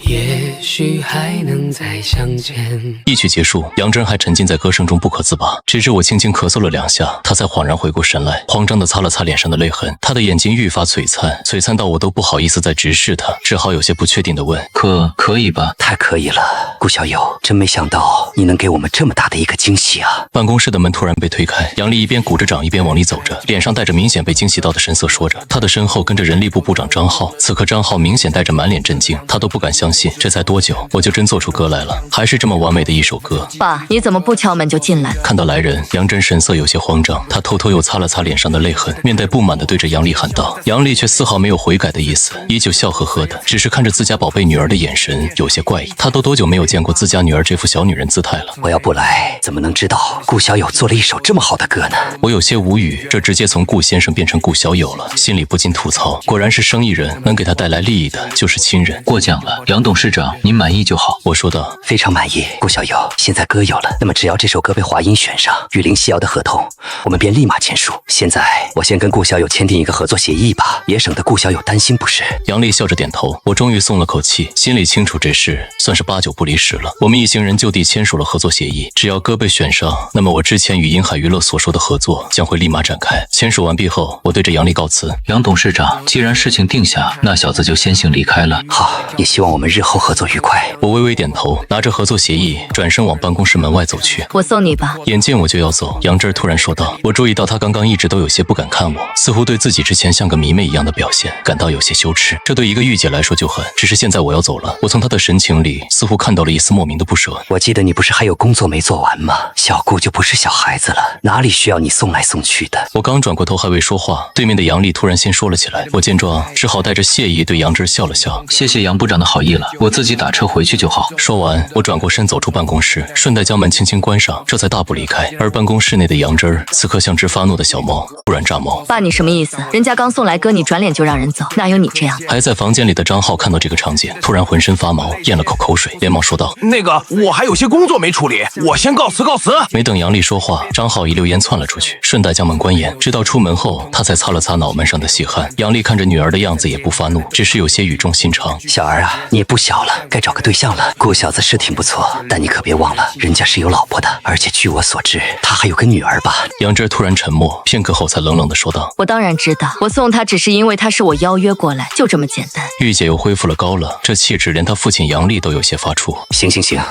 也许还能再相见。一曲结束，杨真还沉浸在歌声中不可自拔，直至我轻轻咳嗽了2下，他才恍然回过神来，慌张地擦了擦脸上的泪痕。他的眼睛愈发璀璨，璀璨到我都不好意思再直视他，只好有些不确定地问：可以吧？太可以了，顾小友，真没想到你能给我们这么大的一个惊喜啊！办公室的门突然被推开，杨丽一边鼓着掌一边往里走着，脸上带着明显被惊喜到的神色，说着。他的身后跟着人力部部长张浩，此刻张浩明显带着满脸震惊，他都不敢相信，这才多久我就真做出歌来了，还是这么完美的一首歌。爸，你怎么不敲门就进来？看到来人，杨真神色有些慌张，他偷偷又擦了擦脸上的泪痕，面带不满地对着杨丽喊道。杨丽却丝毫没有悔改的意思，依旧笑呵呵的，只是看着自家宝贝女儿的眼神有些怪异。他都多久没有见过自家女儿这副小女人姿态了？我要不来，怎么能知道顾小友做了一首这么好的歌呢？我有些无语，这直接从顾先生变成顾小友了，心里不禁吐槽，果然是生意人，能给他带来利益的就是亲人。过奖了，杨董事长，您满意就好。我说道。非常满意，顾小友，现在歌有了，那么只要这首歌被华音选上，与林夕瑶的合同，我们便立马签署。现在我先跟顾小友签订一个合作协议吧，也省得顾小友担心不是？杨丽笑着点头，我终于松了口气，心里清楚这事算是8九不离10了。我们一行人就地签署了合作协议，只要歌被选上，那么我之前与银海娱乐所说的合作将会立马展开。签署完毕后，我对着杨丽告辞。杨董事长，既然事情定下，那小子就先行离开了。好，也希望我们日后合作愉快。我微微点头，拿着合作协议，转身往办公室门外走去。我送你吧。眼见我就要走，杨枝突然说道。我注意到他刚刚一直都有些不敢看我，似乎对自己之前像个迷妹一样的表现感到有些羞耻。这对一个御姐来说就很，只是现在我要走了，我从他的神情里似乎看到了一丝莫名的不舍。我记得你不是还有工作没做完吗？小顾就不是小孩子了，哪里需要你送来送去的？我刚转过头还未说话，对面的杨丽突然先说了起来。我见状，只好带着谢意对杨枝笑了笑。谢谢杨部长的好意了，我自己打车回去就好。说完，我转过身走出办公室，顺带将门轻轻关上，这才大步离开。而办公室内的杨枝此刻像只发怒的小猫，突然炸毛。爸，你什么意思？人家刚送来歌，你转脸就让人走，哪有你这样的？还在房间里的张浩看到这个场景，突然浑身发毛，咽了口口水，连忙说道：那个，我还有些工作没处理，我先告辞。没等杨丽说话，张浩一溜烟窜了出去，顺带将门关严，直到出门后他才擦了擦脑门上的细汗。杨丽看着女儿的样子也不发怒，只是有些语重心长。小儿啊，你也不小了，该找个对象了。顾小子是挺不错，但你可别忘了，人家是有老婆的，而且据我所知，他还有个女儿吧？杨枝突然沉默，片刻后才冷冷地说道：我当然知道，我送他只是因为他是我邀约过来，就这么简单。御姐又恢复了高冷，这气质连她父亲杨丽都有些发怵。行，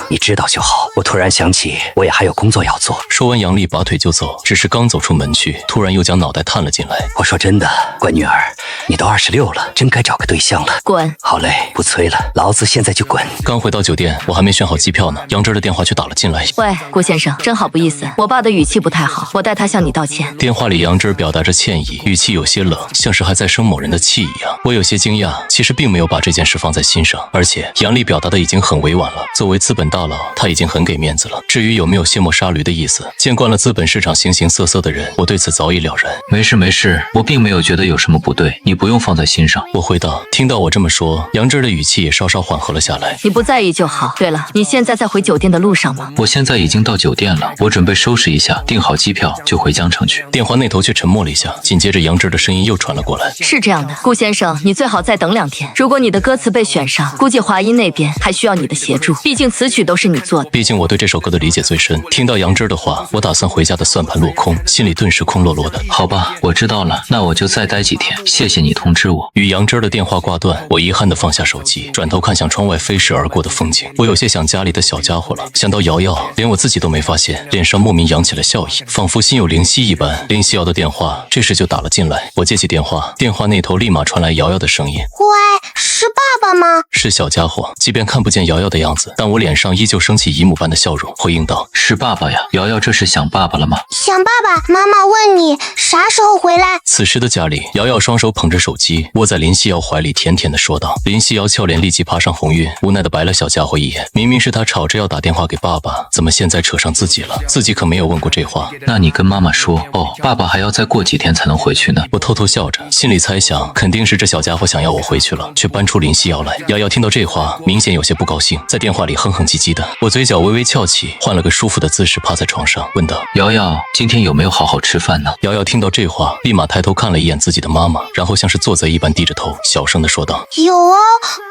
你知道就好。我突然想起，我也还有工作要做。说完，杨丽拔腿就走，只是刚走出门去，突然又将脑袋探了进来。我说真的，乖女儿，你都26了，真该找个对象了。滚！好嘞，不催了，老子现在就滚。滚！刚回到酒店，我还没选好机票呢，杨真的电话却打了进来。喂，顾先生，真好不意思，我爸的语气不太好，我代他向你道歉。电话里杨真表达着歉意，语气有些冷，像是还在生某人的气一样。我有些惊讶，其实并没有把这件事放在心上，而且杨丽表达的已经很委婉了。作为资本大佬，他已经很给面子了。至于有没有卸磨杀驴的意思，见惯了资本市场形形色色的人，我对此早已了然。没事没事，我并没有觉得有什么不对，你不用放在心上。我回道。听到我这么说，杨真的语气也稍稍缓和了下来。你不在意就好。对了，你现在在回酒店的路上吗？我现在已经到酒店了，我准备收拾一下，订好机票就回江城去。电话那头却沉默了一下，紧接着杨真的声音又传了过来。是这样的，顾先生，你最好再等2天。如果你的歌词被选上，估计华音那边还需要你的协助，毕竟词曲都是你做的。毕竟我对这首歌的理解最深。听到杨真的话，我打算回家的算盘落空，心里顿时空落落的。好吧，我知道了，那我就再待几天。谢谢你通知我。与杨真的电话挂断，我遗憾地放下手机，转头看向窗外飞逝而过的风景。我有些想家里的小家伙了，想到瑶瑶，连我自己都没发现，脸上莫名扬起了笑意，仿佛心有灵犀一般。林夕瑶的电话这时就打了进来，我接起电话，电话那头立马传来瑶瑶的声音：喂，是爸爸吗？是小家伙。即便看不见瑶瑶的样子，但我脸上依旧升起姨母般的笑容，回应道：是爸爸呀。瑶瑶这是想爸爸了吗？想爸爸，妈妈问你啥时候回来。此时的家里，瑶瑶双手捧着手机，窝在林夕瑶怀里，甜甜地说道。林夕瑶俏脸立即爬上红晕，无奈地白了小家伙一眼。明明是他吵着要打电话给爸爸，怎么现在扯上自己了？自己可没有问过这话。那你跟妈妈说，爸爸还要再过几天才能回去呢。我偷偷笑着，心里猜想，肯定是这小家伙想要我回去了，却搬出林夕瑶来。瑶瑶听到这话，明显有些不高兴，在电话里哼哼唧唧的。我嘴角微微翘起，换了个舒服的姿势，趴在床上，问道：瑶瑶，今天有没有好好吃饭呢？瑶瑶听到这话，立马抬头看了一眼自己的妈妈，然后像是做贼一般低着头，小声地说道：有哦，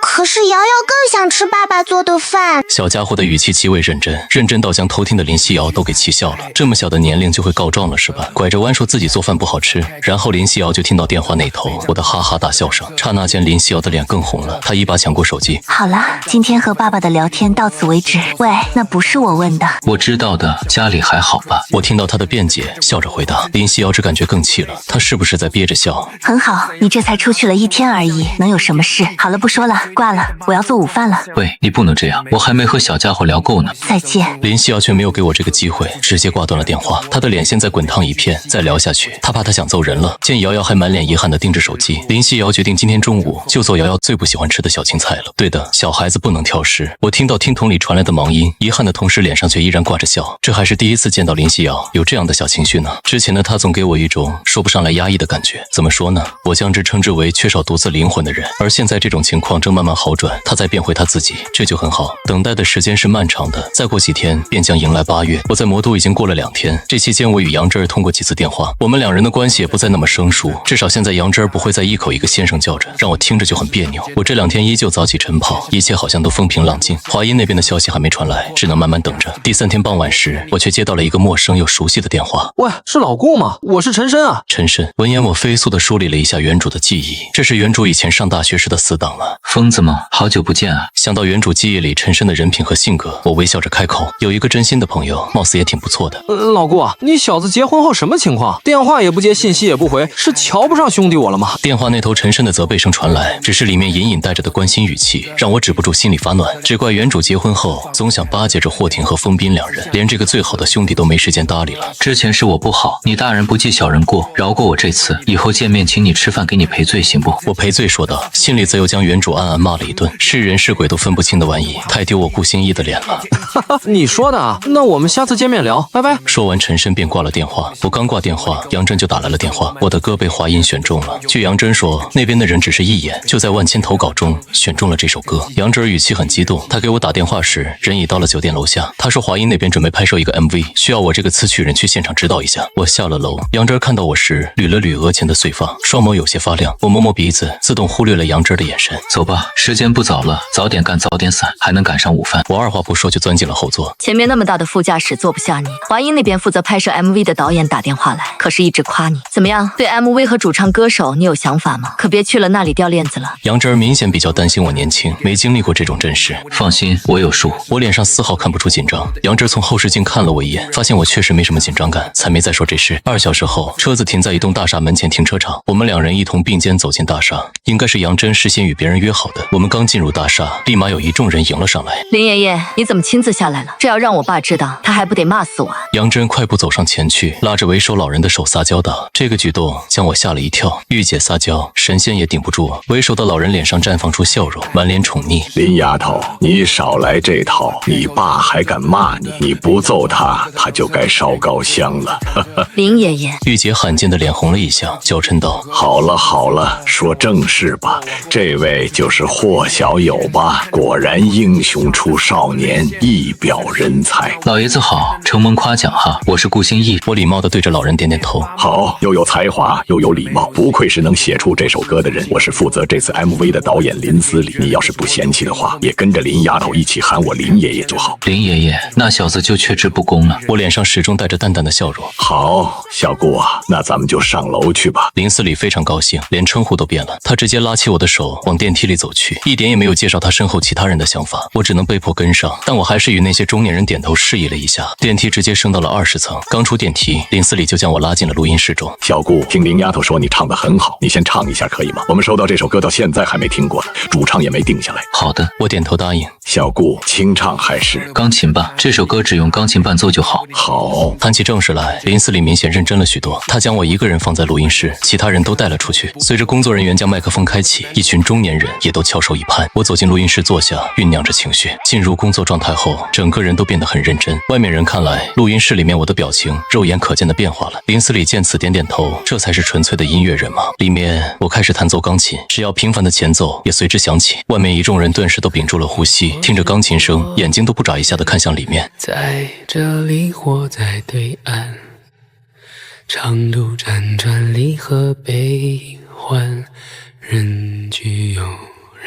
可是瑶瑶更想吃爸爸做的饭。小家伙的语气极为认真，认真到将偷听的林夕瑶都给气笑了。这么小的年龄就会告状了是吧？拐着弯说自己做饭不好吃，然后林夕瑶就听到电话那头我的哈哈大笑声。刹那间林夕瑶的脸更红了，她一把抢过手机。好了，今天和爸爸的聊天到此为止。喂，那不是我问的。我知道的，家里还好吧？我听到她的辩解，笑着回答。林夕瑶只感觉更气了，她是不是在憋着笑？很好，你这才出去了1天而已，能有什么事？好了，不说了，挂了，我要做午饭了。喂，你不能这样，我还没和小家伙聊够呢。再见。林夕瑶却没有给我这个机会，直接挂断了电话。她的脸现在滚烫一片，再聊下去，她怕她想揍人了。见瑶瑶还满脸遗憾地盯着手机，林夕瑶决定今天中午就做瑶瑶最不喜欢吃的小青菜了。对的，小孩子不能挑食。我听到听筒里传来的忙音，遗憾的同时脸上却依然挂着笑。这还是第一次见到林夕瑶有这样的小情绪呢。之前的她总给我一种说不上来压抑的感觉。怎么说呢？我将之称之为缺少独自灵魂的人。而现在这种情况正慢慢好转，她在变回她自己，这就很好。等待的时间是漫长的，再过几天便将迎来8月。我在魔都已经过了2天，这期间我与杨真儿通过几次电话，我们2人的关系也不再那么生疏，至少现在杨真儿不会再一口一个先生叫着，让我听着就很别扭。我这2天依旧早起晨跑，一切好像都风平浪静。华音那边的消息还没传来，只能慢慢等着。第3天傍晚时，我却接到了一个陌生又熟悉的电话。喂，是老顾吗？我是陈深啊。陈深。闻言我飞速地梳理了一下原主的记忆，这是原主以前上大学时的死党了。疯子吗？好久不见啊。想到原主记忆里陈深的人品和性格，我微笑着开口，有一个真心的朋友，貌似也挺不错的。老顾啊，你小子结婚后什么情况？电话也不接，信息也不回，是瞧不上兄弟我了吗？电话那头陈深的责备声传来，只是里面隐隐带着的关心语气，让我止不住心里发暖。只怪原主结婚后总想巴结着霍廷和封斌2人，连这个最好的兄弟都没时间搭理了。之前是我不好，你大人不计小人过，饶过我这次，以后见面请你吃饭给你赔罪行不？我赔罪说道，心里则又将原主暗暗骂了一顿，是人是鬼都分不清的玩意，太丢我顾心意的脸了。你说的啊，那我们下次见面聊，拜拜。说完陈深便挂了电话。我刚挂电话，杨真就打来了电话，我的歌被华音选中了。据杨真说，那边的人只是一眼就在万千投稿中选中了这首歌。杨真语气很激动，他给我打电话时人已到了酒店楼下，他说华音那边准备拍摄一个 MV， 需要我这个词曲人去现场指导一下。我下了楼，杨真看到我时捋了捋额前的碎发，双眸有些发亮。我摸摸鼻子，自动忽略了杨真的眼神。走吧，时间不早了，早点干早点散，还能赶上午饭。我二话不说就钻进了后座。前面那么大的副驾驶坐不下你，华音那边负责拍摄 MV 的导演打电话来，可是一直夸你。怎么样，对 MV 和主唱歌手你有想法吗？可别去了那里掉链子了。杨真明显比比较担心我年轻，没经历过这种阵势。放心，我有数。我脸上丝毫看不出紧张。杨志从后视镜看了我一眼，发现我确实没什么紧张感，才没再说这事。2小时后，车子停在一栋大厦门前停车场，我们2人一同并肩走进大厦。应该是杨真事先与别人约好的。我们刚进入大厦，立马有一众人迎了上来。林爷爷，你怎么亲自下来了？这要让我爸知道，他还不得骂死我啊！杨真快步走上前去，拉着为首老人的手撒娇道：“这个举动将我吓了一跳。御姐撒娇，神仙也顶不住。”为首的老人脸上绽放出笑容，满脸宠溺。林丫头，你少来这套，你爸还敢骂你，你不揍他，他就该烧高香了。林爷爷，御姐罕见的脸红了一下，娇嗔道：“好了好了，说正事吧。这位就是霍小友吧？果然英雄出少年，一表人才。老爷子好，承蒙夸奖哈，我是顾兴义。”我礼貌地对着老人点点头。好，又有才华又有礼貌，不愧是能写出这首歌的人。我是负责这次 MV 的导演林思礼，你要是不嫌弃的话，也跟着林丫头一起喊我林爷爷就好。林爷爷，那小子就却之不恭了。我脸上始终带着淡淡的笑容。好，小顾啊，那咱们就上楼去吧。林思礼非常高兴，连称呼都变了。他直接拉起我的手往电梯里走去，一点也没有介绍他身后其他人的想法。我只能被迫跟上，但我还是与那些中年人点头示意了一下。电梯直接升到了20层，刚出电梯，林思礼就将我拉进了录音室中。小顾，听林丫头说你唱得很好，你先唱一下可以吗？我们收到这首歌到现在还没听过呢，主唱也没定下来。好的，我点头答应。小顾，清唱还是钢琴吧？这首歌只用钢琴伴奏就好。好。谈起正事来，林思礼明显认真了许多。他将我一个人放在录音室，其他人都带了出去。随着工作人员将麦克风开启，一群中年人也都翘首以盼。我走进录音室坐下，酝酿着情绪。进入工作状态后，整个人都变得很认真。外面人看来，录音室里面我的表情肉眼可见的变化了。林思礼见此点点头，这才是纯粹的音乐人吗？里面我开始弹奏钢琴，只要平凡的前奏也随之响起。外面一众人顿时都屏住了呼吸，听着钢琴声，眼睛都不眨一下的看向里面。在这里或在对岸，长途辗转离合悲欢，人聚又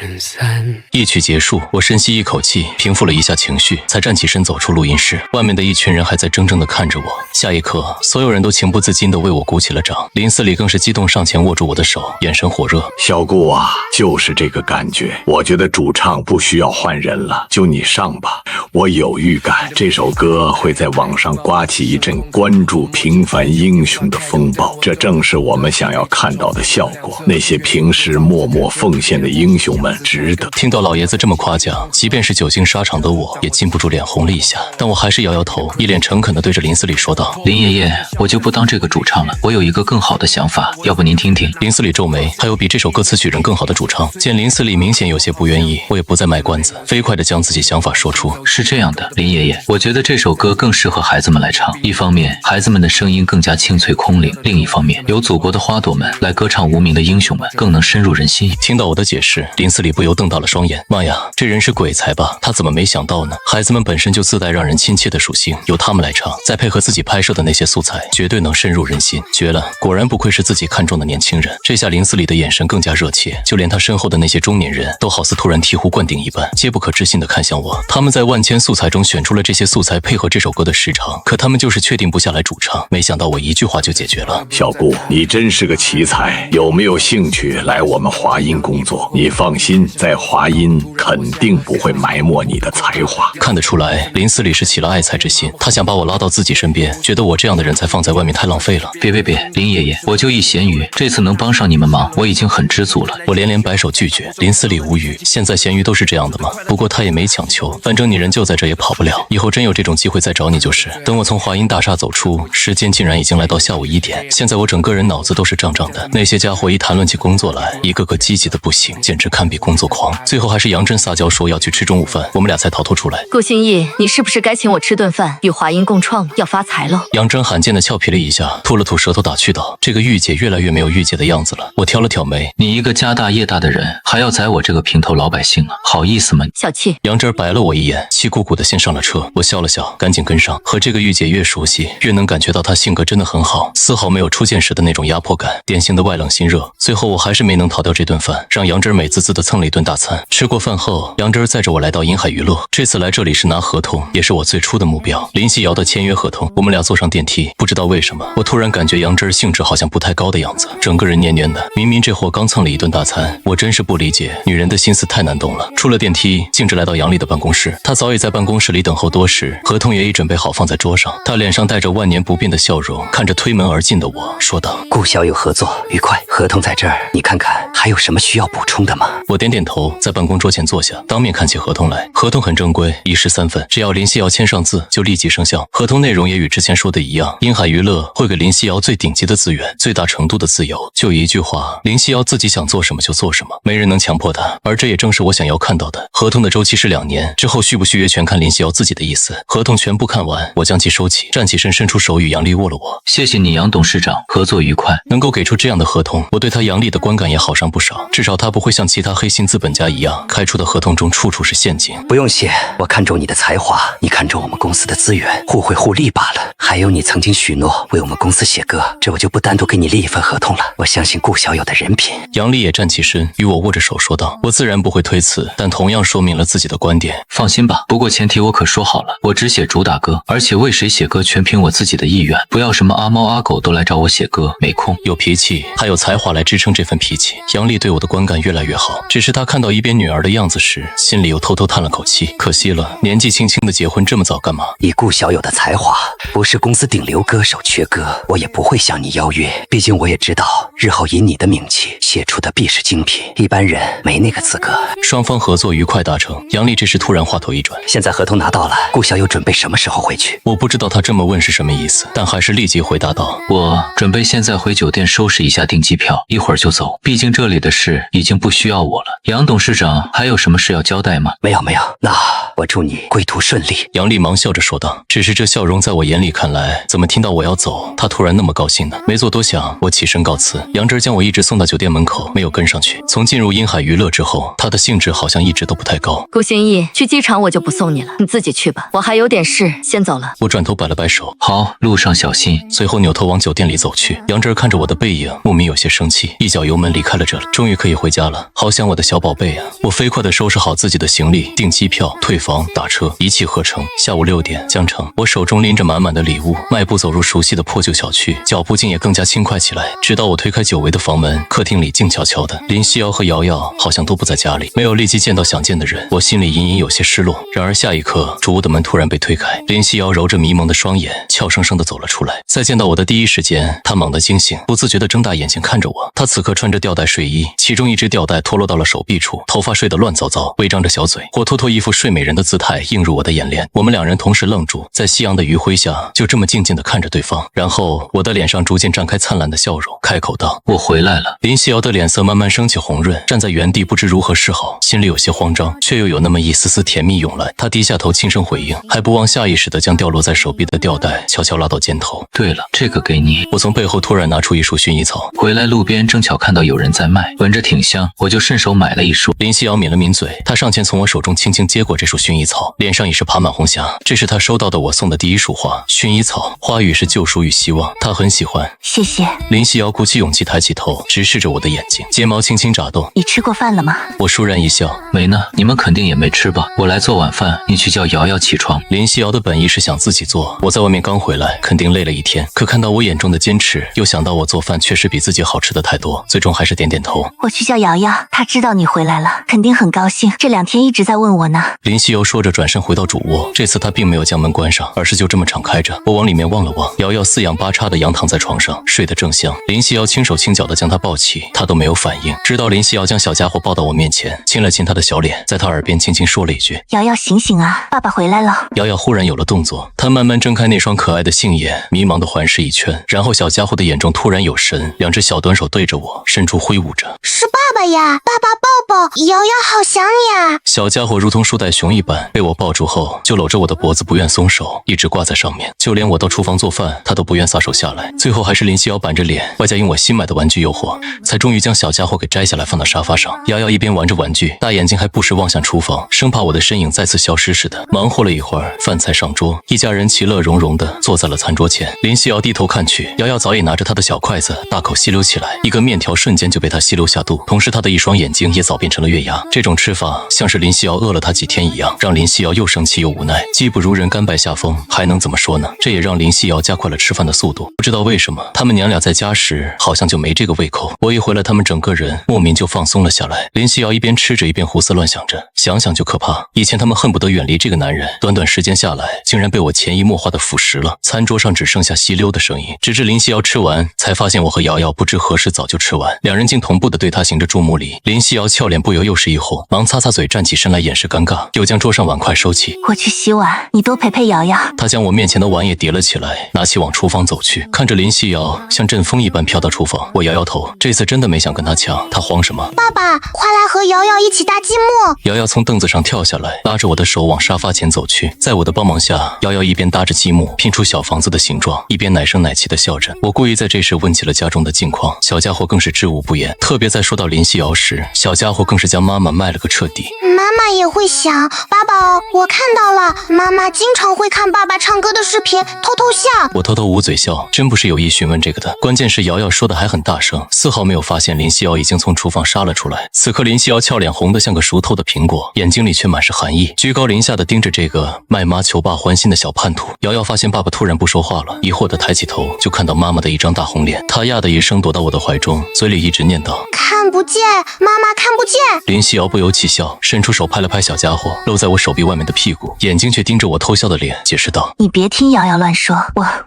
人散。一曲结束，我深吸一口气，平复了一下情绪，才站起身走出录音室。外面的一群人还在怔怔地看着我。下一刻，所有人都情不自禁地为我鼓起了掌。林思礼更是激动上前握住我的手，眼神火热。小顾啊，就是这个感觉。我觉得主唱不需要换人了，就你上吧。我有预感，这首歌会在网上刮起一阵关注平凡英雄的风暴，这正是我们想要看到的效果。那些平时默默奉献的英雄们值得。听到老爷子这么夸奖，即便是久经沙场的我也禁不住脸红了一下，但我还是摇摇头，一脸诚恳地对着林思礼说道：“林爷爷，我就不当这个主唱了，我有一个更好的想法，要不您听听。”林思礼皱眉，还有比这首歌词曲人更好的主唱？见林思礼明显有些不愿意，我也不再卖关子，飞快地将自己想法说出。是这样的，林爷爷，我觉得这首歌更适合孩子们来唱。一方面，孩子们的声音更加清脆空灵；另一方面，有祖国的花朵们来歌唱无名的英雄们，更能深入人心。听到我的解释，林思礼不由瞪大了双眼。妈呀，这人是鬼才吧？他怎么没想到呢？孩子们本身就自带让人亲切的属性，由他们来唱，再配合自己拍摄的那些素材，绝对能深入人心。绝了，果然不愧是自己看中的年轻人。这下林思礼的眼神更加热切，就连他身后的那些中年人都好似突然醍醐灌顶一般，皆不可置信地看向我。他们在万千素材中选出了这些素材配合这首歌的时长，可他们就是确定不下来主唱。没想到我一句话就解决了。小顾，你真是个奇才，有没有兴趣来我们华音工作？你放心，在华音肯定不会埋没你的才华。看得出来，林思礼是起了爱才之心，他想把我拉到自己身边，觉得我这样的人才放在外面太浪费了。别，林爷爷，我就一咸鱼，这次能帮上你们忙，我已经很知足了。我连连摆手拒绝。林思礼无语，现在咸鱼都是这样的吗？不过他也没强求，反正你人就在这也跑不了，以后真有这种机会再找你就是。等我从华音大厦走出，时间竟然已经来到下午1点，现在我整个人脑子都是胀胀的。那些家伙一谈论起工作来，一个个积极的不行，简直堪比工作狂。最后还是杨真撒娇说要去吃中午饭，我们俩才逃脱出来。顾兴义，你是不是该请我吃顿饭，与华音共创，要发财喽？杨真罕见的俏皮了一下，吐了吐舌头打趣道：“这个御姐越来越没有御姐的样子了。”我挑了挑眉，你一个家大业大的人，还要宰我这个平头老百姓啊？好意思吗？小气。杨真白了我一眼，气鼓鼓的先上了车。我笑了笑，赶紧跟上。和这个御姐越熟悉，越能感觉到她性格真的很好，丝毫没有初见时的那种压迫感，典型的外冷心热。最后我还是没能逃掉这顿饭，让杨真美滋滋的子蹭了一顿大餐。吃过饭后，杨真载着我来到银海娱乐。这次来这里是拿合同，也是我最初的目标。林夕瑶的签约合同。我们俩坐上电梯，不知道为什么，我突然感觉杨真兴致好像不太高的样子，整个人蔫蔫的。明明这货刚蹭了一顿大餐，我真是不理解，女人的心思太难懂了。出了电梯，径直来到杨丽的办公室，她早已在办公室里等候多时，合同也已准备好放在桌上。她脸上带着万年不变的笑容，看着推门而进的我，说道：“顾小友合作愉快，合同在这儿，你看看还有什么需要补充的吗？”我点点头，在办公桌前坐下，当面看起合同来。合同很正规，1式3份，只要林夕瑶签上字，就立即生效。合同内容也与之前说的一样，银海娱乐会给林夕瑶最顶级的资源，最大程度的自由。就一句话，林夕瑶自己想做什么就做什么，没人能强迫她。而这也正是我想要看到的。合同的周期是2年，之后续不续约全看林夕瑶自己的意思。合同全部看完，我将其收起，站起身，伸出手与杨丽握了握。谢谢你，杨董事长，合作愉快。能够给出这样的合同，我对他杨丽的观感也好上不少。至少他不会像其他黑心资本家一样，开出的合同中处处是陷阱。不用谢，我看中你的才华，你看中我们公司的资源，互惠互利罢了。还有你曾经许诺为我们公司写歌，这我就不单独给你立一份合同了。我相信顾小友的人品。杨丽也站起身，与我握着手说道：“我自然不会推辞，但同样说明了自己的观点。放心吧，不过前提我可说好了，我只写主打歌，而且为谁写歌全凭我自己的意愿，不要什么阿猫阿狗都来找我写歌，没空。有脾气，还有才华来支撑这份脾气。”杨丽对我的观感越来越好，只是她看到一边女儿的样子时，心里又偷偷叹了口气。可惜了，年纪轻轻的结婚这么早干嘛？以顾小友的才华，不是公司顶流歌手缺歌，我也不会向你邀约。毕竟我也知道，日后以你的名气写出的必是精品，一般人没那个资格。双方合作愉快达成。杨丽这时突然话头一转：“现在合同拿到了，顾小友准备什么时候回去？”我不知道他这么问是什么意思，但还是立即回答道：“我准备现在回酒店收拾一下订机票，一会儿就走。毕竟这里的事已经不需要我了。杨董事长还有什么事要交代吗？”“没有，那我祝你归途顺利。”杨丽忙笑着说道。只是这笑容在我眼里看来，怎么听到我要走，她突然那么高兴呢？没做多想，我起身告辞。杨真将我一直送到酒店门口，没有跟上去。从进入银海娱乐之后，她的兴致好像一直都不太高。顾心意，去机场我就不送你了，你自己去吧，我还有点事，先走了。我转头摆了摆手：“好，路上小心。”随后扭头往酒店里走去。杨真看着我的背影，莫名有些生气，一脚油门离开了这里。终于可以回家了，好想我的小宝贝啊！我飞快地收拾好自己的行李，订机票、退房、打车，一气呵成。下午6点，江城，我手中拎着满满的礼物，迈步走入熟悉的破旧小区，脚步竟也更加轻快起来。直到我推开久违的房门，客厅里静悄悄的，林夕瑶和瑶瑶好像都不在家里，没有立即见到想见的人，我心里隐隐有些失落。然而下一刻，主屋的门突然被推开，林夕瑶揉着迷蒙的双眼，俏生生地走了出来。在见到我的第一时间，她猛地惊醒，不自觉地睁大眼睛看着我。她此刻穿着吊带睡衣，其中一只吊带脱落到了手臂处，头发睡得乱糟糟，微张着小嘴，活脱脱一副睡美人的姿态映入我的眼帘。我们两人同时愣住，在夕阳的余晖下，就这么静静地看着对方。然后我的脸上逐渐绽开灿烂的笑容，开口道：“我回来了。”林夕瑶的脸色慢慢升起红润，站在原地不知如何是好，心里有些慌张，却又有那么一丝丝甜蜜涌来。她低下头轻声回应，还不忘下意识地将掉落在手臂的吊带悄悄拉到肩头。对了，这个给你。我从背后突然拿出一束薰衣草，回来路边正巧看到有人在卖，闻着挺香，我就顺手买了一束。林夕瑶抿了抿嘴，她上前从我手中轻轻接过这束薰衣草，脸上已是爬满红霞。这是她收到的我送的第一束花，薰衣草，花语是救赎与希望，她很喜欢。谢谢。林夕瑶鼓起勇气抬起头，直视着我的眼睛，睫毛轻轻眨动。你吃过饭了吗？我倏然一笑，没呢，你们肯定也没吃吧？我来做晚饭，你去叫瑶瑶起床。林夕瑶的本意是想自己做，我在外面刚回来，肯定累了一天，可看到我眼中的坚持，又想到我做饭确实比自己好吃的太多，最终还是点点头。我去叫瑶瑶，她知道你回来了，肯定很高兴，这2天一直在问我呢。林夕瑶说着转身回到主卧，这次她并没有将门关上，而是就这么敞开着。我往里面望了望，瑶瑶四仰八叉的仰躺在床上，睡得正香。林夕瑶轻手轻脚的将她抱起，她都没有反应，直到林夕瑶将小家伙抱到我面前，亲了亲她的小脸，在她耳边轻轻说了一句：“瑶瑶醒醒啊，爸爸回来了。”瑶瑶忽然有了动作，她慢慢睁开那双可爱的杏眼，迷茫的环视一圈，然后小家伙的眼中突然有神，两只小短手对着我伸出挥舞着。是爸爸呀，爸爸抱抱，瑶瑶好想你啊。小家伙如同树袋熊一般，被我抱住后就搂着我的脖子不愿松手，一直挂在上面。就连我到厨房做饭，他都不愿撒手下来。最后还是林夕瑶板着脸，外加用我新买的玩具诱惑，才终于将小家伙给摘下来放到沙发上。瑶瑶一边玩着玩具，大眼睛还不时望向厨房，生怕我的身影再次消失似的。忙活了一会儿，饭菜上桌，一家人其乐融融地坐在了餐桌前。林夕瑶低头看去，瑶瑶早已拿着她的小筷子大口吸溜起来，一个面条瞬间就被她吸溜下肚，同时他的一双眼睛也早变成了月牙。这种吃法像是林夕瑶饿了他几天一样，让林夕瑶又生气又无奈，技不如人，甘拜下风，还能怎么说呢？这也让林夕瑶加快了吃饭的速度。不知道为什么，他们娘俩在家时好像就没这个胃口。我一回来，他们整个人莫名就放松了下来。林夕瑶一边吃着一边胡思乱想着，想想就可怕。以前他们恨不得远离这个男人，短短时间下来，竟然被我潜移默化的腐蚀了。餐桌上只剩下吸溜的声音，直至林夕瑶吃完，才发现我和瑶瑶不知何时早就吃完，两人竟同步的对他行着注目礼。林夕瑶俏脸不由又是一红，忙擦擦嘴，站起身来掩饰尴尬，又将桌上碗筷收起。我去洗碗，你多陪陪瑶瑶。他将我面前的碗也叠了起来，拿起往厨房走去。看着林夕瑶像阵风一般飘到厨房，我摇摇头，这次真的没想跟他抢，他慌什么？爸爸，快来和瑶瑶一起搭积木。瑶瑶从凳子上跳下来，拉着我的手往沙发前走去。在我的帮忙下，瑶瑶一边搭着积木拼出小房子的形状，一边奶声奶气的笑着。我故意在这时问起了家中的近况，小家伙更是知无不言。特别在说到林夕瑶时，小家伙更是将妈妈卖了个彻底。妈妈也会想，爸爸，我看到了，妈妈经常会看爸爸唱歌的视频，偷偷笑。我偷偷捂嘴笑，真不是有意询问这个的。关键是瑶瑶说的还很大声，丝毫没有发现林夕瑶已经从厨房杀了出来。此刻林夕瑶俏脸红得像个熟透的苹果，眼睛里却满是寒意，居高临下的盯着这个卖妈求爸欢心的小叛徒。瑶瑶发现爸爸突然不说话了，疑惑地抬起头，就看到妈妈的一张大红脸。她呀的一声躲到我的怀中，嘴里一直念叨：看不见，妈妈看不见。林夕瑶不由气笑，伸出手拍了拍小家伙露在我手臂外面的屁股，眼睛却盯着我偷笑的脸，解释道：你别听瑶瑶乱说，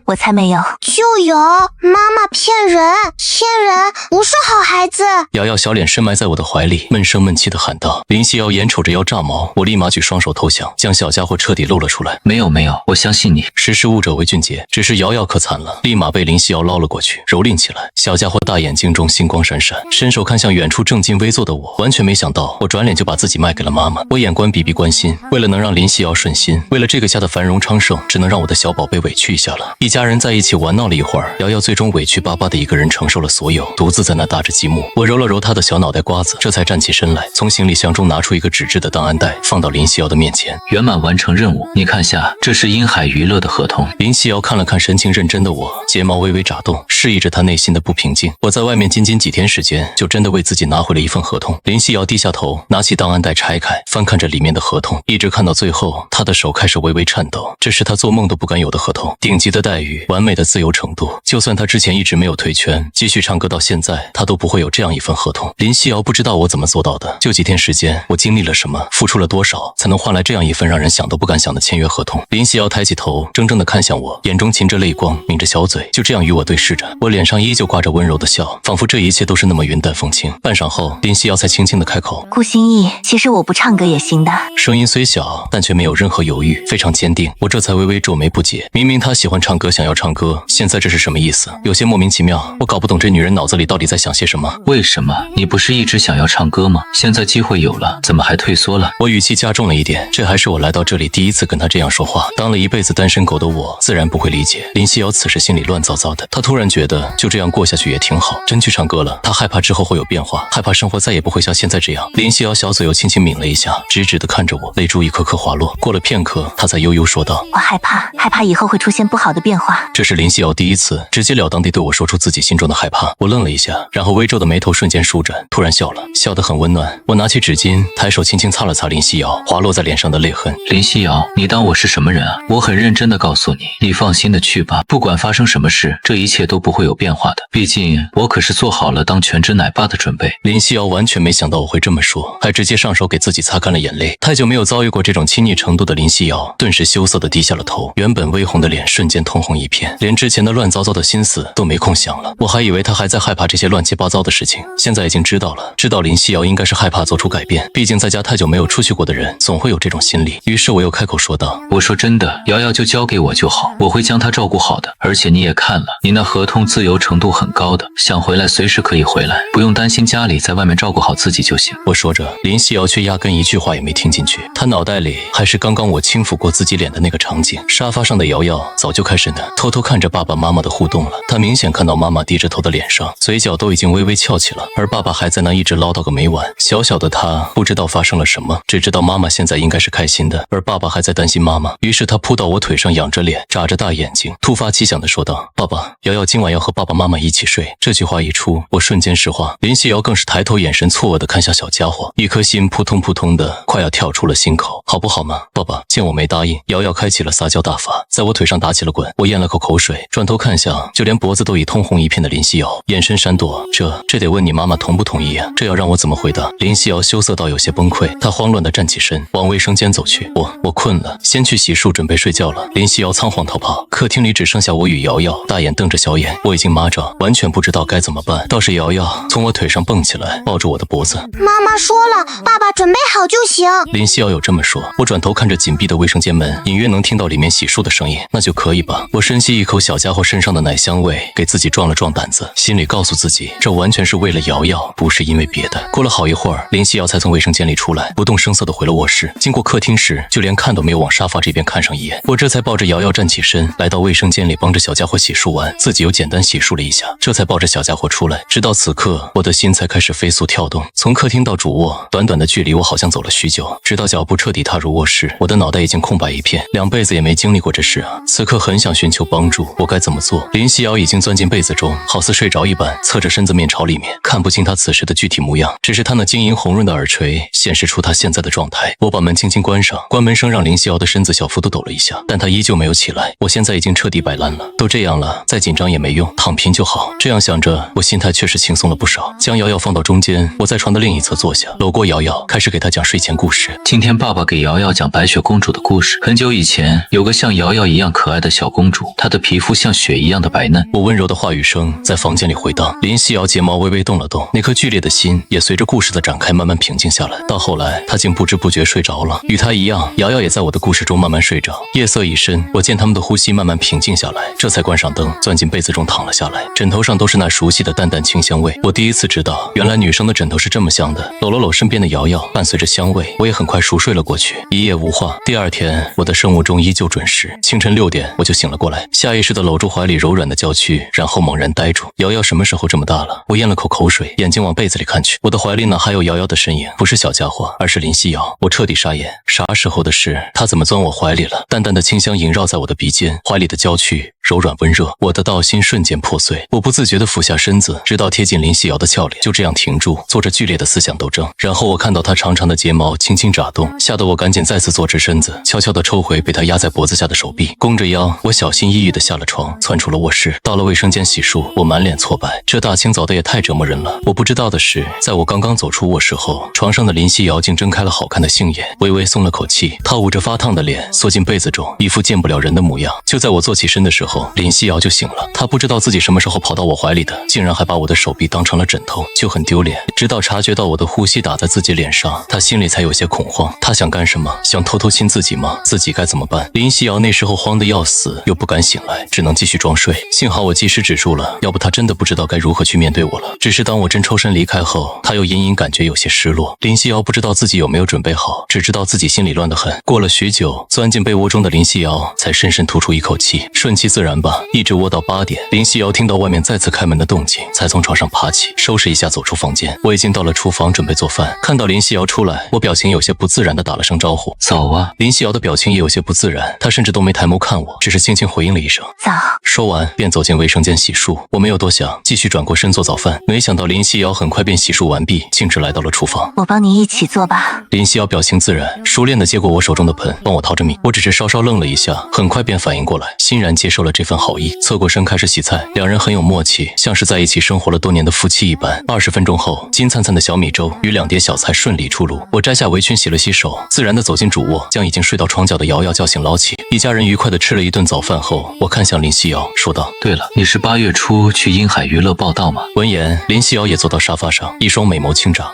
我才没有。就有，妈妈骗人，不是好孩子。瑶瑶小脸深埋在我的怀里，闷声闷气地喊道。林夕瑶眼瞅着要炸毛，我立马举双手投降，将小家伙彻底露了出来。没有，我相信你。识时务者为俊杰，只是瑶瑶可惨了，立马被林夕瑶捞了过去，蹂躏起来。小家伙大眼睛中星光闪闪，伸手看向远处正襟危坐的我，完全没想到我转脸就把自己卖给了妈妈。我眼观鼻，鼻关心，为了能让林夕瑶顺心，为了这个家的繁荣昌盛，只能让我的小宝贝委屈一下了。一家人在一起玩闹了一会儿，瑶瑶最终委屈巴巴的一个人承受了所有，独自在那搭着积木。我揉了揉她的小脑袋瓜子，这才站起身来，从行李箱中拿出一个纸质的档案袋，放到林夕瑶的面前。圆满完成任务，你看下，这是鹰海娱乐的合同。林夕瑶看了看神情认真的我，睫毛微微眨动，示意着她内心的不平静。我在外面仅几天时间，就真的为自己拿回了一份合同。林夕瑶低下头，拿起档案袋拆开，翻看着里面的合同，一直看到最后，她的手开始微微颤抖。这是她做梦都不敢有的合同，顶级的待遇，完美的自由程度。就算她之前一直没有退圈，继续唱歌到现在，她都不会有这样一份合同。林夕瑶不知道我怎么做到的，就几天时间，我经历了什么，付出了多少，才能换来这样一份让人想都不敢想的签约合同。林夕瑶抬起头，怔怔地看向我，眼中噙着泪光，抿着小嘴，就这样与我对视着。我脸上依旧挂着温柔的笑，仿佛这一切都是那么云淡风轻。半晌后，林夕瑶才轻轻地开口：顾心意，其实我不唱歌也行的。声音虽小，但却没有任何犹豫，非常坚定。我这才微微皱眉不解，明明她喜欢唱歌，想要唱歌，现在这是什么意思？有些莫名其妙，我搞不懂这女人脑子里到底在想些什么。为什么？你不是一直想要唱歌吗？现在机会有了，怎么还退缩了？我语气加重了一点，这还是我来到这里第一次跟她这样说话。当了一辈子单身狗的我，自然不会理解。林夕瑶此时心里乱糟糟的，她突然觉得就这样过下去也挺好，真去唱歌了。她害怕之后会有变化，害怕生活再也不会像现在这样。林夕瑶小嘴又轻轻抿了一下，直直地看着我，泪珠一颗颗滑落。过了片刻，她才悠悠说道：我害怕以后会出现不好的变化。这是林夕瑶第一次直截了当地对我说出自己心中的害怕。我愣了一下，然后微皱的眉头瞬间舒展，突然笑了，笑得很温暖。我拿起纸巾，抬手轻轻擦了擦林夕瑶滑落在脸上的泪痕。林夕瑶，你当我是什么人啊？我很认真的告诉你，你放心的去吧，不管发生什么事，这一切都不会有变化的。毕竟我可是做好了当全职奶爸的准备。林夕瑶完全没想到我会这么说，还直接上手给自己擦干了眼泪。太久没有遭遇过这种亲昵程度的林夕瑶顿时羞涩地低下了头，原本微红的脸瞬间通红一片，连之前的乱糟糟的心思都没空想了。我还以为她还在害怕这些乱七八糟的事情，现在已经知道了，知道林夕瑶应该是害怕做出改变，毕竟在家太久没有出去过的人总会有这种心理。于是我又开口说道：我说真的，瑶瑶就交给我就好，我会将她照顾好的。而且你也看了，你那合同自由程度很高的，想回来随时可以回来，不用担心家里，在外面照顾好自己就行。我说着，林夕瑶却压根一句话也没听进去，她脑袋里还是刚刚我轻抚过自己脸的那个场景。沙发上的瑶瑶早就开始偷偷看着爸爸妈妈的互动了，她明显看到妈妈低着头的脸上，嘴角都已经微微翘起了，而爸爸还在那一直唠叨个没完。小小的她不知道发生了什么，只知道妈妈现在应该是开心的，而爸爸还在担心妈妈。于是他扑到我腿上，仰着脸，眨着大眼睛，突发奇想地说道：爸爸，瑶瑶今晚要和爸爸妈妈一起睡。这句话一出，我瞬间石化。林夕瑶更是抬头，眼神错愕地看向小家伙，一颗心扑通扑通的快要跳出了心口。好不好吗，爸爸？见我没答应，瑶瑶开启了撒娇大法，在我腿上打起了滚。我咽了口口水，转头看向就连脖子都已通红一片的林夕瑶，眼神闪躲。这得问你妈妈同不同意啊？这要让我怎么回答？林夕瑶羞涩到有些崩溃，她慌乱地站起身，往卫生间走去。我困了，先去洗漱，准备睡觉了。林夕瑶仓皇逃跑，客厅里只剩下我与瑶瑶，大眼瞪着小眼，我已经麻着，完全不知道该怎么办。倒是瑶瑶从我腿上蹦起来，抱住我的脖子。妈妈说了，爸爸准备好就行。林夕瑶有这么说。我转头看着紧闭的卫生间门，隐约能听到里面洗漱的声音，那就可以吧。我深吸一口小家伙身上的奶香味，给自己壮了壮胆子，心里告诉自己，这完全是为了瑶瑶，不是因为别的。过了好一会儿，林夕瑶才从卫生间里出来，不动声色地回了卧室。经过客厅时，就连看都没有往沙发这边看上一眼。我这才抱着瑶瑶站起身，来到卫生间里帮着小家伙洗漱完，自己又简单洗漱了一下，这才抱着小家伙出来。直到此刻，我的心才开始飞速跳动。从客厅到主卧，短短的距离，我好像走了许久，直到脚步彻底踏入卧室，我的脑袋已经空白一片，两辈子也没经历过这事啊。此刻很想寻求帮助，我该怎么做？林夕瑶已经钻进被子中，好似睡着一般，侧着身子面朝里面，看不清她此时的具体模样，只是她那晶莹红润的耳垂显示出她现在的状态。我把门轻轻关上，关门声让林夕瑶的身子小幅度抖了一下，但她依旧没有起来。我现在已经彻底摆烂了，都这样了，再紧张也没用，躺平就好。这样想着，我心态确实轻松了不少。将瑶瑶放到中间，我在床的另一侧坐下，搂过瑶瑶，开始给她讲睡前故事。今天爸爸给瑶瑶讲白雪公主的故事。很久以前，有个像瑶瑶一样可爱的小公主，她的皮肤像雪一样的白嫩。我温柔的话语声在房间里回荡，林夕瑶睫毛微微动了动，那颗剧烈的心也随着故事的展开慢慢平静下来。到后来，她竟不知不觉睡着了。与她一样，瑶瑶也在我的故事中慢慢睡着。夜色已深，我见他们的呼吸慢慢平静下来，这才关上灯，钻进被子中躺了下来。枕头上都是那熟悉的淡淡清香味。我第一次知道，原来女生的枕头是这么香的。搂了搂身边的瑶瑶，伴随着香味，我也很快熟睡了过去。一夜无话。第二天，我的生物钟依旧准时，清晨6点我就醒了过来，下意识地搂住怀里柔软的娇躯，然后猛然呆住。瑶瑶什么时候这么大了？我咽了口口水，眼睛往被子里看去，我的怀里哪还有瑶瑶的身影？不是小家伙，而是林夕瑶。我彻底傻眼，啥时候的事？她怎么钻我怀里了？淡淡的清香萦绕在我的鼻尖，怀里的娇躯柔软温热，我的道心瞬间破碎。我不自觉地俯下身子，直到贴近林夕瑶的俏脸，就这样停住，做着剧烈的思想斗争。然后我看到她长长的睫毛轻轻眨动，吓得我赶紧再次坐直身子，悄悄地抽回被她压在脖子下的手臂，弓着腰，我小心翼翼地下了床，窜出了卧室。到了卫生间洗漱，我满脸挫败，这大清早的也太折磨人了。我不知道的是，在我刚刚走出卧室后，床上的林夕瑶竟睁开了好看的杏眼，微微松了口气，她捂着发烫的脸缩进被子中，一副见不了人的模样。就在我坐起身的时候，林夕瑶就醒了。她不知道自己什么时候跑到我怀里的，竟然还把我的手臂当成了枕头，就很丢脸。直到察觉到我的呼吸打在自己脸上，她心里才有些恐慌。她想干什么？想偷偷亲自己吗？自己该怎么办？林夕瑶那时候慌得要死，又不敢醒来，只能继续装睡。幸好我及时止住了，要不她真的不知道该如何去面对我了。只是当我真抽身离开后，她又隐隐感觉有些失落。林夕瑶不知道自己有没有准备好，只知道自己心里乱得很。过了许久，钻进被窝中的林夕瑶才深深吐出一口气，顺其自然吧，一直窝到8点。林夕瑶听到外面再次开门的动静，才从床上爬起，收拾一下走出房间。我已经到了厨房准备做饭，看到林夕瑶出来，我表情有些不自然地打了声招呼：早啊。林夕瑶的表情也有些不自然，她甚至都没抬眸看我，只是轻轻回应了一声早。说完便走进卫生间洗漱。我没有多想，继续转过身做早饭。没想到林夕瑶很快便洗漱完毕，径直来到了厨房。我帮你一起做吧。林夕瑶表情自然，熟练地接过我手中的盆，帮我淘着米。我只是稍稍愣了一下，很快便反应过来，欣然接受了这份好意，侧过身开始洗菜。两人很有默契，像是在一起生活了多年的夫妻一般。20分钟后，金灿灿的小米粥与2碟小菜顺利出炉。我摘下围裙洗了洗手，自然地走进主卧，将已经睡到床角的瑶瑶叫醒捞起。一家人愉快地吃了一顿早饭后，我看向林夕瑶说道：对了，你是8月初去滨海娱乐报道吗？闻言，林夕瑶也坐到沙发上，一双美眸轻眨。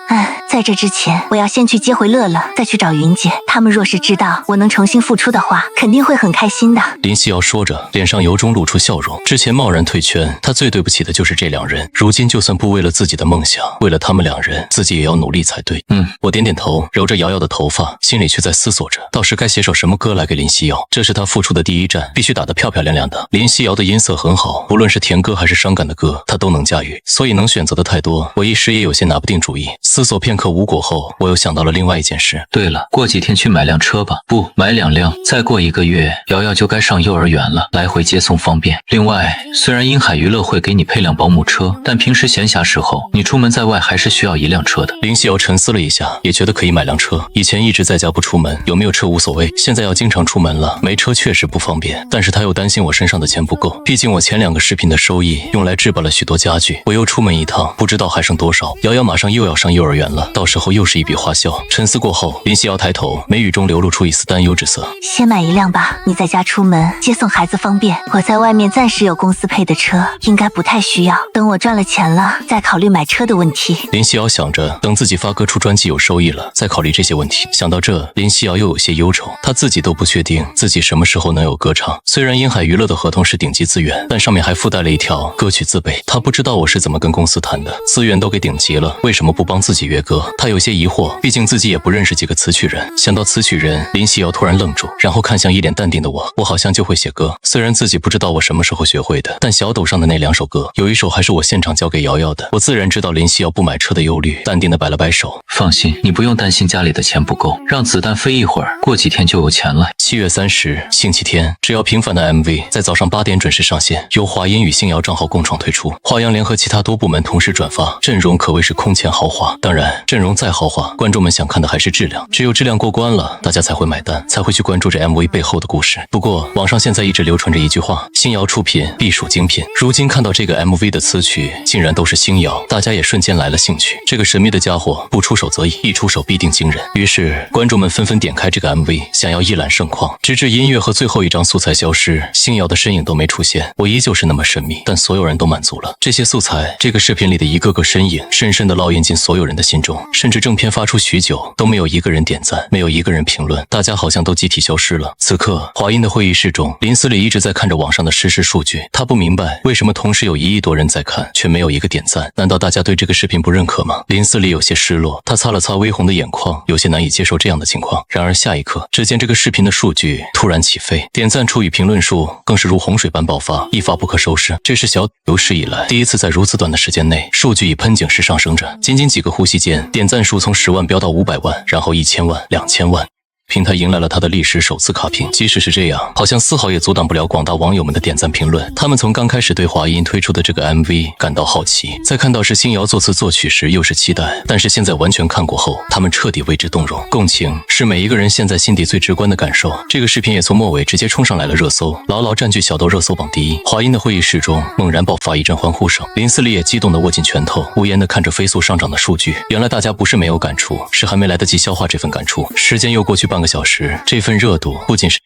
在这之前，我要先去接回乐乐，再去找云姐。他们若是知道我能重新复出的话，肯定会很开心的。林夕瑶说着，脸上由衷露出笑容。之前贸然退圈，她最对不起的就是这2人。如今就算不为了自己的梦想，为了他们2人，自己也要努力才对。我点点头，揉着瑶瑶的头发，心里却在思索着，到时该写首什么歌来给林夕瑶。这是她复出的第一站，必须打得漂漂亮亮的。林夕瑶的音色很好，无论是甜歌还是伤感的歌，她都能驾驭，所以能选择的太多，我一时也有些拿不定主意。思索片刻刻无果后，我又想到了另外一件事。对了，过几天去买辆车吧，不，买2辆。再过1个月，瑶瑶就该上幼儿园了，来回接送方便。另外，虽然鹰海娱乐会给你配辆保姆车，但平时闲暇时候，你出门在外还是需要1辆车的。林夕瑶沉思了一下，也觉得可以买辆车。以前一直在家不出门，有没有车无所谓，现在要经常出门了，没车确实不方便。但是他又担心我身上的钱不够，毕竟我前2个视频的收益用来置办了许多家具，我又出门一趟，不知道还剩多少。瑶瑶马上又要上幼儿园了，到时候又是一笔花销。沉思过后，林夕瑶抬头，眉宇中流露出一丝担忧之色。先买1辆吧，你在家出门接送孩子方便。我在外面暂时有公司配的车，应该不太需要。等我赚了钱了，再考虑买车的问题。林夕瑶想着，等自己发歌出专辑有收益了，再考虑这些问题。想到这，林夕瑶又有些忧愁，她自己都不确定自己什么时候能有歌唱。虽然鹰海娱乐的合同是顶级资源，但上面还附带了一条歌曲自备。她不知道我是怎么跟公司谈的，资源都给顶级了，为什么不帮自己约歌？她有些疑惑，毕竟自己也不认识几个词曲人。想到词曲人，林夕瑶突然愣住，然后看向一脸淡定的我。我好像就会写歌，虽然自己不知道我什么时候学会的，但小斗上的那2首歌，有一首还是我现场交给瑶瑶的。我自然知道林夕瑶不买车的忧虑，淡定的摆了摆手。放心，你不用担心家里的钱不够，让子弹飞一会儿，过几天就有钱了。7月30星期天，只要平凡的 MV 在早上8点准时上线，由华音与星瑶账号共创推出，华阳联合其他多部门同时转发，阵容可谓是空前豪华。当然，阵容再豪华，观众们想看的还是质量，只有质量过关了，大家才会买单，才会去关注这 MV 背后的故事。不过，网上现在一直流传着一句话：星瑶出品必属精品。如今看到这个 MV 的词曲竟然都是星瑶，大家也瞬间来了兴趣。这个神秘的家伙不出手则已，一出手必定惊人。于是，观众们纷纷点开这个 MV， 想要一览盛况。直至音乐和最后一张素材消失，星瑶的身影都没出现，我依旧是那么神秘，但所有人都满足了。这些素材，这个视频里的一个个身影，深深地烙印进所有人的心中。甚至正片发出许久，都没有一个人点赞，没有一个人评论，大家好像都集体消失了。此刻，华音的会议室中，林思礼一直在看着网上的实时数据，他不明白为什么同时有1亿多人在看，却没有一个点赞。难道大家对这个视频不认可吗？林思礼有些失落，他擦了擦微红的眼眶，有些难以接受这样的情况。然而下一刻，只见这个视频的数据突然起飞，点赞数与评论数更是如洪水般爆发，一发不可收拾。这是小有史以来第一次在如此短的时间内，数据以喷井式上升着，仅仅几个呼吸间，点赞数从10万飙到500万，然后1000万、2000万。平台迎来了他的历史首次卡屏。即使是这样，好像丝毫也阻挡不了广大网友们的点赞评论。他们从刚开始对华音推出的这个 MV 感到好奇，在看到是星瑶作词作曲时又是期待，但是现在完全看过后，他们彻底为之动容。共情是每一个人现在心底最直观的感受。这个视频也从末尾直接冲上来了热搜，牢牢占据小豆热搜榜第一。华音的会议室中猛然爆发一阵欢呼声，林思礼也激动地握紧拳头，无言地看着飞速上涨的数据。原来大家不是没有感触，是还没来得及消化这份感触。时间又过去半个小时，这份热度不仅是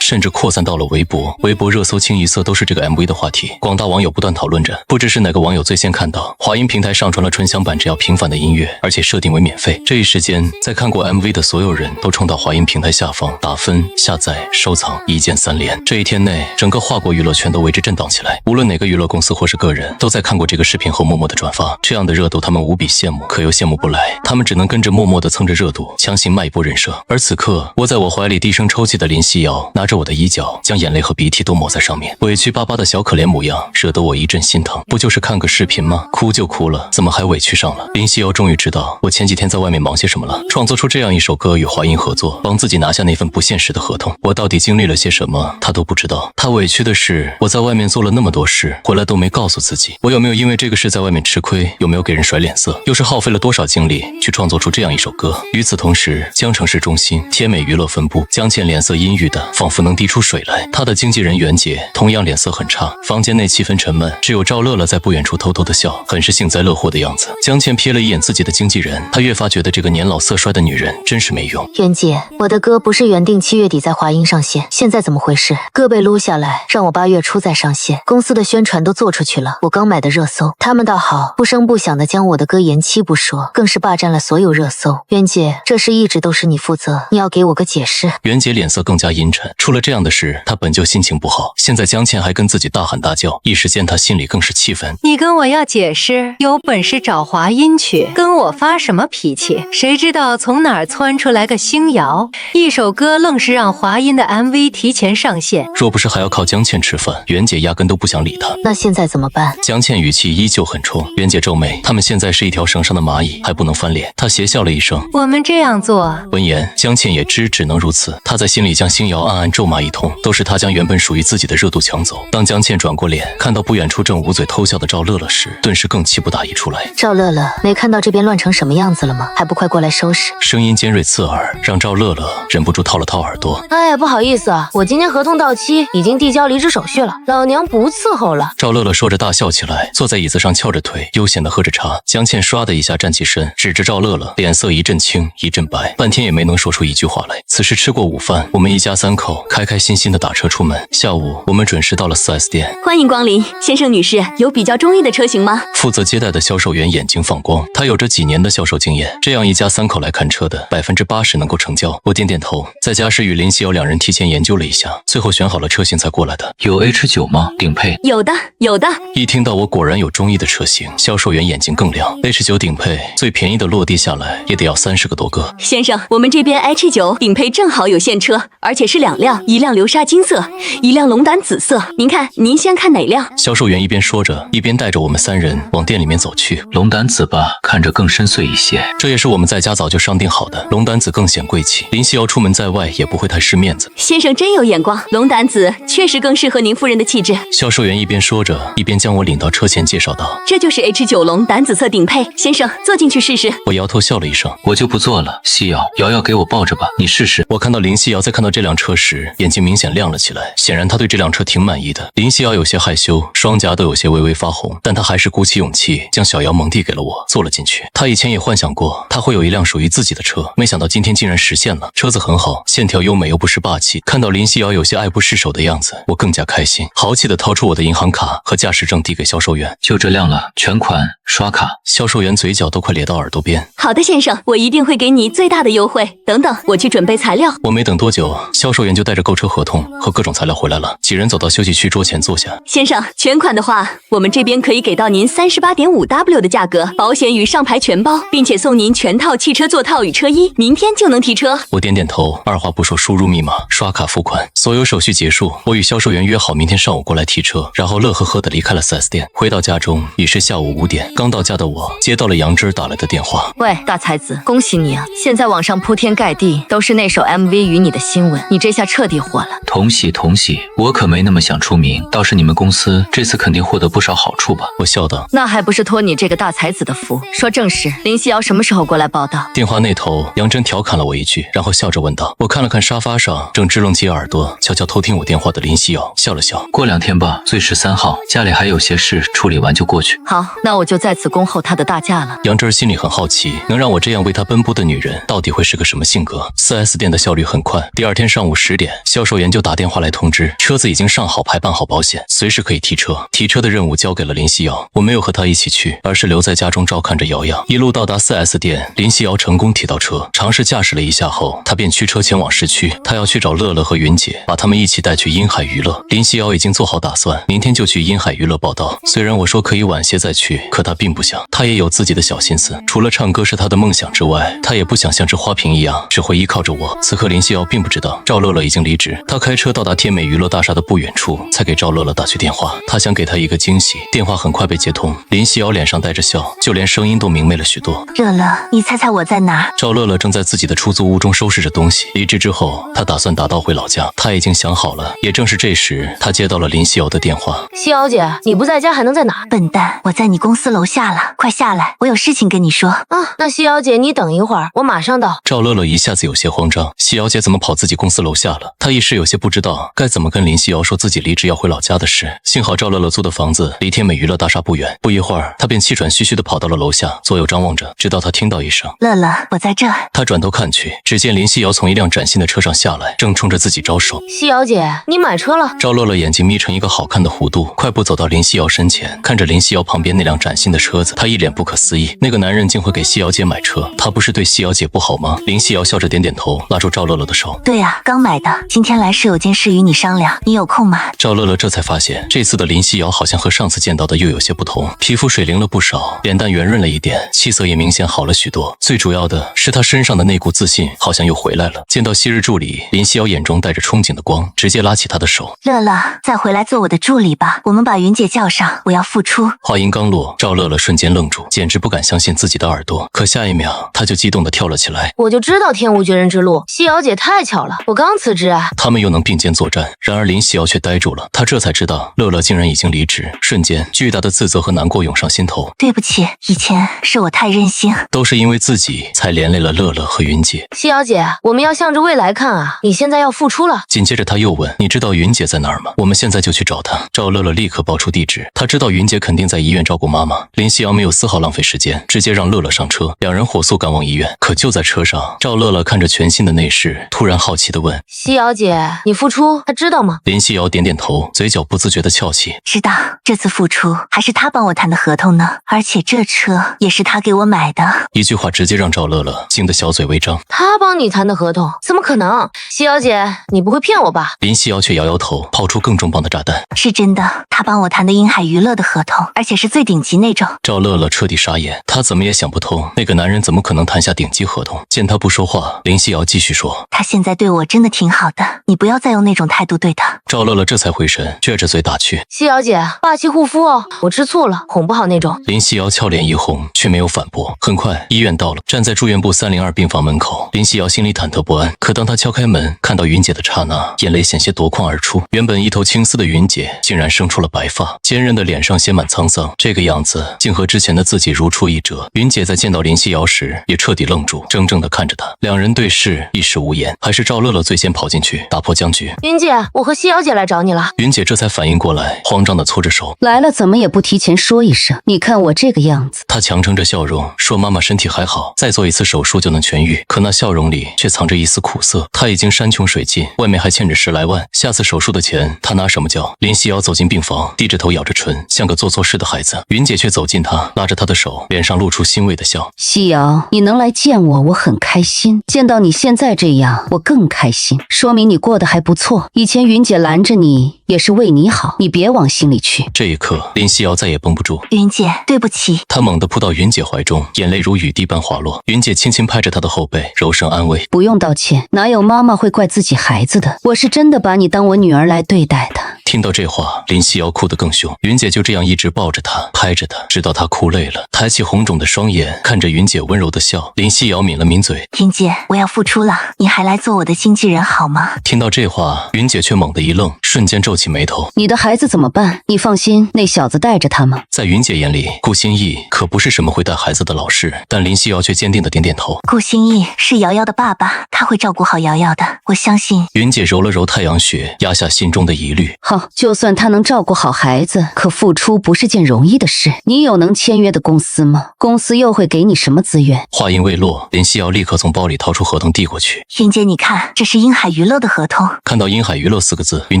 甚至扩散到了微博，微博热搜清一色都是这个 MV 的话题。广大网友不断讨论着，不知是哪个网友最先看到华音平台上传了纯享版只要平凡的音乐，而且设定为免费。这一时间，在看过 MV 的所有人都冲到华音平台下方打分、下载、收藏，一键3连。这一天内，整个华国娱乐圈都为之震荡起来。无论哪个娱乐公司或是个人，都在看过这个视频后默默的转发。这样的热度，他们无比羡慕，可又羡慕不来。他们只能跟着默默的蹭着热度，强行卖一波人设。而此刻，窝在我怀里低声抽泣的林夕瑶，拿着我的衣角，将眼泪和鼻涕都抹在上面，委屈巴巴的小可怜模样，惹得我一阵心疼。不就是看个视频吗？哭就哭了，怎么还委屈上了？林夕瑶终于知道我前几天在外面忙些什么了，创作出这样一首歌与华音合作，帮自己拿下那份不现实的合同。我到底经历了些什么，他都不知道。他委屈的是，我在外面做了那么多事，回来都没告诉自己。我有没有因为这个事在外面吃亏？有没有给人甩脸色？又是耗费了多少精力去创作出这样一首歌？与此同时，江城市中心天美娱乐分部，江倩脸色阴郁的仿佛能滴出水来。他的经纪人袁杰同样脸色很差，房间内气氛沉闷，只有赵乐乐在不远处偷偷的笑，很是幸灾乐祸的样子。江倩瞥了一眼自己的经纪人，她越发觉得这个年老色衰的女人真是没用。袁姐，我的歌不是原定7月底在华音上线，现在怎么回事？歌被撸下来，让我8月初再上线。公司的宣传都做出去了，我刚买的热搜，他们倒好，不声不响的将我的歌延期不说，更是霸占了所有热搜。袁姐，这事一直都是你负责，你要给我个解释。袁杰脸色更加阴沉，出了这样的事，他本就心情不好，现在江倩还跟自己大喊大叫，一时间他心里更是气愤。你跟我要解释，有本事找华音去，跟我发什么脾气？谁知道从哪儿窜出来个星瑶，一首歌愣是让华音的 MV 提前上线。若不是还要靠江倩吃饭，袁姐压根都不想理他。那现在怎么办？江倩语气依旧很冲。袁姐皱眉，他们现在是一条绳上的蚂蚁，还不能翻脸。她邪笑了一声，我们这样做。闻言，江倩也知只能如此。她在心里将星瑶暗暗咒骂一通，都是她将原本属于自己的热度抢走。当江倩转过脸，看到不远处正捂嘴偷笑的赵乐乐时，顿时更气不打一处来。赵乐乐，没看到这边乱成什么样子了吗？还不快过来收拾！声音尖锐刺耳，让赵乐乐忍不住掏了掏耳朵。哎，不好意思啊，我今天合同到期，已经递交离职手续了，老娘不伺候了。赵乐乐说着大笑起来，坐在椅子上翘着腿，悠闲地喝着茶。江倩唰的一下站起身，指着赵乐乐，脸色一阵青一阵白，半天也没能说出一句话来。此时吃过午饭，我们一家三口开开心心地打车出门。下午我们准时到了 4S 店。欢迎光临，先生女士，有比较中意的车型吗？负责接待的销售员眼睛放光，他有着几年的销售经验，这样一家三口来看车的80%能够成交。我点点头，在家时与林夕瑶两人提前研究了一下，最后选好了车型才过来的。有 H9 吗？顶配？有的，有的。一听到我果然有中意的车型，销售员眼睛更亮。H9 顶配最便宜的落地下来也得要30个多个。先生，我们这边 H9 顶配正好有现车，而且是2辆，一辆流沙金色，一辆龙胆紫色。您看，您先看哪辆？销售员一边说着，一边带着我们三人往店里面走去。龙胆紫吧，看着更深邃一些。这也是我们在家早就商定好的，龙胆紫更显贵气，林夕瑶出门在外也不会太失面子。先生真有眼光，龙胆紫确实更适合您夫人的气质。销售员一边说着，一边将我领到车前介绍道：“这就是 H9 龙胆紫色顶配，先生坐进去试试。”我摇头笑了一声，我就不坐了。夕瑶，瑶瑶给我抱着吧，你试试。我看到林夕瑶在看到这辆车时，眼睛明显亮了起来，显然她对这辆车挺满意的。林夕瑶有些害羞，双颊都有些微微发红，但她还是鼓起勇气将小瑶蒙递给了我，坐了进去。她以前也幻想过她会有一辆属于自己的车，没想到今天竟然实现了。车子很好，线条优美又不失霸气。看到林夕瑶有些爱不释手的样子，我更加开心，豪气地掏出我的银行卡和驾驶证递给销售员。就这辆了，全款刷卡。销售员嘴角都快咧到耳朵边。好的，先生，我一定会给你最大的优惠。等等，我去准备材料。我没等多久，销售员就带着购车合同和各种材料回来了。几人走到休息区桌前坐下。先生，全款的话，我们这边可以给到您38.5W 的价格，保险与上牌全包，并且送您全套汽车座套与车衣，明天就能提车。我点点头，二话不说输入密码，刷卡付款。所有手续结束，我与销售员约好明天上午过来提车，然后乐呵呵地离开了 4S 店。回到家中已是下午5点，刚到家的我接到了杨枝打来的电话。喂，大才子，恭喜你啊！现在网上铺天盖地都是那首 MV 与你的新闻，你这下彻底火了。同喜同喜，我可没那么想出名，倒是你们公司这次肯定获得不少好处吧？我笑道。那还不是托你这个大才子的福。说正事，林夕瑶什么时候过来报道？电话那头，杨真调侃了我一句，然后笑着问道。我看了看沙发上正支棱起耳朵悄悄偷听我电话的林夕瑶，笑了笑。过2天吧，最迟3号，家里还有些事处理完就过去。好，那我就在此恭候她的大驾了。杨真心里很好奇，能让我这样为她奔波的女人到底会是个什么性格。4S 店的效率很快，第二天上午10点，销售员就打电话来通知，车子已经上好牌，办好保险，随时可以提车。提车的任务交给了林夕瑶，我没有和她一起去，而是留在家中照看着瑶瑶。一路到达 4S 店，林夕瑶成功提到车，尝试驾驶了一下后，她便驱车前往市区。她要去找乐乐和云姐，把他们一起带去滨海娱乐。林夕瑶已经做好打算，明天就去滨海娱乐报道。虽然我说可以晚些再去，可她并不想，她也有自己的小心思。除了唱歌是她的梦想之外，她也不想像只花瓶一样只会依靠着我。此刻林夕瑶并不知道赵乐乐已经离职，她开车到达天美娱乐大厦的不远处，才给赵乐乐打去电话。她想给他一个惊喜。电话很快被接通，林夕瑶脸上带着笑，就连声音都明媚了许多。乐乐，你猜猜我在哪？赵乐乐正在自己的出租屋中收拾着东西。离职之后，他打算打道回老家，他已经想好了。也正是这时，他接到了林夕瑶的电话。夕瑶姐，你不在家还能在哪？笨蛋，我在你公司楼下了，快下来，我有事情跟你说。啊，那夕瑶姐你等一会儿，我马上到。赵乐乐一下子有些慌张，夕瑶姐怎么跑自己公司楼下了？他一时有些不知道该怎么跟林夕瑶说自己离职要回老家的事。幸好赵乐乐租的房子离天美娱乐大厦不远，不一会儿，他便气喘吁吁地跑到了楼下，左右张望着，直到他听到一声乐乐，我在这。他转头看去，只见林夕瑶从一辆崭新的车上下来，正冲着自己招手。夕瑶姐，你买车了？赵乐乐眼睛眯成一个好看的弧度，快步走到林夕瑶身前，看着林夕瑶旁边那辆崭新的车子，他一脸不可思议，那个男人竟会给夕瑶姐买车，他不是对夕瑶姐不好吗？林夕瑶笑着点点头，拉住赵乐乐的手。对啊，刚买的，的，今天来是有件事与你商量，你有空吗？赵乐乐这才发现，这次的林夕瑶好像和上次见到的又有些不同，皮肤水灵了不少，脸蛋圆润了一点，气色也明显好了许多。最主要的是她身上的那股自信好像又回来了。见到昔日助理，林夕瑶眼中带着憧憬的光，直接拉起她的手。乐乐，再回来做我的助理吧，我们把云姐叫上，我要复出。话音刚落，赵乐乐瞬间愣住，简直不敢相信自己的耳朵。可下一秒，她就激动地跳了起来。我就知道天无绝人之路，夕瑶姐太巧了，我刚辞职啊。他们又能并肩作战，然而林夕瑶却呆住了。她这才知道乐乐竟然已经离职，瞬间巨大的自责和难过涌上心头。对不起，以前是我太任性，都是因为自己才连累了乐乐和云姐。夕瑶姐，我们要向着未来看啊！你现在要复出了。紧接着他又问：“你知道云姐在哪儿吗？我们现在就去找她。”赵乐乐立刻报出地址，他知道云姐肯定在医院照顾妈妈。林夕瑶没有丝毫浪费时间，直接让乐乐上车，两人火速赶往医院。可就在车上，赵乐乐看着全新的内饰，突然好奇地问：“夕瑶姐，你复出，她知道吗？”林夕瑶点点头，嘴角不自觉地翘起。知道，这次复出还是他帮我谈的合同呢，而且这车也是他给我买的。一句话直接让赵乐乐惊得小嘴微张。他帮你谈的合同？怎么可能？夕瑶姐，你不会骗我吧？林夕瑶却摇摇头，抛出更重磅的炸弹。是真的，他帮我谈的鹰海娱乐的合同，而且是最顶级那种。赵乐乐彻底傻眼，他怎么也想不通，那个男人怎么可能谈下顶级合同？见他不说话，林夕瑶继续说：“他现在对我真的挺好的，你不要再用那种态度对他。”赵乐乐这才回神，撅着嘴打趣：“夕瑶姐，霸气护肤哦，我吃醋了，哄不好那种。”林夕瑶俏脸一红，却没有反驳。很快，医院到了，站在住院部302病房门口，林夕瑶心里忐忑不安。可当她敲开门，看到云姐的刹那，眼泪险些夺眶而出。原本一头青丝的云姐，竟然生出了白发，坚韧的脸上写满沧桑，这个样子竟和之前的自己如出一辙。云姐在见到林夕瑶时，也彻底愣住，怔怔地看着她。两人对视，一时无言。还是赵乐乐最先跑进去，打破僵局：“云姐，我和夕瑶姐来找你了。”云姐这才反应过来，慌张地搓着手：“来了怎么也不提前说一声？你看我这个样子。”她强撑着笑容说：“妈妈身体还好，再做一次手术就能痊愈。”可那笑容里却藏着一丝苦涩。她已经山穷水尽，外面还欠着10来万，下次手术的钱她拿什么交？林夕瑶走进病房，低着头咬着唇，像个做错事的孩子。云姐却走近她，拉着她的手，脸上露出欣慰的笑：“夕瑶，你能来见我，我很开心。见到你现在这样，我更开心，说明你过得还不错。以前云姐拦着你，也是为你好，你别往心里去。”这一刻，林夕瑶再也绷不住：“云姐，对不起。”她猛地扑到云姐怀中，眼泪如雨滴般滑落。云姐轻轻拍着她的后背，柔声安慰：“不用道歉，哪有妈妈会怪自己孩子的？我是真的把你当我女儿来对待的。”听到这话，林夕瑶哭得更凶。云姐就这样一直抱着她，拍着她，直到她哭累了，抬起红肿的双眼，看着云姐温柔的笑。林夕瑶抿了抿嘴：“云姐，我要复出了，你还来做我的经纪人好吗？”听到这话，云姐却猛地一愣，瞬间皱起眉头：“你的孩子怎么办？你放心，那小子带着他吗？”在云姐眼里，顾心意可不是什么会带孩子的老师，但林夕瑶却坚定地点点头：“顾心意是瑶瑶的爸爸，他会照顾好瑶瑶的，我相信。”云姐揉了揉太阳穴，压下心中的疑虑：“好，就算他能照顾好孩子，可复出不是件容易的事。你有能签约的公司吗？公司又会给你什么资源？”话音未落，林夕瑶立刻从包里掏出合同递过去：“云姐，你看，这是鹰海娱乐的合同。”看到鹰海娱乐4个字，云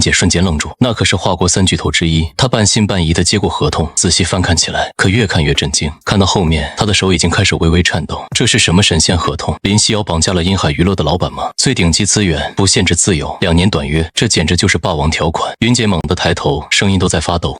姐瞬间愣住，那可是华国3巨头之一。她半信半疑地接过合同，仔细翻看起来，可越看越震惊。看到后面，她的手已经开始微微颤抖。这是什么神仙合同？林夕瑶绑架了鹰海娱乐的老板吗？最顶级资源，不限制自由，2年短约，这简直就是霸王条款。云姐猛地抬头，声音都在发抖：“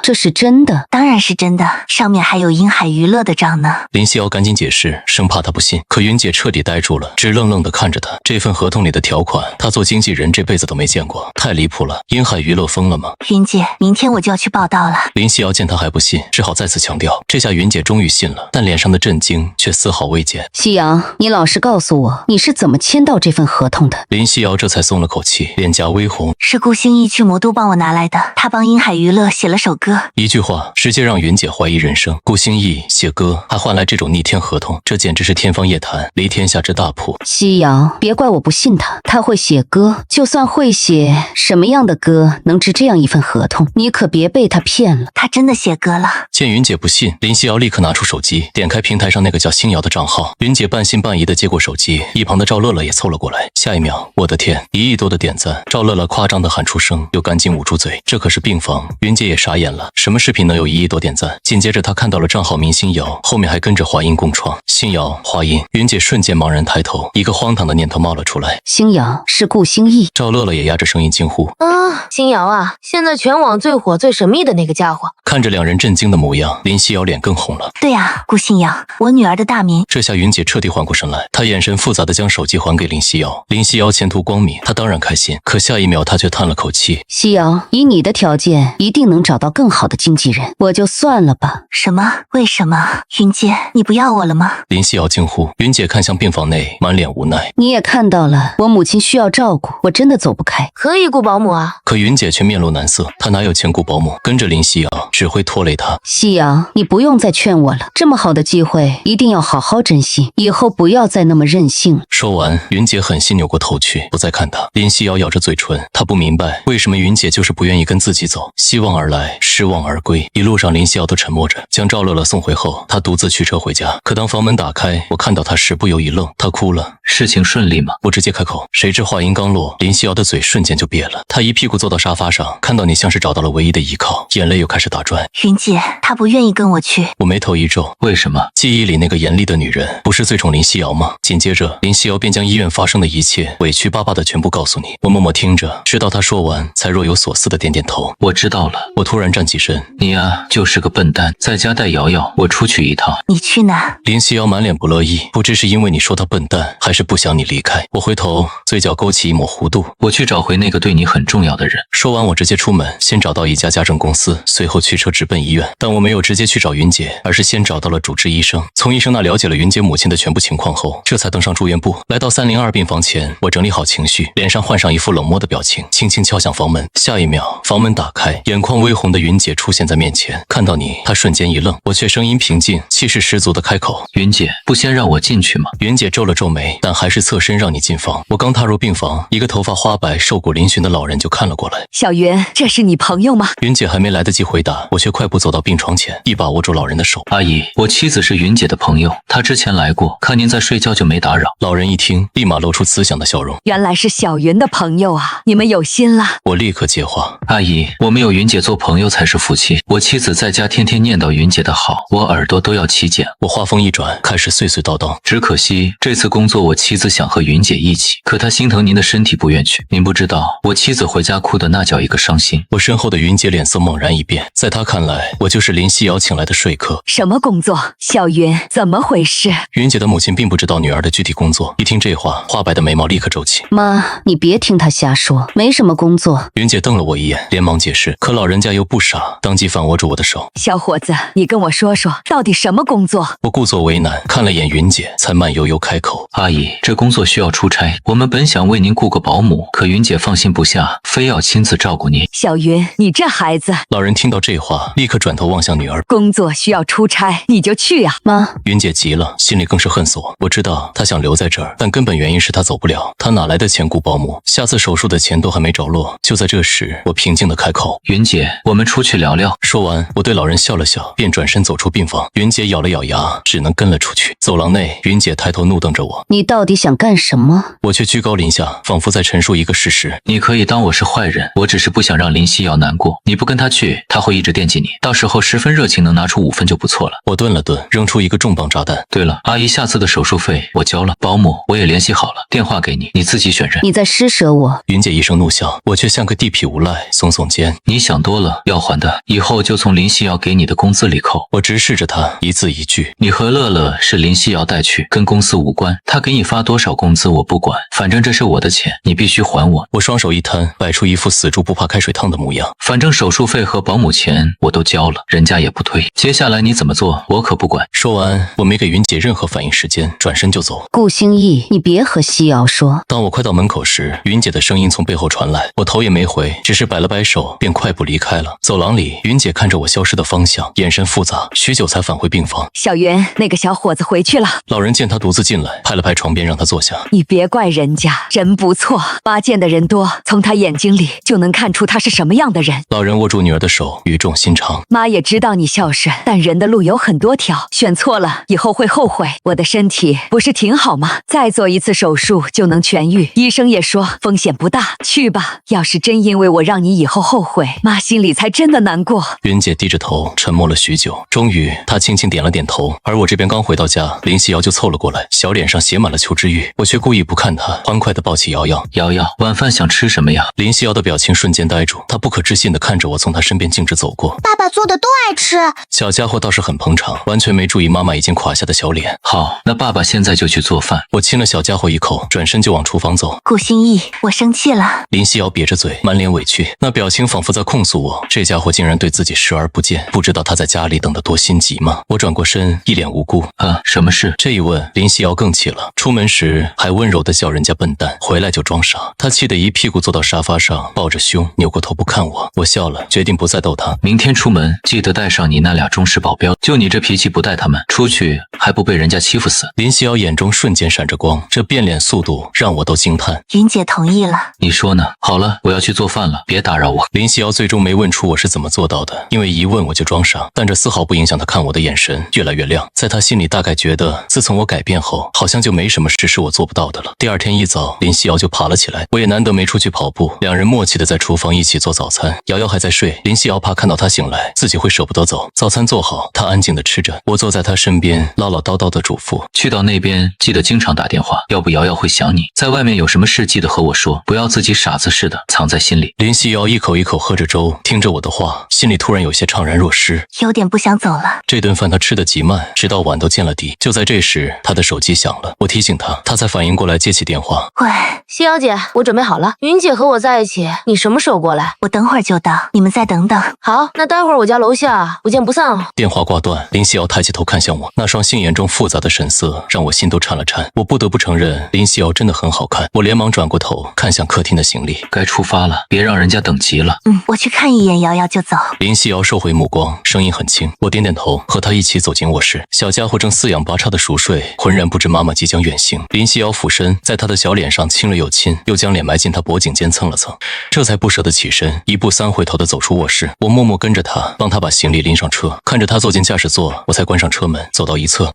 这是真的？”“当然是真的，上面还有鹰海娱乐的账呢。”林夕瑶赶紧解释，生怕她不信。可云姐彻底呆住了，直愣愣地看着她。这份合同里的条款，她做经纪人这辈子都没见过，太离谱了。鹰海娱乐疯了吗？云姐，明天我就要去报道了。林夕瑶见她还不信，只好再次强调。这下云姐终于信了，但脸上的震惊却丝毫未减。夕瑶，你老实告诉我，你是怎么签到这份合同的？林夕瑶这才松了口气，脸颊微红。是顾心意去魔都帮我拿来的，他帮鹰海娱乐写了首歌。一句话直接让云姐怀疑人生。顾心意写歌还换来这种逆天合同，这简直是天方夜谭，离天下之大谱。夕瑶，别怪我不信他，他会写歌，就算会写，什么样的歌能值这样一份合同？你可别被他骗了。他真的写歌了。见云姐不信，林夕瑶立刻拿出手机，点开平台上那个叫星瑶的账号。云姐半信半疑地接过手机，一旁的赵乐乐也凑了过来。下一秒，我的天，1亿多的点赞！赵乐乐夸张地地喊出声，又赶紧捂住嘴。这可是病房，云姐也傻眼了。什么视频能有1亿多点赞？紧接着她看到了账号明星瑶，后面还跟着华音共创。星瑶、华音，云姐瞬间茫然抬头，一个荒唐的念头冒了出来。星瑶是顾星逸。赵乐乐也压着声音惊呼：啊，星瑶啊，现在全网最火最神秘的那个家伙。看着两人震惊的模样，林夕瑶脸更红了。对啊，顾星瑶，我女儿的大名。这下云姐彻底缓过神来，她眼神复杂的将手机还给林夕瑶。林夕瑶前途光明，她当然开心，可下一秒她却叹了口气。夕瑶，以你的条件，一定能找到更好的经纪人，我就算了吧。什么？为什么？云姐，你不要我了吗？林夕瑶惊呼。云姐看向病房内，满脸无奈。你也看到了，我母亲需要照顾，我真的走不开。可以雇保姆啊。可云姐却面露难色，她哪有钱雇保姆？跟着林夕瑶只会拖累她。夕瑶，你不用再劝我了，这么好的机会一定要好好珍惜，以后不要再那么任性。说完，云姐狠心扭过头去，不再看她。林夕瑶咬着嘴唇，她不明白为什么云姐就是不愿意跟自己走，希望而来，失望而归。一路上林夕瑶都沉默着，将赵乐乐送回后，她独自驱车回家。可当房门打开，我看到她时不由一愣，她哭了。事情顺利吗？我直接开口，谁知话音刚落，林夕瑶的嘴瞬间就瘪了。她一屁股坐到沙发上，看到你像是找到了唯一的依靠，眼泪又开始打转。云姐，她不愿意跟我去。我眉头一皱，为什么？记忆里那个严厉的女人不是最宠林夕瑶吗？紧接着林夕瑶便将医院发生的一切委屈巴巴的全部告诉你。我默默听着，直到她说完才若有所思的点点头。我知道了。我突然站起身，你呀就是个笨蛋，在家带瑶瑶，我出去一趟。你去哪？林夕瑶满脸不乐意，不知是因为你说她笨蛋，还是不想你离开。我回头，嘴角勾起一抹弧度。我去找回那个对你很重要的人。说完我直接出门，先找到一家家政公司，随后驱车直奔医院。但我没有直接去找云姐，而是先找到了主治医生。从医生那了解了云姐母亲的全部情况后，这才登上住院部。来到302病房前，我整理好情绪，脸上换上一副冷漠的表情，轻轻敲响房门。下一秒，房门打开，眼眶微红的云姐出现在面前。看到你，她瞬间一愣，我却声音平静，气势十足的开口：云姐，不先让我进去吗？云姐皱了皱眉，但还是侧身让你进房。我刚踏入病房，一个头发花白、瘦骨嶙峋的老人就看了过来。小云，这是你朋友吗？云姐还没来得及回答，我却快步走到病床前，一把握住老人的手。阿姨，我妻子是云姐的朋友，她之前来过，看您在睡觉就没打扰。老人一听，立马露出慈祥的笑容。原来是小云的朋友啊，你们有心了。我立刻接话：阿姨，我们有云姐做朋友才是福气。我妻子在家天天念叨云姐的好，我耳朵都要起茧。我话锋一转，开始碎碎叨叨。只可惜这次工作我妻子想和云姐一起，可她心疼您的身体不愿去。您不知道，我妻子回家哭的那叫一个伤心。我身后的云姐脸色猛然一变，在她看来，我就是林夕瑶请来的说客。什么工作？小云，怎么回事？云姐的母亲并不知道女儿的具体工作，一听这话，花白的眉毛立刻皱起。妈，你别听她瞎说，没什么工作。云姐瞪了我一眼，连忙解释，可老人家又不傻，当即反握住我的手。小伙子，你跟我说说，到底什么工作？我故作为难，看了眼云姐，才慢悠悠开口：阿姨，这工作需要出差，我们本想为您雇个保姆，可云姐放心不下，非要亲自照顾您。小云，你这孩子……老人听到这话，立刻转头望向女儿。工作需要出差，你就去啊。妈，云姐急了，心里更是恨死我。我知道她想留在这儿，但根本原因是她走不了。她哪来的钱雇保姆？下次手术的钱都还没着落。就在这时，我平静的开口：云姐，我们出去聊聊。说完，我对老人笑了笑，便转身走出病房。云姐咬了咬牙，只能跟了出去。走廊内，云姐抬头怒瞪着我：你到底想干什么？我却居高临下，仿佛在陈述一个事实。你可以当我是坏人，我只是不想让林夕瑶难过。你不跟她去，她会一直惦记你，到时候10分热情能拿出5分就不错了。我顿了顿，扔出一个重磅炸弹。对了，阿姨下次的手术费我交了，保姆我也联系好了，电话给你，你自己选人。你在施舍我。云姐一声怒笑，我却像个地痞无赖，耸耸肩。你想多了，要还的以后就从林夕瑶给你的工资里扣。我直视着她，一字一句：你和乐乐是林夕瑶带去，跟公司无关，她给你发多少工资我不管，反正这是我的钱，你必须还我。我双手一摊，摆出一副死猪不怕开水烫的模样。反正手术费和保姆钱我都交了，人家也不推，接下来你怎么做我可不管。说完，我没给云姐任何反应时间，转身就走。顾星逸，你别和夕瑶说。当我快到门口时，云姐的声音从背后传来，我头也没回，只是摆了摆手，便快步离开了。走廊里，云姐看着我消失的方向，眼神复杂，许久才返回病房。小云，那个小伙子回去了。老人见他独自进来，拍了拍床边让他坐下。你别怪人家，人不错，妈见的人多，从他眼睛里就能看出他是什么样的人。老人握住女儿的手，语重心长：妈也知道你孝顺，但人的路有很多条，选错了以后会后悔。我的身体不是挺好吗？再做一次手术就能痊愈，医生也说风险不大，去去吧，要是真因为我让你以后后悔，妈心里才真的难过。云姐低着头沉默了许久，终于她轻轻点了点头。而我这边刚回到家，林夕瑶就凑了过来，小脸上写满了求知欲，我却故意不看她，欢快地抱起瑶瑶。瑶瑶，晚饭想吃什么呀？林夕瑶的表情瞬间呆住，她不可置信地看着我从她身边径直走过。爸爸做的都爱吃。小家伙倒是很捧场，完全没注意妈妈已经垮下的小脸。好，那爸爸现在就去做饭。我亲了小家伙一口，转身就往厨房走。顾心意，我生气了。林夕瑶瘪着嘴，满脸委屈，那表情仿佛在控诉我，这家伙竟然对自己视而不见，不知道他在家里等得多心急吗？我转过身，一脸无辜。什么事？这一问，林夕瑶更气了。出门时还温柔地叫人家笨蛋，回来就装傻。他气得一屁股坐到沙发上，抱着胸，扭过头不看我。我笑了，决定不再逗他。明天出门记得带上你那俩忠实保镖，就你这脾气不带他们出去，还不被人家欺负死？林夕瑶眼中瞬间闪着光，这变脸速度让我都惊叹。云姐同意了。你说呢？好了，我要去做饭了，别打扰我。林夕瑶最终没问出我是怎么做到的，因为一问我就装傻，但这丝毫不影响他看我的眼神越来越亮。在他心里大概觉得，自从我改变后，好像就没什么事是我做不到的了。第二天一早，林夕瑶就爬了起来，我也难得没出去跑步，两人默契的在厨房一起做早餐。瑶瑶还在睡，林夕瑶怕看到她醒来，自己会舍不得走。早餐做好，她安静的吃着，我坐在她身边唠唠叨叨的嘱咐：去到那边记得经常打电话，要不瑶瑶会想你。在外面有什么事记得和我说，不要自己傻子似的藏在心里。林夕瑶一口一口喝着粥，听着我的话，心里突然有些怅然若失，有点不想走了。这顿饭她吃得极慢，直到碗都见了底。就在这时，她的手机响了，我提醒她，她才反应过来接起电话。喂，夕瑶姐，我准备好了，云姐和我在一起，你什么时候过来？我等会儿就到，你们再等等。好，那待会儿我家楼下不见不散哦。电话挂断，林夕瑶抬起头看向我，那双杏眼中复杂的神色让我心都颤了颤。我不得不承认，林夕瑶真的很好看。我连忙转过头看向客厅的行李，该出发了，别让人家等急了。我去看一眼瑶瑶就走。林夕瑶收回目光，声音很轻。我点点头，和她一起走进卧室。小家伙正四仰八叉的熟睡，浑然不知妈妈即将远行。林夕瑶俯身在他的小脸上亲了又亲，又将脸埋进他脖颈间蹭了蹭，这才不舍得起身，一步三回头的走出卧室。我默默跟着他，帮他把行李拎上车。看着他坐进驾驶座，我才关上车门，走到一侧。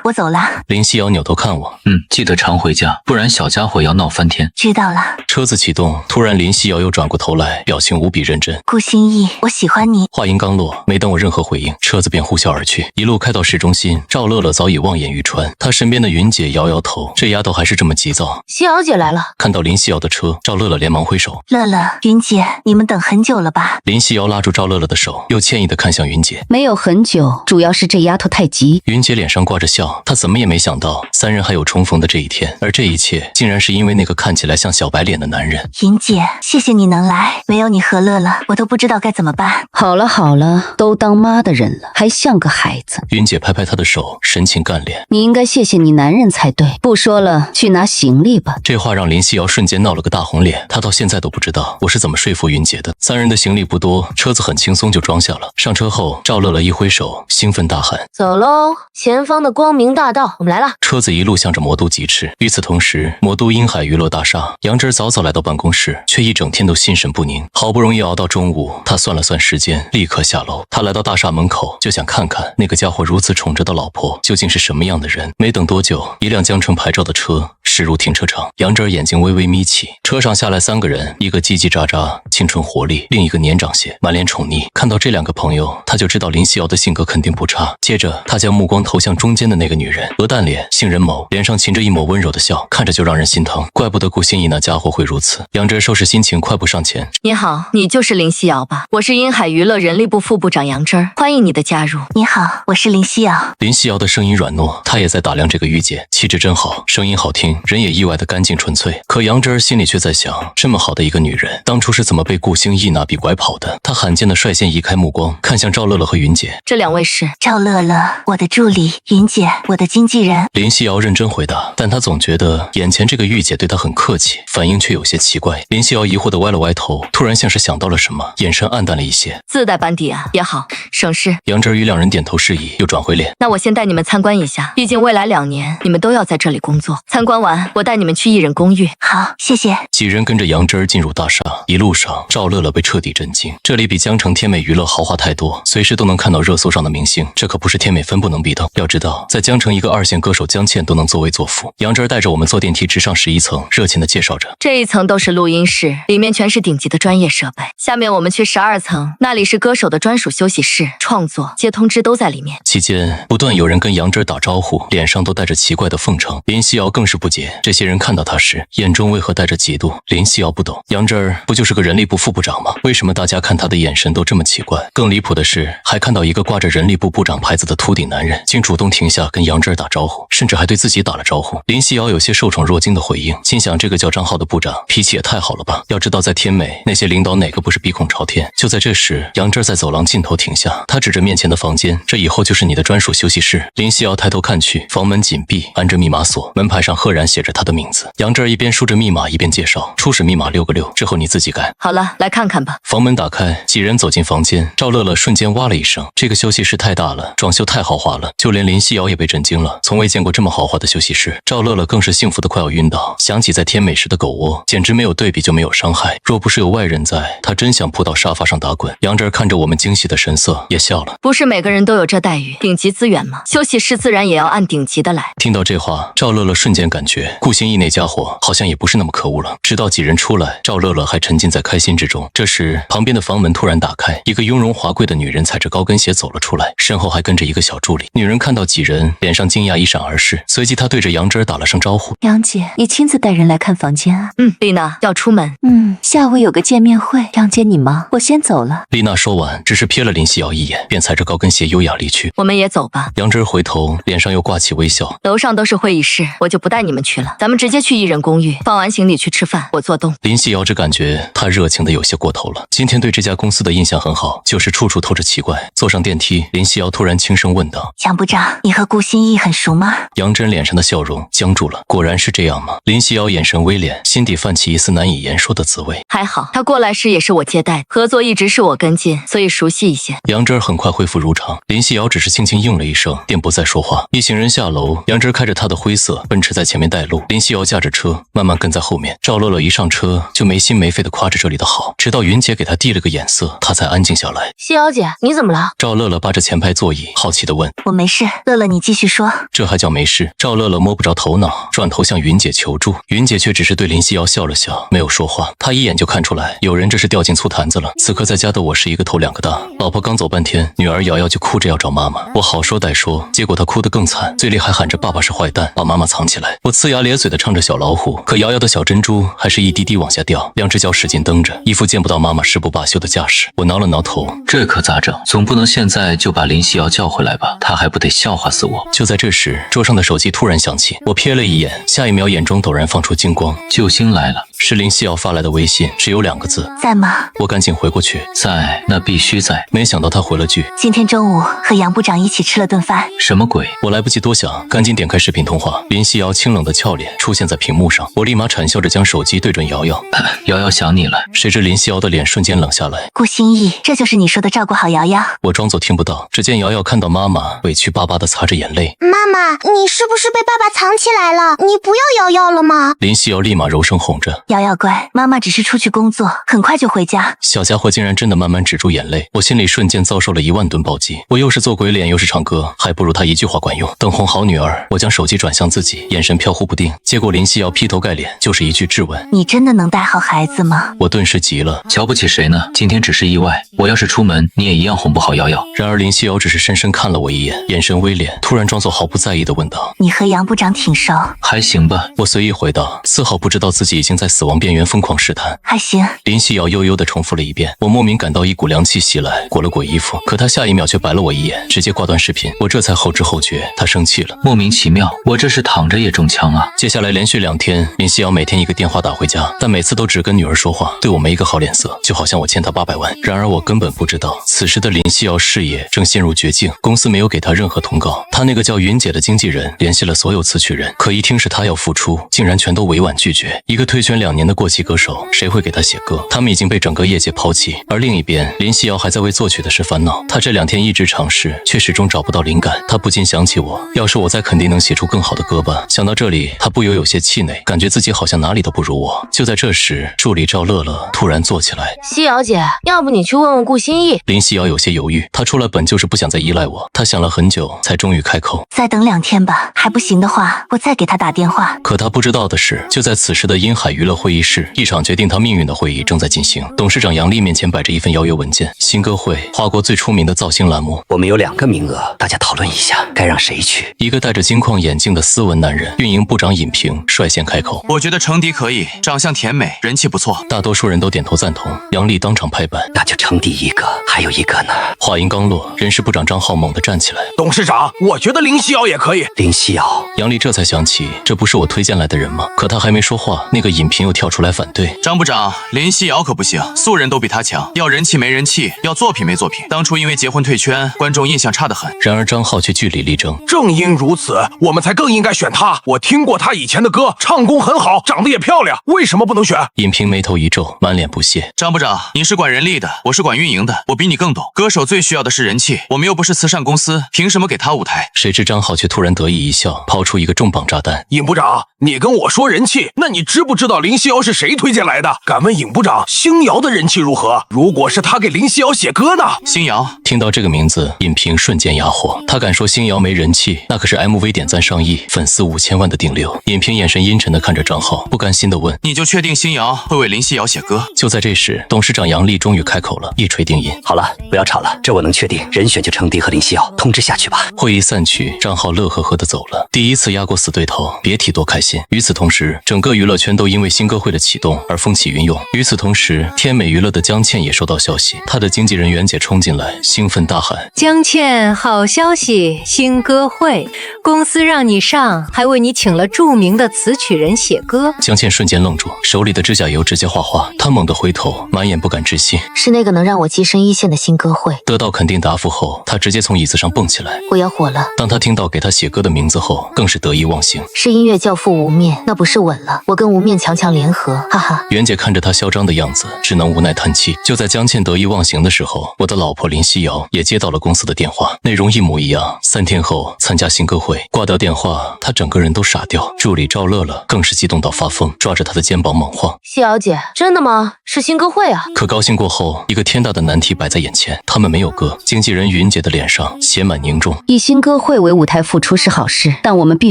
我走了。林夕瑶扭头看我，记得常回家，不然小家伙要闹翻天。知道了。车子启动，突然林夕瑶又转过头来，表情无比认真。顾心意，我喜欢你。话音刚落，没等我任何回应，车子便呼啸而去，一路开到市中心。赵乐乐早已望眼欲穿，他身边的云姐摇摇头，这丫头还是这么急躁。夕瑶姐来了。看到林夕瑶的车，赵乐乐连忙挥手。乐乐，云姐，你们等很久了吧？林夕瑶拉住赵乐乐的手，又歉意地看向云姐。没有很久，主要是这丫头太急。云姐脸上挂着笑，她怎么也没想到三人还有重逢的这一天，而这一切竟然是因为那个看起来像小白脸的男人。云姐，谢谢你能来，没有你和乐乐，我都不知道该怎么办。好了好了，都当妈的人了，还像个孩子。云姐拍拍她的手，神情干练。你应该谢谢你男人才对。不说了，去拿行李吧。这话让林夕瑶瞬间闹了个大红脸，她到现在都不知道我是怎么说服云姐的。三人的行李不多，车子很轻松就装下了。上车后，赵乐乐一挥手，兴奋大喊：走喽，前方的光明大道，我们来了。车子一路向着魔都疾驰。与此同时，魔都鹰海娱乐大厦，杨真早早来到办公室，却一整天都心神不宁。好不容易熬到中午，他算了算时间，立刻下楼。他来到大厦门口，就想看看那个家伙如此宠着的老婆究竟是什么样的人。没等多久，一辆江城牌照的车驶入停车场。杨真眼睛微微眯起，车上下来三个人，一个叽叽喳喳青春活力，另一个年长些满脸宠溺。看到这两个朋友，他就知道林夕瑶的性格肯定不差。接着他将目光投向中间的那个女人，鹅蛋脸，杏仁眸，脸上噙着一抹温柔的笑，看着就让人心疼。怪不得顾心怡那家伙会如此。杨真收拾心情，快步上前。你好，你就是林夕瑶吧？我是鹰海娱乐人力部副部长杨真，欢迎你的加入。你好，我是林夕瑶。林夕瑶的声音软糯，她也在打量这个御姐，气质真好，声音好听，人也意外的干净纯粹。可杨真心里却在想，这么好的一个女人，当初是怎么被顾星逸那笔拐跑的？她罕见的率先移开目光，看向赵乐乐和云姐。这两位是赵乐乐，我的助理；云姐，我的经纪人。林夕瑶认真回答，但她总觉得眼前这个御姐对她很客气，反应却有些奇怪。林夕瑶疑惑的歪了歪头，突然像是想到了什么，眼神暗淡了一些。自带班底啊，也好，省事。杨真与两人点头示意，又转回脸。那我先带你们参观一下，毕竟未来2年你们都要在这里工作。参观完，我带你们去艺人公寓。好，谢谢。几人跟着杨真进入大厦，一路上赵乐乐被彻底震惊。这里比江城天美娱乐豪华太多，随时都能看到热搜上的明星，这可不是天美分部能比的。要知道，在江城一个2线歌手江倩都能作威作福。杨真带着我们坐电梯直上11层，热情地介绍着。这一层都是是录音室，里面全是顶级的专业设备。下面我们去12层，那里是歌手的专属休息室，创作、接通知都在里面。期间不断有人跟杨真打招呼，脸上都带着奇怪的奉承。林夕瑶更是不解，这些人看到他时眼中为何带着嫉妒？林夕瑶不懂，杨真不就是个人力部副部长吗？为什么大家看他的眼神都这么奇怪？更离谱的是，还看到一个挂着人力部部长牌子的秃顶男人，竟主动停下跟杨真打招呼，甚至还对自己打了招呼。林夕瑶有些受宠若惊的回应，心想这个叫张浩的部长脾气也太好了吧？要知道在天美，那些领导哪个不是鼻孔朝天？就在这时，杨真在走廊尽头停下，他指着面前的房间，这以后就是你的专属休息室。林夕瑶抬头看去，房门紧闭，安着密码锁，门牌上赫然写着他的名字。杨真一边输着密码一边介绍，初始密码6个6，之后你自己改。好了，来看看吧。房门打开，几人走进房间，赵乐乐瞬间哇了一声，这个休息室太大了，装修太豪华了，就连林夕瑶也被震惊了，从未见过这么豪华的休息室。赵乐乐更是幸福的快要晕倒，想起在天美时的狗窝，简直没有对比就没有伤害，若不是有外人在，他真想扑到沙发上打滚。杨真看着我们惊喜的神色也笑了，不是每个人都有这待遇，顶级资源嘛，休息室自然也要按顶级的来。听到这话，赵乐乐瞬间感觉顾新义那家伙好像也不是那么可恶了。直到几人出来，赵乐乐还沉浸在开心之中。这时旁边的房门突然打开，一个雍容华贵的女人踩着高跟鞋走了出来，身后还跟着一个小助理。女人看到几人，脸上惊讶一闪而逝，随即她对着杨真打了声招呼。杨姐，你亲自带人来看房间啊？丽娜要出门。下午有个见面会，杨姐你忙，我先走了。丽娜说完，只是瞥了林夕瑶一眼，便踩着高跟鞋优雅离去。我们也走吧。杨真回头，脸上又挂起微笑。楼上都是会议室，我就不带你们去了，咱们直接去一人公寓，放完行李去吃饭，我做东。林夕瑶只感觉她热情的有些过头了。今天对这家公司的印象很好，就是处处透着奇怪。坐上电梯，林夕瑶突然轻声问道：杨部长，你和顾新义很熟吗？杨真脸上的笑容僵住了，果然是这样吗？林夕瑶眼神微敛，心底泛起一丝难以言说的滋味。还好他过来时也是我接待，合作一直是我跟进，所以熟悉一些。杨真很快恢复如常，林夕瑶只是轻轻应了一声，便不再说话。一行人下楼，杨真开着他的灰色奔驰在前面带路，林夕瑶驾着车慢慢跟在后面。赵乐乐一上车就没心没肺的夸着这里的好，直到云姐给他递了个眼色，他才安静下来。夕瑶姐，你怎么了？赵乐乐扒着前排座椅，好奇地问。我没事，乐乐你继续说。这还叫没事？赵乐乐摸不着头脑，转头向云姐求助，云姐却只是对林夕瑶笑了笑，没有说话。她一眼就看出来有人这是掉进醋坛子了。此刻在家的我是一个头两个大，老婆刚走半天，女儿瑶瑶就哭着要找妈妈，我好说歹说，结果她哭得更惨，嘴里还喊着爸爸是坏蛋，把妈妈藏起来。我呲牙咧嘴的唱着小老虎，可瑶瑶的小珍珠还是一滴滴往下掉，两只脚使劲蹬着，一副见不到妈妈誓不罢休的架势。我挠了挠头，这可咋整？总不能现在就把林夕瑶叫回来吧？她还不得笑话死我。就在这时，桌上的手机突然响起，我瞥了一眼，下一秒眼中陡然放出金光，救星来了。是林夕瑶发来的微信，只有2个字，在吗？我赶紧回过去，在，那必须在。没想到他回了句，今天中午和杨部长一起吃了顿饭。什么鬼？我来不及多想，赶紧点开视频通话，林夕瑶清冷的俏脸出现在屏幕上，我立马惨笑着将手机对准瑶瑶。瑶瑶想你了。谁知林夕瑶的脸瞬间冷下来。顾新义，这就是你说的照顾好瑶瑶？我装作听不到，只见瑶瑶看到妈妈委屈巴巴的擦着眼泪。妈妈，你是不是被爸爸藏起来了？你不要瑶瑶了吗？林夕瑶立马柔声哄着，瑶瑶乖，妈妈只是出去工作，很快就回家。小家伙竟然真的慢慢止住眼泪，我心里瞬间遭受了10000吨暴击。我又是做鬼脸又是唱歌，还不如他一句话管用。等哄好女儿，我将手机转向自己，眼神飘忽不定。结果林夕瑶劈头盖脸就是一句质问：你真的能带好孩子吗？我顿时急了，瞧不起谁呢？今天只是意外，我要是出门，你也一样哄不好瑶瑶。然而林夕瑶只是深深看了我一眼，眼神微敛，突然装作毫不在意地问道：你和杨部长挺熟？还行吧。我随意回道，丝毫不知道自己已经在死亡边缘疯狂试探。还行。林夕瑶悠悠地重复了一遍，我莫名感到一股凉气袭来，裹了裹衣服，可她下一秒却白了我一眼，直接挂断视频。我这才后知后觉，她生气了。莫名其妙，我这是躺着也中枪啊。接下来连续2天，林夕瑶每天一个电话打回家，但每次都只跟女儿说话，对我没一个好脸色，就好像我欠她800万。然而我根本不知道，此时的林夕瑶事业正陷入绝境，公司没有给她任何通告。她那个叫云姐的经纪人联系了所有词曲人，可一听是她要复出，竟然全都委婉拒绝。一个退圈2年的过气歌手，谁会给她写歌？他们已经被整个业界抛弃。而另一边，林夕瑶还在为作曲的事烦恼。她这2天一直尝试，却始终找不到灵感。她不禁想起我，要是我在肯定能写出更好的歌吧。想到这里，她不由有些气馁，感觉自己好像哪里都不如我。就在这时，助理赵乐乐突然坐起来：夕瑶姐，要不你去问问顾新义。林夕瑶有些犹豫，她出来本就是不想再依赖我。她想了很久，才终于开口：再等2天吧，还不行的话，我再给他打电话。可她不知道的是，就在此时的滨海娱乐了会议室，一场决定他命运的会议正在进行。董事长杨丽面前摆着一份邀约文件，新歌会，华国最出名的造星栏目。我们有2个名额，大家讨论一下，该让谁去？一个戴着金框眼镜的斯文男人，运营部长尹平率先开口：“我觉得程迪可以，长相甜美，人气不错。”大多数人都点头赞同。杨丽当场拍板：“那就程迪一个，还有一个呢。”话音刚落，人事部长张浩猛地站起来：“董事长，我觉得林夕瑶也可以。”林夕瑶，杨丽这才想起，这不是我推荐来的人吗？可他还没说话，那个尹平又跳出来反对：“张部长，林夕瑶可不行，素人都比他强，要人气没人气，要作品没作品。当初因为结婚退圈，观众印象差得很。”然而张浩却据理力争：“正因如此，我们才更应该选他。我听过他以前的歌，唱功很好，长得也漂亮，为什么不能选？”尹平眉头一皱，满脸不屑：“张部长，你是管人力的，我是管运营的，我比你更懂。歌手最需要的是人气，我们又不是慈善公司，凭什么给他舞台？”谁知张浩却突然得意一笑，抛出一个重磅炸弹：“尹部长，你跟我说人气，那你知不知道林夕瑶是谁推荐来的？敢问尹部长，星瑶的人气如何？如果是他给林夕瑶写歌呢？”星瑶听到这个名字，尹平瞬间哑火。他敢说星瑶没人气，那可是 MV 点赞上亿，粉丝5000万的顶流。尹平眼神阴沉地看着张浩，不甘心地问：“你就确定星瑶会为林夕瑶写歌？”就在这时，董事长杨丽终于开口了，一锤定音：“好了，不要吵了，这我能确定，人选就程迪和林夕瑶，通知下去吧。”会议散去，张浩乐呵呵地走了。第一次压过死对头，别提多开心。与此同时，整个娱乐圈都因为新歌会的启动而风起云涌。与此同时，天美娱乐的江倩也收到消息，她的经纪人袁姐冲进来，兴奋大喊：“江倩，好消息！新歌会，公司让你上，还为你请了著名的词曲人写歌。”江倩瞬间愣住，手里的指甲油直接画画。她猛地回头，满眼不敢置信：“是那个能让我跻身一线的新歌会。”得到肯定答复后，她直接从椅子上蹦起来：“我要火了！”当她听到给她写歌的名字后，更是得意忘形：“是音乐教父无面，那不是稳了？我跟无面强强联合，哈哈！”袁姐看着她嚣张的样子，只能无奈叹气。就在江倩得意忘形的时候，我的老婆林夕瑶也接到了公司的电话，内容一模一样。3天后参加新歌会。挂掉电话，她整个人都傻掉。助理赵乐乐更是激动到发疯，抓着她的肩膀猛晃：“夕瑶姐，真的吗？是新歌会啊！”可高兴过后，一个天大的难题摆在眼前，他们没有歌。经纪人云姐的脸上写满凝重。以新歌会为舞台付出是好事，但我们必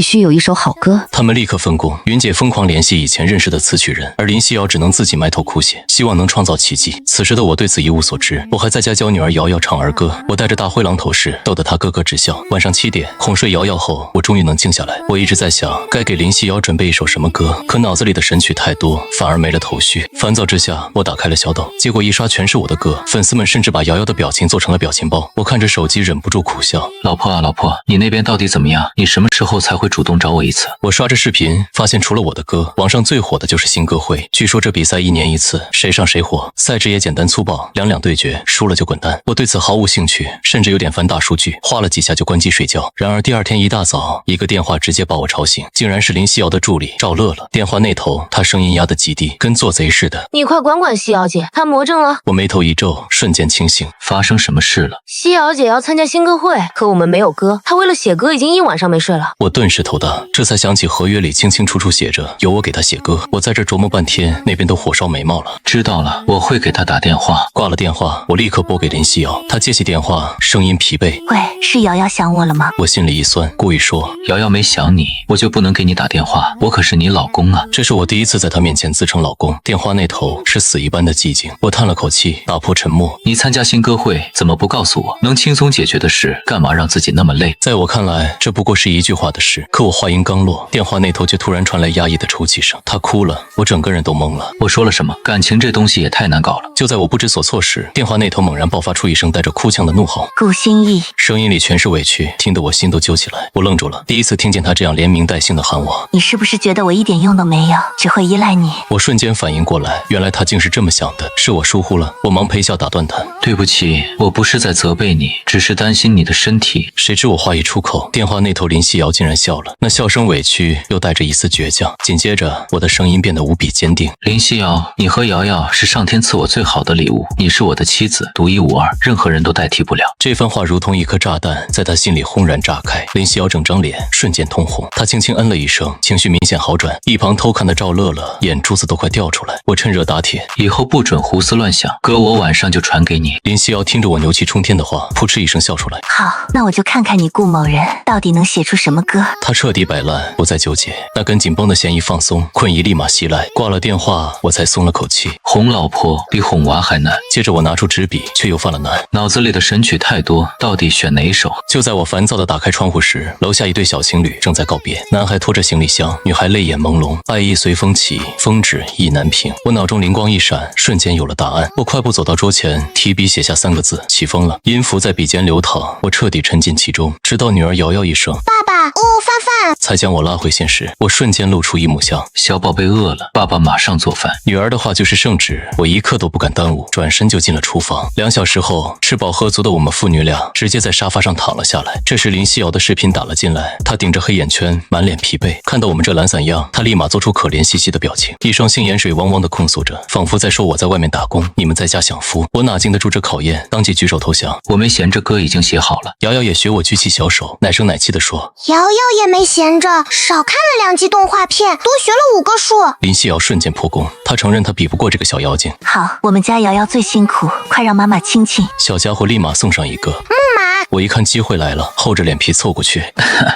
须有一首好歌。他们立刻分工，云姐疯狂联系以前认识的词曲人，而林夕瑶只能自己埋头苦写，希望能创造奇迹。此时的我对此一无所知，我还在家教女儿瑶瑶唱儿歌，我戴着大灰狼头饰，逗得她咯咯直笑。晚上7点，哄睡瑶瑶后，我终于能静下来。我一直在想，该给林夕瑶准备一首什么歌，可脑子里的神曲太多，反而没了头绪。烦躁之下，我打开了小抖，结果一刷全是我的歌，粉丝们甚至把瑶瑶的表情做成了表情包。我看着手机，忍不住苦笑：“老婆啊，老婆，你那边到底怎么样？你什么时候才会主动找我一次？”我刷着视频，发现除了我的歌，网上最火的就是新歌会。据说这比赛1年1次，谁上谁火，赛制也简单粗暴，2-2对决，输了就滚蛋。我对此毫无兴趣，甚至有点烦大数据，花了几下就关机睡觉。然而第2天一大早，一个电话直接把我吵醒，竟然是林夕瑶的助理赵乐乐。电话那头，他声音压得极低，跟做贼似的：“你快管管夕瑶姐，她魔怔了。”我眉头一皱，瞬间清醒。发生什么事了？夕瑶姐要参加新歌会，可我们没有歌，她为了写歌已经1晚上没睡了。我顿时头大，这才想起合约里清清楚楚写着由我给她写歌。我在这琢磨半天，那边都火烧眉毛了。知道了，我会给她打电话。挂了电话，我立刻拨给林夕瑶。她接起电话，声音疲惫：“喂，是瑶瑶想我了吗？”我心里一酸，故意说：“瑶瑶没想你，我就不能给你打电话，我可是你老公啊。”这是我第一次在她面前自称老公。电话那头是死一般的寂静。我叹了口气，打破沉默：“你参加新歌会怎么不告诉我？能轻松解决的事，干嘛让自己那么累？”在我看来，这不过是一句话的事。可我话音刚落，电话那头却突然传来压抑的抽泣声。她哭了，我整个人都懵了。我说了什么？感情这东西也太难搞了。就在我不知所措时，电话那头猛然爆发出一声带着哭腔的怒吼：“顾心意！”声音里全是委屈，听得我心都揪起来。我愣住了，第一次听见他这样连名带姓的喊我。你是不是觉得我一点用都没有，只会依赖你？我瞬间反应过来，原来他竟是这么想的，是我疏忽了。我忙陪笑打断他：“对不起，我不是在责备你，只是担心你的身体。”谁知我话一出口，电话那头林夕瑶竟然笑了，那笑声委屈又带着一丝倔强。紧接着，我的声音变得无比坚定：“林夕瑶，你和瑶瑶是上天赐我最好的礼物，你是我的妻子，独一无二，任何人都代替不了。”这番话如同一颗炸弹，在他心里轰然炸开。林夕瑶整张脸瞬间通红，她轻轻嗯了一声，情绪明显好转。一旁偷看的赵乐乐眼珠子都快掉出来。我趁热打铁：“以后不准胡思乱想，歌我晚上就传给你。”你。林夕瑶听着我牛气冲天的话，扑哧一声笑出来。好，那我就看看你顾某人到底能写出什么歌。他彻底摆烂，不再纠结，那根紧绷的弦一放松，困意立马袭来。挂了电话，我才松了口气。哄老婆比哄娃还难。接着我拿出纸笔，却又犯了难，脑子里的神曲太多，到底选哪一首？就在我烦躁的打开窗户时，楼下一对小情侣正在告别。男孩拖着行李箱，女孩泪眼朦胧，爱意随风起，风止意难平。我脑中灵光一闪，瞬间有了答案。我快步走到桌前，提笔写下3个字：起风了。音符在笔尖流淌，我彻底沉浸其中，直到女儿瑶瑶一声爸爸，饭饭，才将我拉回现实。我瞬间露出一抹笑，小宝贝饿了，爸爸马上做饭。女儿的话就是圣旨，我一刻都不敢耽误，转身就进了厨房。2小时后，吃饱喝足的我们父女俩直接在沙发上躺了下来。这时林夕瑶的视频打了进来，她顶着黑眼圈，满脸疲惫。看到我们这懒散样，她立马做出可怜兮兮的表情，一双杏眼水汪汪的控诉着，仿佛在说我在外面打工，你们在家享福。我哪经得住这考验，当即举手投降。我没闲着，歌已经写好了。瑶瑶也学我举起小手，奶声奶气地说，瑶瑶也没闲着，少看了2集动画片，多学了5个数。林夕瑶瞬间破功，她承认她比不过这个小妖精。好，我们家瑶瑶最辛苦，快让妈妈亲亲。小家伙立马送上一个。妈。我一看机会来了，厚着脸皮凑过去。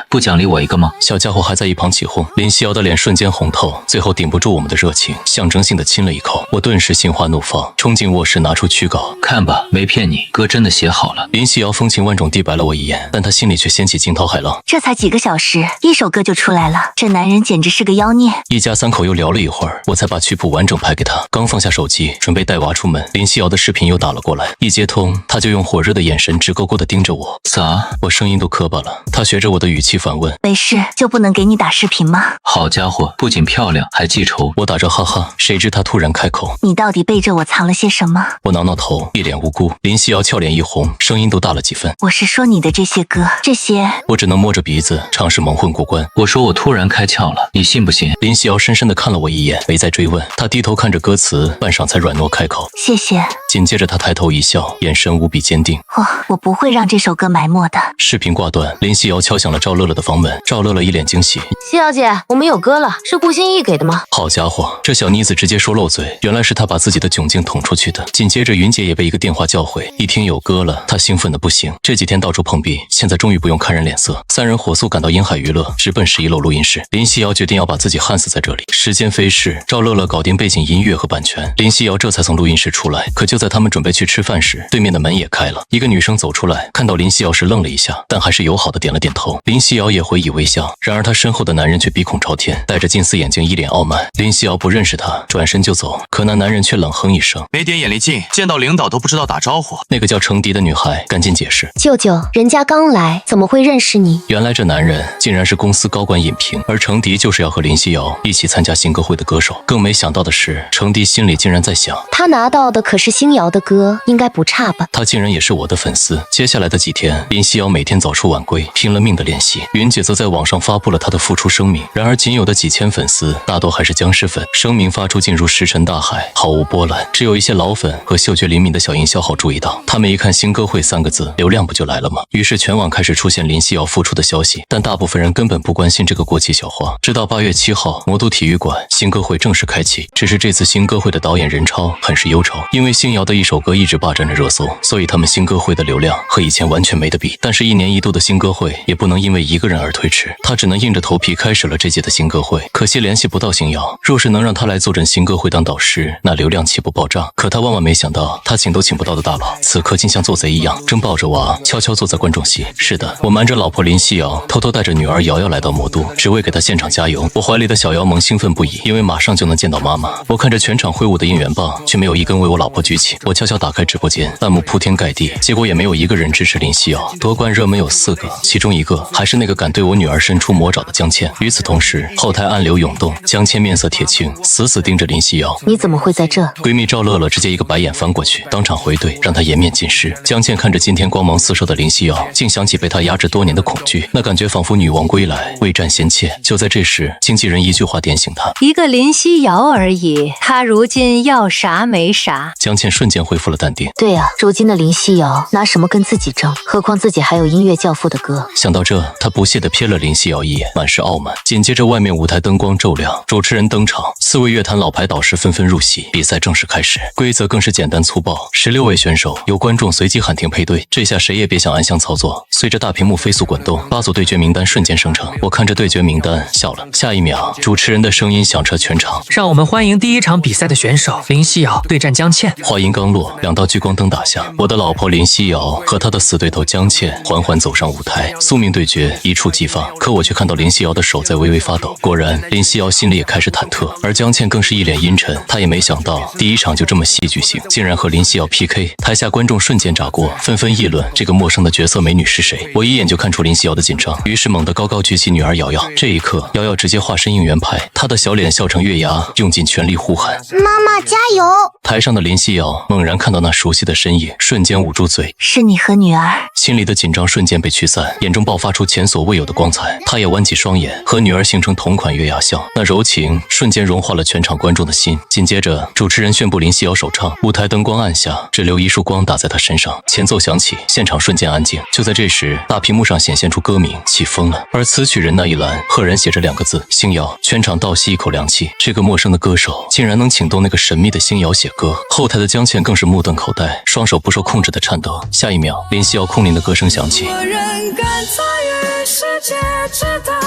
不奖励我一个吗？小家伙还在一旁起哄。林夕瑶的脸瞬间红透，最后顶不住我们的热情，象征性的亲了一口。我顿时心花怒放，冲进卧室拿出曲稿，看吧，没骗你，歌真的写好了。林夕瑶风情万种地白了我一眼，但她心里却掀起惊涛骇浪。这才几个小时，1首歌就出来了，这男人简直是个妖孽。一家3口又聊了一会儿，我才把曲谱完整拍给他。刚放下手机，准备带娃出门，林夕瑶的视频又打了过来。一接通，他就用火热的眼神直勾勾地盯着我。咋？我声音都磕巴了。他学着我的语气反问：没事就不能给你打视频吗？好家伙，不仅漂亮还记仇。我打着哈哈，谁知他突然开口：你到底背着我藏了些什么？我挠挠头，一脸无辜。林夕瑶俏脸一红，声音都大了几分。我是说你的这些歌，这些……我只能摸着鼻子尝试蒙混过关。我说我突然开窍了，你信不信？林夕瑶深深地看了我一眼，没再追问。她低头看着歌词，半晌才软糯开口：谢谢。紧接着她抬头一笑，眼神无比坚定。我不会让这首歌埋没的。视频挂断，林夕瑶敲响了赵乐乐的房门。赵乐乐一脸惊喜：谢小姐，我们有歌了，是顾心意给的吗？好家伙，这小妮子直接说漏嘴，原来是她把自己的窘境捅出去的。紧接着云姐也被一个电话叫回，一听有歌了，她兴奋的不行。这几天到处碰壁，现在终于不用看人脸色。3人火速赶到银海娱乐，直奔11楼录音室。林夕瑶决定要把自己焊死在这里。时间飞逝，赵乐乐搞定背景音乐和版权，林夕瑶这才从录音室出来。可就在他们准备去吃饭时，对面的门也开了，一个女生走出来，看到林夕瑶时愣了一下，但还是友好的点了点头。林夕瑶也回以微笑，然而她身后的男人却鼻孔朝天，戴着近似眼镜，一脸傲慢。林夕瑶不认识他，转身就走，可那男人却冷哼一声：没点眼力劲，见到领导都不知道打招呼。那个叫程迪的女孩赶紧解释：舅舅，人家刚来，怎么会认识你？原来这男人竟然是公司高管尹平，而程迪就是要和林夕瑶一起参加新歌会的歌手。更没想到的是，程迪心里竟然在想，他拿到的可是星瑶的歌，应该不差吧？他竟然也是我的粉丝。接下来的几天，林夕瑶每天早出晚归，拼了命的练习。云姐则在网上发布了她的复出声明，然而仅有的几千粉丝大多还是僵尸粉。声明发出进入石沉大海，毫无波澜。只有一些老粉和嗅觉灵敏的小营销号注意到，他们一看新歌会3个字，流量不就来了吗？于是全网开始出现林夕瑶复出的消息，但大部分人根本不关心这个过气小花。直到8月7号，魔都体育馆新歌会正式开启。只是这次新歌会的导演任超很是忧愁，因为星瑶的一首歌一直霸占着热搜，所以他们新歌会的流量和以前完全没得比。但是1年1度的新歌会也不能因为一个人而推迟，他只能硬着头皮开始了这届的新歌会。可惜联系不到星瑶，若是能让他来坐镇新歌会当导师，那流量岂不爆炸？可他万万没想到，他请都请不到的大佬，此刻竟像做贼一样，正抱着娃悄悄坐在观众席。是的，我瞒着老婆林夕瑶，偷偷带着女儿瑶瑶来到魔都，只为给她现场加油。我怀里的小瑶萌兴奋不已，因为马上就能见到妈妈。我看着全场挥舞的应援棒，却没有一根为我老婆举起。我悄悄打开直播间，弹幕铺天盖地，结果也没有一个人支持林夕瑶。夺冠热门有4个，其中1个还是那个敢对我女儿伸出魔爪的江倩。与此同时，后台暗流涌动，江倩面色铁青，死死盯着林夕瑶。你怎么会在这？闺蜜赵乐乐直接一个白眼翻过去，当场回怼，让她颜面尽失。江倩看着今天光芒四射的林夕瑶，竟想起被她压制多年的恐惧，那感觉仿佛女王归来，未战先怯。就在这时，经纪人一句话点醒她：一个林夕瑶而已，她如今要啥没啥。江倩瞬间恢复了淡定。对啊，如今的林夕瑶拿什么跟自己争？何况自己还有音乐教父的歌。想到这，他不屑地瞥了林夕瑶一眼，满是傲慢。紧接着，外面舞台灯光骤亮，主持人登场，4位乐坛老牌导师纷纷入席，比赛正式开始。规则更是简单粗暴，16位选手由观众随机喊停配对，这下谁也别想暗箱操作。随着大屏幕飞速滚动，8组对决名单瞬间生成。我看着对决名单笑了。下一秒，主持人的声音响彻全场，让我们欢迎第一场比赛的选手林夕瑶对战江倩。话音刚落，2道聚光灯打下，我的老婆林夕瑶和她的死对头江倩缓缓走上舞台，宿命对决一触即发。可我却看到林夕瑶的手在微微发抖，果然林夕瑶心里也开始忐忑，而江倩更是一脸阴沉。她也没想到第一场就这么戏剧性，竟然和林夕瑶 PK。台下观众瞬间炸锅，纷纷议论这个陌生的角色美女是谁。我一眼就看出林夕瑶的紧张，于是猛地高高举起女儿瑶瑶。这一刻，瑶瑶直接化身应援派，她的小脸笑成月牙，用尽全力呼喊：“妈妈加油！”台上的林夕瑶猛然看到那熟悉的身影，瞬间捂住嘴。是你和女儿。心里的紧张瞬间被驱散，眼中爆发出前所未有的光彩。她也弯起双眼，和女儿形成同款月牙笑，那柔情瞬间融化了全场观众的心。紧接着，主持人宣布林夕瑶首唱，舞台灯光暗下，只留一束光打在她身上。前奏响起，现场瞬间安静。就在这时，大屏幕上显现出歌名《起风了》，而词曲人那一栏赫然写着2个字：星瑶。全场倒吸一口凉气，这个陌生的歌手竟然能请动那个神秘的星瑶写歌。后台的江倩更是目瞪口呆，双手不受控制的颤抖。下一秒，林夕瑶空灵的歌声响起。我仍敢参与世界之大，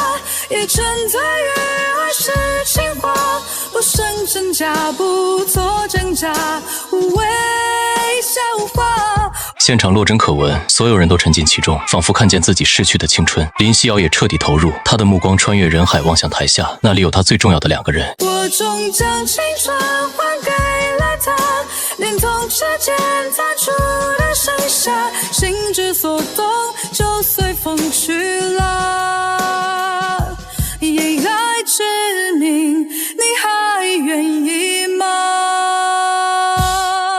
也沉醉于爱是情话，不生真假，不做挣扎，无畏效法。现场落针可闻，所有人都沉浸其中，仿佛看见自己逝去的青春。林夕瑶也彻底投入，她的目光穿越人海望向台下，那里有她最重要的2个人。我终将青春还给了他，连同指尖弹出的盛夏，心之所动就随风去了。以爱之名，你还愿意吗？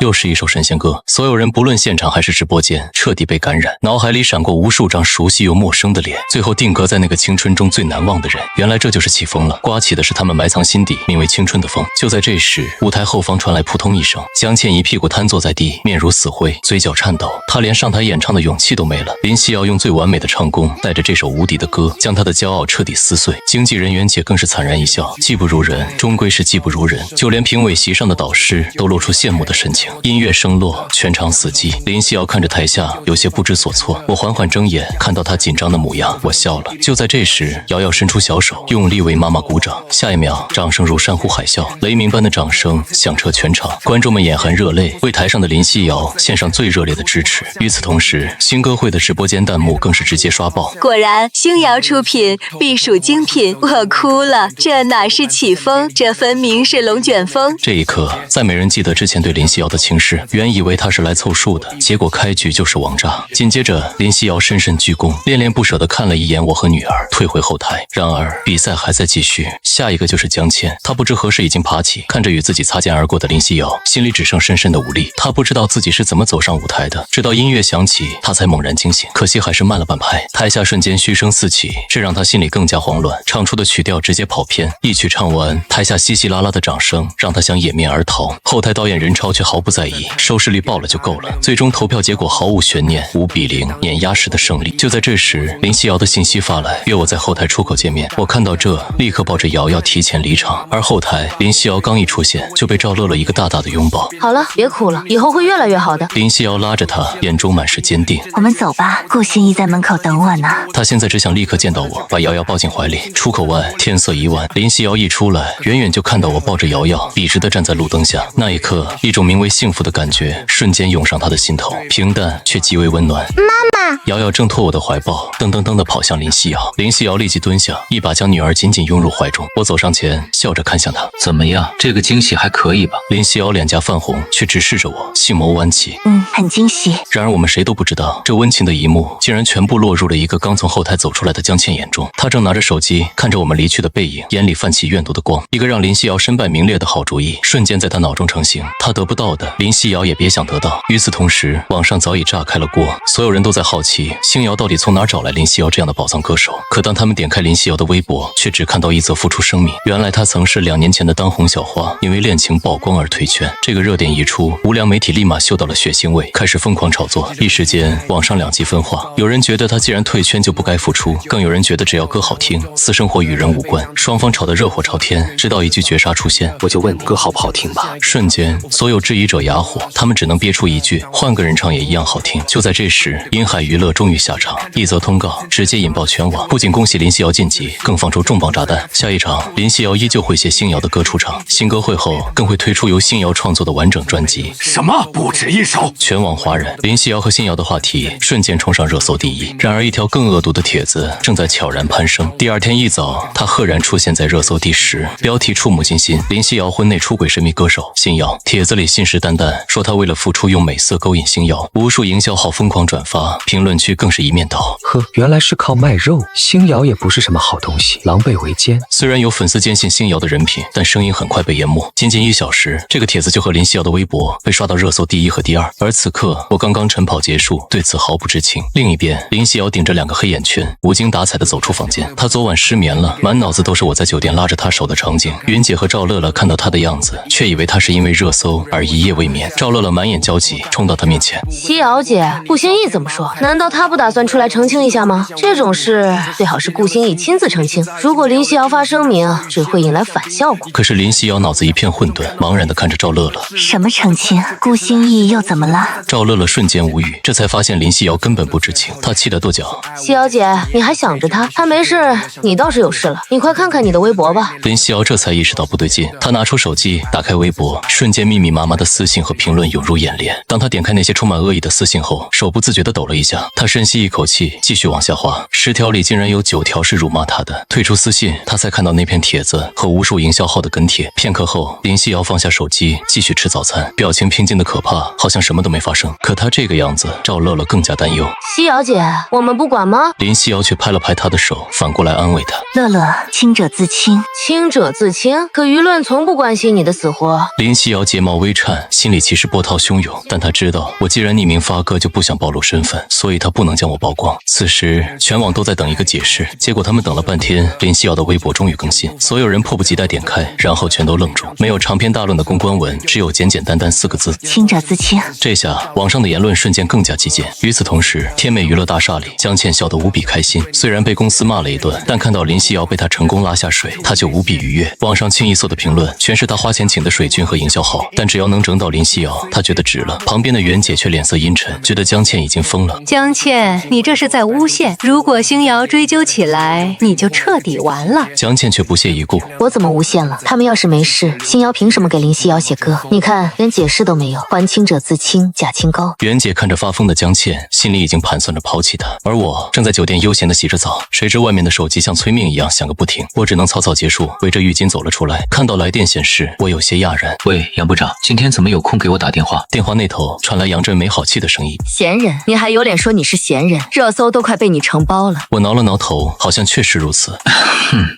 又是一首神仙歌，所有人不论现场还是直播间，彻底被感染，脑海里闪过无数张熟悉又陌生的脸，最后定格在那个青春中最难忘的人。原来这就是起风了，刮起的是他们埋藏心底名为青春的风。就在这时，舞台后方传来扑通一声，江倩一屁股瘫坐在地，面如死灰，嘴角颤抖，她连上台演唱的勇气都没了。林夕瑶用最完美的唱功，带着这首无敌的歌，将她的骄傲彻底撕碎。经纪人袁姐更是惨然一笑，技不如人，终归是技不如人。就连评委席上的导师都露出羡慕的神情。音乐声落，全场死寂。林夕瑶看着台下，有些不知所措。我缓缓睁眼，看到她紧张的模样，我笑了。就在这时，瑶瑶伸出小手，用力为妈妈鼓掌。下一秒，掌声如山呼海啸，雷鸣般的掌声响彻全场，观众们眼含热泪，为台上的林夕瑶献上最热烈的支持。与此同时，新歌会的直播间弹幕更是直接刷爆。果然，星瑶出品必属精品，我哭了。这哪是起风，这分明是龙卷风。这一刻，再没人记得之前对林夕瑶的轻视，原以为他是来凑数的，结果开局就是王炸。紧接着，林夕瑶深深鞠躬，恋恋不舍地看了一眼我和女儿，退回后台。然而比赛还在继续，下一个就是江倩。她不知何时已经爬起，看着与自己擦肩而过的林夕瑶，心里只剩深深的无力。她不知道自己是怎么走上舞台的，直到音乐响起，她才猛然惊醒。可惜还是慢了半拍，台下瞬间嘘声四起，这让她心里更加慌乱。唱出的曲调直接跑偏，一曲唱完，台下稀稀拉拉的掌声让她想掩面而逃。后台导演任超却毫不在意，收视率爆了就够了。最终投票结果毫无悬念，5-0碾压式的胜利。就在这时，林夕瑶的信息发来，约我在后台出口见面。我看到这，立刻抱着瑶瑶提前离场。而后台，林夕瑶刚一出现，就被赵乐乐一个大大的拥抱。好了，别哭了，以后会越来越好的。林夕瑶拉着她，眼中满是坚定。我们走吧，顾心怡在门口等我呢。她现在只想立刻见到我，把瑶瑶抱进怀里。出口外，天色已晚。林夕瑶一出来，远远就看到我抱着瑶瑶，笔直地站在路灯下。那一刻，一种名为幸福的感觉瞬间涌上她的心头，平淡却极为温暖。妈妈，瑶瑶挣脱我的怀抱，噔噔噔地跑向林夕瑶。林夕瑶立即蹲下，一把将女儿紧紧拥入怀中。我走上前，笑着看向她，怎么样？这个惊喜还可以吧？林夕瑶脸颊泛红，却直视着我，细眸弯起。很惊喜。然而我们谁都不知道，这温情的一幕竟然全部落入了一个刚从后台走出来的江倩眼中。她正拿着手机看着我们离去的背影，眼里泛起怨毒的光。一个让林夕瑶身败名裂的好主意瞬间在她脑中成型。她得不到的的，林夕瑶也别想得到。与此同时，网上早已炸开了锅，所有人都在好奇星瑶到底从哪找来林夕瑶这样的宝藏歌手。可当他们点开林夕瑶的微博，却只看到一则复出声明。原来她曾是2年前的当红小花，因为恋情曝光而退圈。这个热点一出，无良媒体立马嗅到了血腥味，开始疯狂炒作。一时间，网上两极分化，有人觉得她既然退圈就不该复出，更有人觉得只要歌好听，私生活与人无关。双方吵得热火朝天，直到一句绝杀出现，我就问歌好不好听吧。瞬间，所有质疑者哑火，他们只能憋出一句：换个人唱也一样好听。就在这时，银海娱乐终于下场，一则通告直接引爆全网，不仅恭喜林夕瑶晋级，更放出重磅炸弹。下一场，林夕瑶依旧会携星瑶的歌出场，新歌会后更会推出由星瑶创作的完整专辑。什么？不止一首？全网哗然，林夕瑶和星瑶的话题瞬间冲上热搜第一。然而，一条更恶毒的帖子正在悄然攀升。第二天一早，它赫然出现在热搜第10，标题触目惊心：林夕瑶婚内出轨神秘歌手星瑶。帖子里信誓旦旦说他为了复出用美色勾引星瑶，无数营销号疯狂转发，评论区更是一面倒。呵，原来是靠卖肉，星瑶也不是什么好东西，狼狈为奸。虽然有粉丝坚信星瑶的人品，但声音很快被淹没。仅1小时，这个帖子就和林夕瑶的微博被刷到热搜第1和第2。而此刻，我刚刚晨跑结束，对此毫不知情。另一边，林夕瑶顶着2个黑眼圈，无精打采地走出房间。她昨晚失眠了，满脑子都是我在酒店拉着她手的场景。云姐和赵乐乐看到她的样子，却以为她是因为热搜而一夜未眠。赵乐乐满眼焦急，冲到她面前：夕瑶姐，顾星逸怎么说？难道他不打算出来澄清一下吗？这种事最好是顾星逸亲自澄清。如果林夕瑶发声明，只会引来反效果。可是林夕瑶脑子一片混沌，茫然地看着赵乐乐。什么澄清？顾星逸又怎么了？赵乐乐瞬间无语，这才发现林夕瑶根本不知情，她气得跺脚：夕瑶姐，你还想着他没事，你倒是有事了。你快看看你的微博吧。林夕瑶这才意识到不对劲，她拿出手机，打开微博，瞬间密密麻麻的私信和评论涌入眼帘。当她点开那些充满恶意的私信后，手不自觉地抖了一下。她深吸一口气，继续往下滑，10条里竟然有9条是辱骂她的。退出私信，她才看到那篇帖子和无数营销号的跟帖。片刻后，林夕瑶放下手机，继续吃早餐，表情平静的可怕，好像什么都没发生。可她这个样子，赵乐乐更加担忧。夕瑶姐，我们不管吗？林夕瑶却拍了拍她的手，反过来安慰她：乐乐，清者自清。清者自清，可舆论从不关心你的死活。林夕瑶睫毛微颤，心里其实波涛汹涌，但她知道，我既然匿名发歌，就不想暴露身份，所以她不能将我曝光。此时，全网都在等一个解释，结果他们等了半天，林夕瑶的微博终于更新，所有人迫不及待点开，然后全都愣住，没有长篇大论的公关文，只有简简单单4个字：清者自清。这下，网上的言论瞬间更加激进。与此同时，天美娱乐大厦里，江倩笑得无比开心，虽然被公司骂了一顿，但看到林夕瑶被她成功拉下水，她就无比愉悦。网上清一色的评论全是她花钱请的水军和营销号，但只要能整到林夕瑶，她觉得值了。旁边的袁姐却脸色阴沉，觉得江倩已经疯了。江倩，你这是在诬陷，如果星瑶追究起来，你就彻底完了。江倩却不屑一顾：我怎么诬陷了？他们要是没事，星瑶凭什么给林夕瑶写歌？你看，连解释都没有，还清者自清，假清高。袁姐看着发疯的江倩，心里已经盘算着抛弃她，而我正在酒店悠闲地洗着澡，谁知外面的手机像催命一样响个不停，我只能草草结束，围着浴巾走了出来。看到来电显示，我有些讶然。喂，杨部长，今天怎么有空给我打电话？电话那头传来杨震没好气的声音：闲人，你还有脸说你是闲人？热搜都快被你承包了。我挠了挠头，好像确实如此。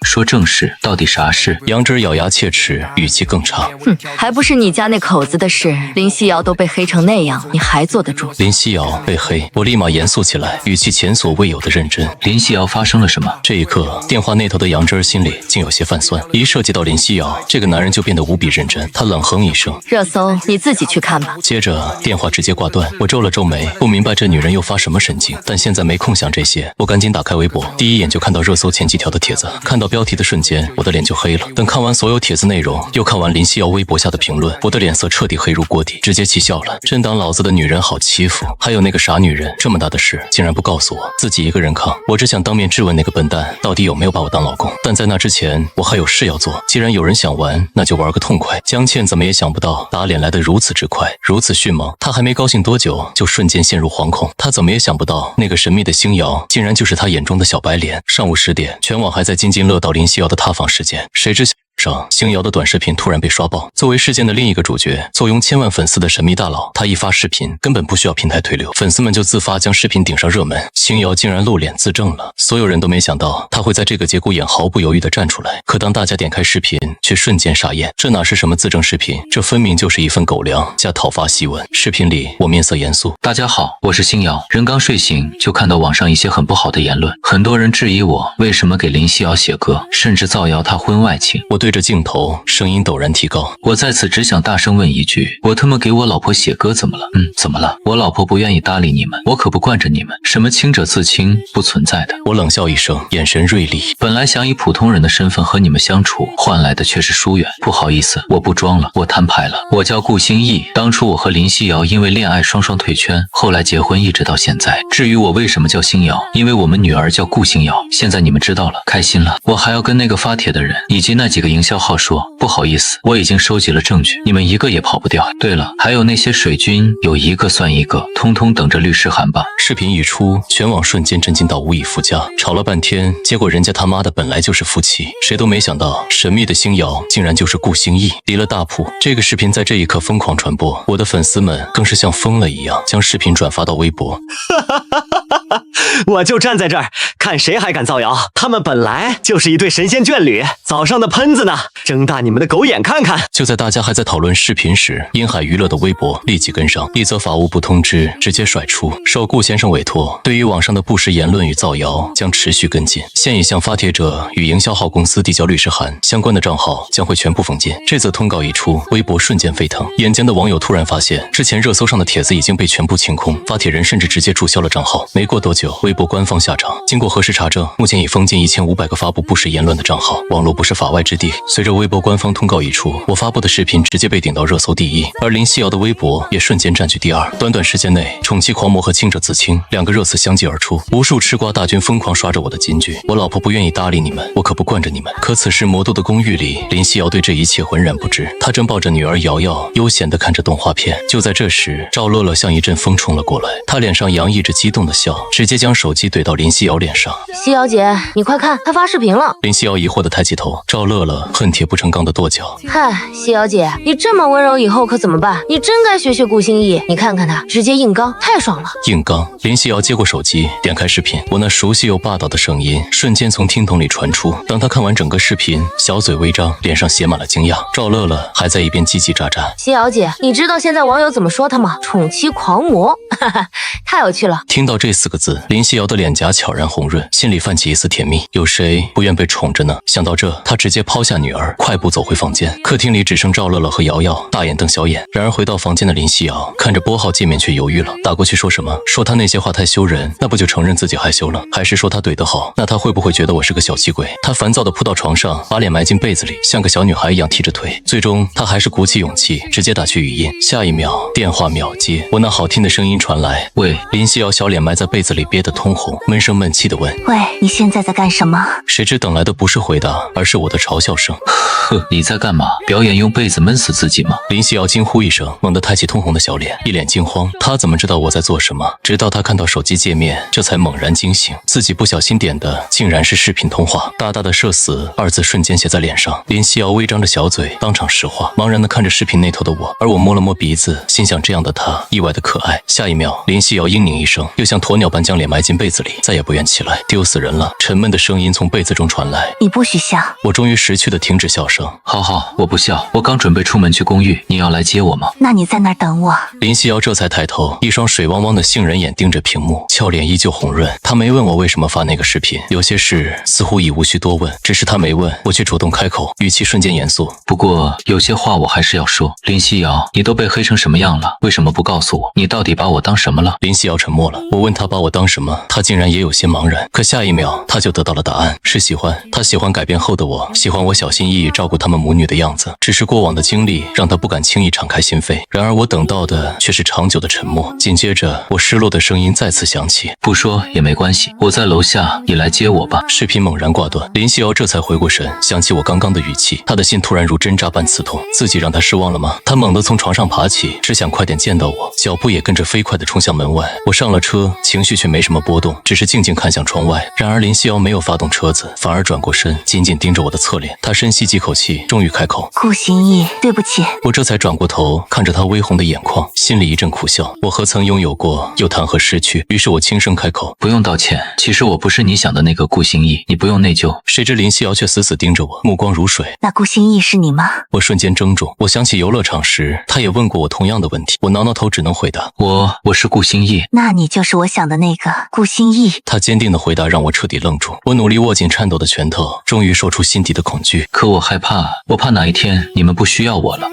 说正事，到底啥事？杨震咬牙切齿，语气更差：还不是你家那口子的事。林夕瑶都被黑成那样，你还坐得住？林夕瑶被黑，我立马严肃起来，语气前所未有的认真。林夕瑶发生了什么？这一刻，电话那头的杨震心里竟有些泛酸。一涉及到林夕瑶，这个男人就变得无比认真。他冷哼一声：热搜你自己去看吧。接着电话直接挂断。我皱了皱眉，不明白这女人又发什么神经，但现在没空想这些，我赶紧打开微博，第一眼就看到热搜前几条的帖子。看到标题的瞬间，我的脸就黑了。等看完所有帖子内容，又看完林夕瑶微博下的评论，我的脸色彻底黑入锅底，直接气笑了。真当老子的女人好欺负？还有那个傻女人，这么大的事竟然不告诉我，自己一个人扛。我只想当面质问那个笨蛋到底有没有把我当老公，但在那之前我还有事要做。既然有人想玩，那就玩个痛快。江倩怎么也想不到打脸来得如此之快，如此迅猛。她还没高兴多久，就瞬间陷入惶恐。她怎么也想不到那个神秘的星瑶竟然就是她眼中的小白脸。上午10点，全网还在津津乐道林夕瑶的塌房事件，谁知上，星瑶的短视频突然被刷爆。作为事件的另一个主角，坐拥千万粉丝的神秘大佬，他一发视频根本不需要平台推流，粉丝们就自发将视频顶上热门。星瑶竟然露脸自证了，所有人都没想到他会在这个节骨眼毫不犹豫地站出来。可当大家点开视频，却瞬间傻眼，这哪是什么自证视频，这分明就是一份狗粮加讨伐檄文。视频里我面色严肃，大家好，我是星瑶。人刚睡醒就看到网上一些很不好的言论，很多人质疑我为什么给林夕瑶写歌，甚至造谣她婚外情。我对着镜头，声音陡然提高。我在此只想大声问一句，我他妈给我老婆写歌怎么了？怎么了？我老婆不愿意搭理你们，我可不惯着你们。什么清者自清，不存在的。我冷笑一声，眼神锐利。本来想以普通人的身份和你们相处，换来的却是疏远。不好意思，我不装了，我摊牌了。我叫顾星逸，当初我和林夕瑶因为恋爱双双退圈，后来结婚一直到现在。至于我为什么叫星瑶，因为我们女儿叫顾星瑶。现在你们知道了，开心了。我还要跟那个发帖的人以及那几个营销号说，不好意思，我已经收集了证据，你们一个也跑不掉。对了，还有那些水军，有一个算一个，通通等着律师函吧。视频一出，全网瞬间震惊到无以复加，吵了半天，结果人家他妈的本来就是夫妻，谁都没想到神秘的星瑶竟然就是顾星逸，离了大谱。这个视频在这一刻疯狂传播，我的粉丝们更是像疯了一样将视频转发到微博。我就站在这儿，看谁还敢造谣。他们本来就是一对神仙眷侣，早上的喷子呢，睁大你们的狗眼看看。就在大家还在讨论视频时，殷海娱乐的微博立即跟上，一则法务部通知直接甩出，受顾先生委托，对于网上的不实言论与造谣将持续跟进，现已向发帖者与营销号公司递交律师函，相关的账号将会全部封禁。这则通告一出，微博瞬间沸腾，眼尖的网友突然发现，之前热搜上的帖子已经被全部清空，发帖人甚至直接注销了账号。没过多久，微博官方下场，经过核实查证，目前已封禁1500个发布不实言论的账号，网络不是法外之地。随着微博官方通告一出，我发布的视频直接被顶到热搜第一，而林夕瑶的微博也瞬间占据第二。短短时间内，宠妻狂魔和清者自清两个热词相继而出，无数吃瓜大军疯狂刷着我的金句。我老婆不愿意搭理你们，我可不惯着你们。可此时魔都的公寓里，林夕瑶对这一切浑然不知，她正抱着女儿瑶瑶悠闲地看着动画片。就在这时，赵乐乐像一阵风冲了过来，她脸上洋溢着激动的笑，直接将手机怼到林夕瑶脸上。夕瑶姐，你快看，他发视频了。林夕瑶疑惑地抬起头，赵乐乐恨铁不成钢的跺脚。嗨，夕瑶姐，你这么温柔，以后可怎么办？你真该学学顾星逸，你看看他，直接硬刚，太爽了。硬刚。林夕瑶接过手机，点开视频，我那熟悉又霸道的声音瞬间从听筒里传出。当他看完整个视频，小嘴微张，脸上写满了惊讶。赵乐乐还在一边叽叽喳喳。夕瑶姐，你知道现在网友怎么说他吗？宠妻狂魔，哈哈，太有趣了。听到这4个字，林夕瑶的脸颊悄然红润，心里泛起一丝甜蜜。有谁不愿被宠着呢？想到这，她直接抛下女儿，快步走回房间。客厅里只剩赵乐乐和瑶瑶，大眼瞪小眼。然而回到房间的林夕瑶看着拨号界面却犹豫了，打过去说什么？说她那些话太羞人，那不就承认自己害羞了？还是说她怼得好？那她会不会觉得我是个小气鬼？她烦躁地扑到床上，把脸埋进被子里，像个小女孩一样踢着腿。最终她还是鼓起勇气，直接打去语音。下一秒电话秒接，我那好听的声音传来：喂。林夕瑶小脸埋在被子里憋得通红，闷声闷气地问：喂，你现在在干什么？谁知等来的不是回答，而是我的嘲笑声。呵，你在干嘛？表演用被子闷死自己吗？林夕瑶惊呼一声，猛地抬起通红的小脸，一脸惊慌。她怎么知道我在做什么？直到她看到手机界面，这才猛然惊醒，自己不小心点的竟然是视频通话。大大的社死2字瞬间写在脸上。林夕瑶微张着小嘴，当场石化，茫然地看着视频那头的我，而我摸了摸鼻子，心想这样的她意外的可爱。下一秒，林夕瑶嘤咛一声，又像鸵鸟般将脸埋进被子里，再也不愿起来。丢死人了！沉闷的声音从被子中传来。你不许笑！我终于识趣的停止笑声。好，我不笑，我刚准备出门去公寓，你要来接我吗？那你在那儿等我。林夕瑶这才抬头，一双水汪汪的杏仁眼盯着屏幕，俏脸依旧红润。她没问我为什么发那个视频，有些事似乎已无需多问，只是她没问，我却主动开口，语气瞬间严肃。不过有些话我还是要说。林夕瑶，你都被黑成什么样了，为什么不告诉我？你到底把我当什么了？林夕瑶沉默了，我问她把我当什么，她竟然也有些茫然。可下一秒，她就得到了答案，是喜欢。她喜欢改变后的我，喜欢我小心翼翼照顾他们母女的样子。只是过往的经历让她不敢轻易敞开心扉。然而我等到的却是长久的沉默。紧接着，我失落的声音再次响起：不说也没关系，我在楼下，你来接我吧。视频猛然挂断，林夕瑶这才回过神，想起我刚刚的语气，她的心突然如针扎般刺痛。自己让她失望了吗？她猛地从床上爬起，只想快点见到我，脚步也跟着飞快地冲向门外。外。我上了车，情绪却没什么波动，只是静静看向窗外。然而林夕瑶没有发动车子，反而转过身，紧紧盯着我的侧脸。她深吸几口气，终于开口：顾心意，对不起。我这才转过头，看着她微红的眼眶，心里一阵苦笑。我何曾拥有过，又谈何失去？于是我轻声开口：不用道歉，其实我不是你想的那个顾心意，你不用内疚。谁知林夕瑶却死死盯着我，目光如水。那顾心意是你吗？我瞬间怔住，我想起游乐场时，她也问过我同样的问题。我挠挠头，只能回答：我是顾心意。那你就是我想的那个顾心意。她坚定的回答让我彻底愣住。我努力握紧颤抖的拳头，终于说出心底的恐惧。可我害怕，我怕哪一天你们不需要我了。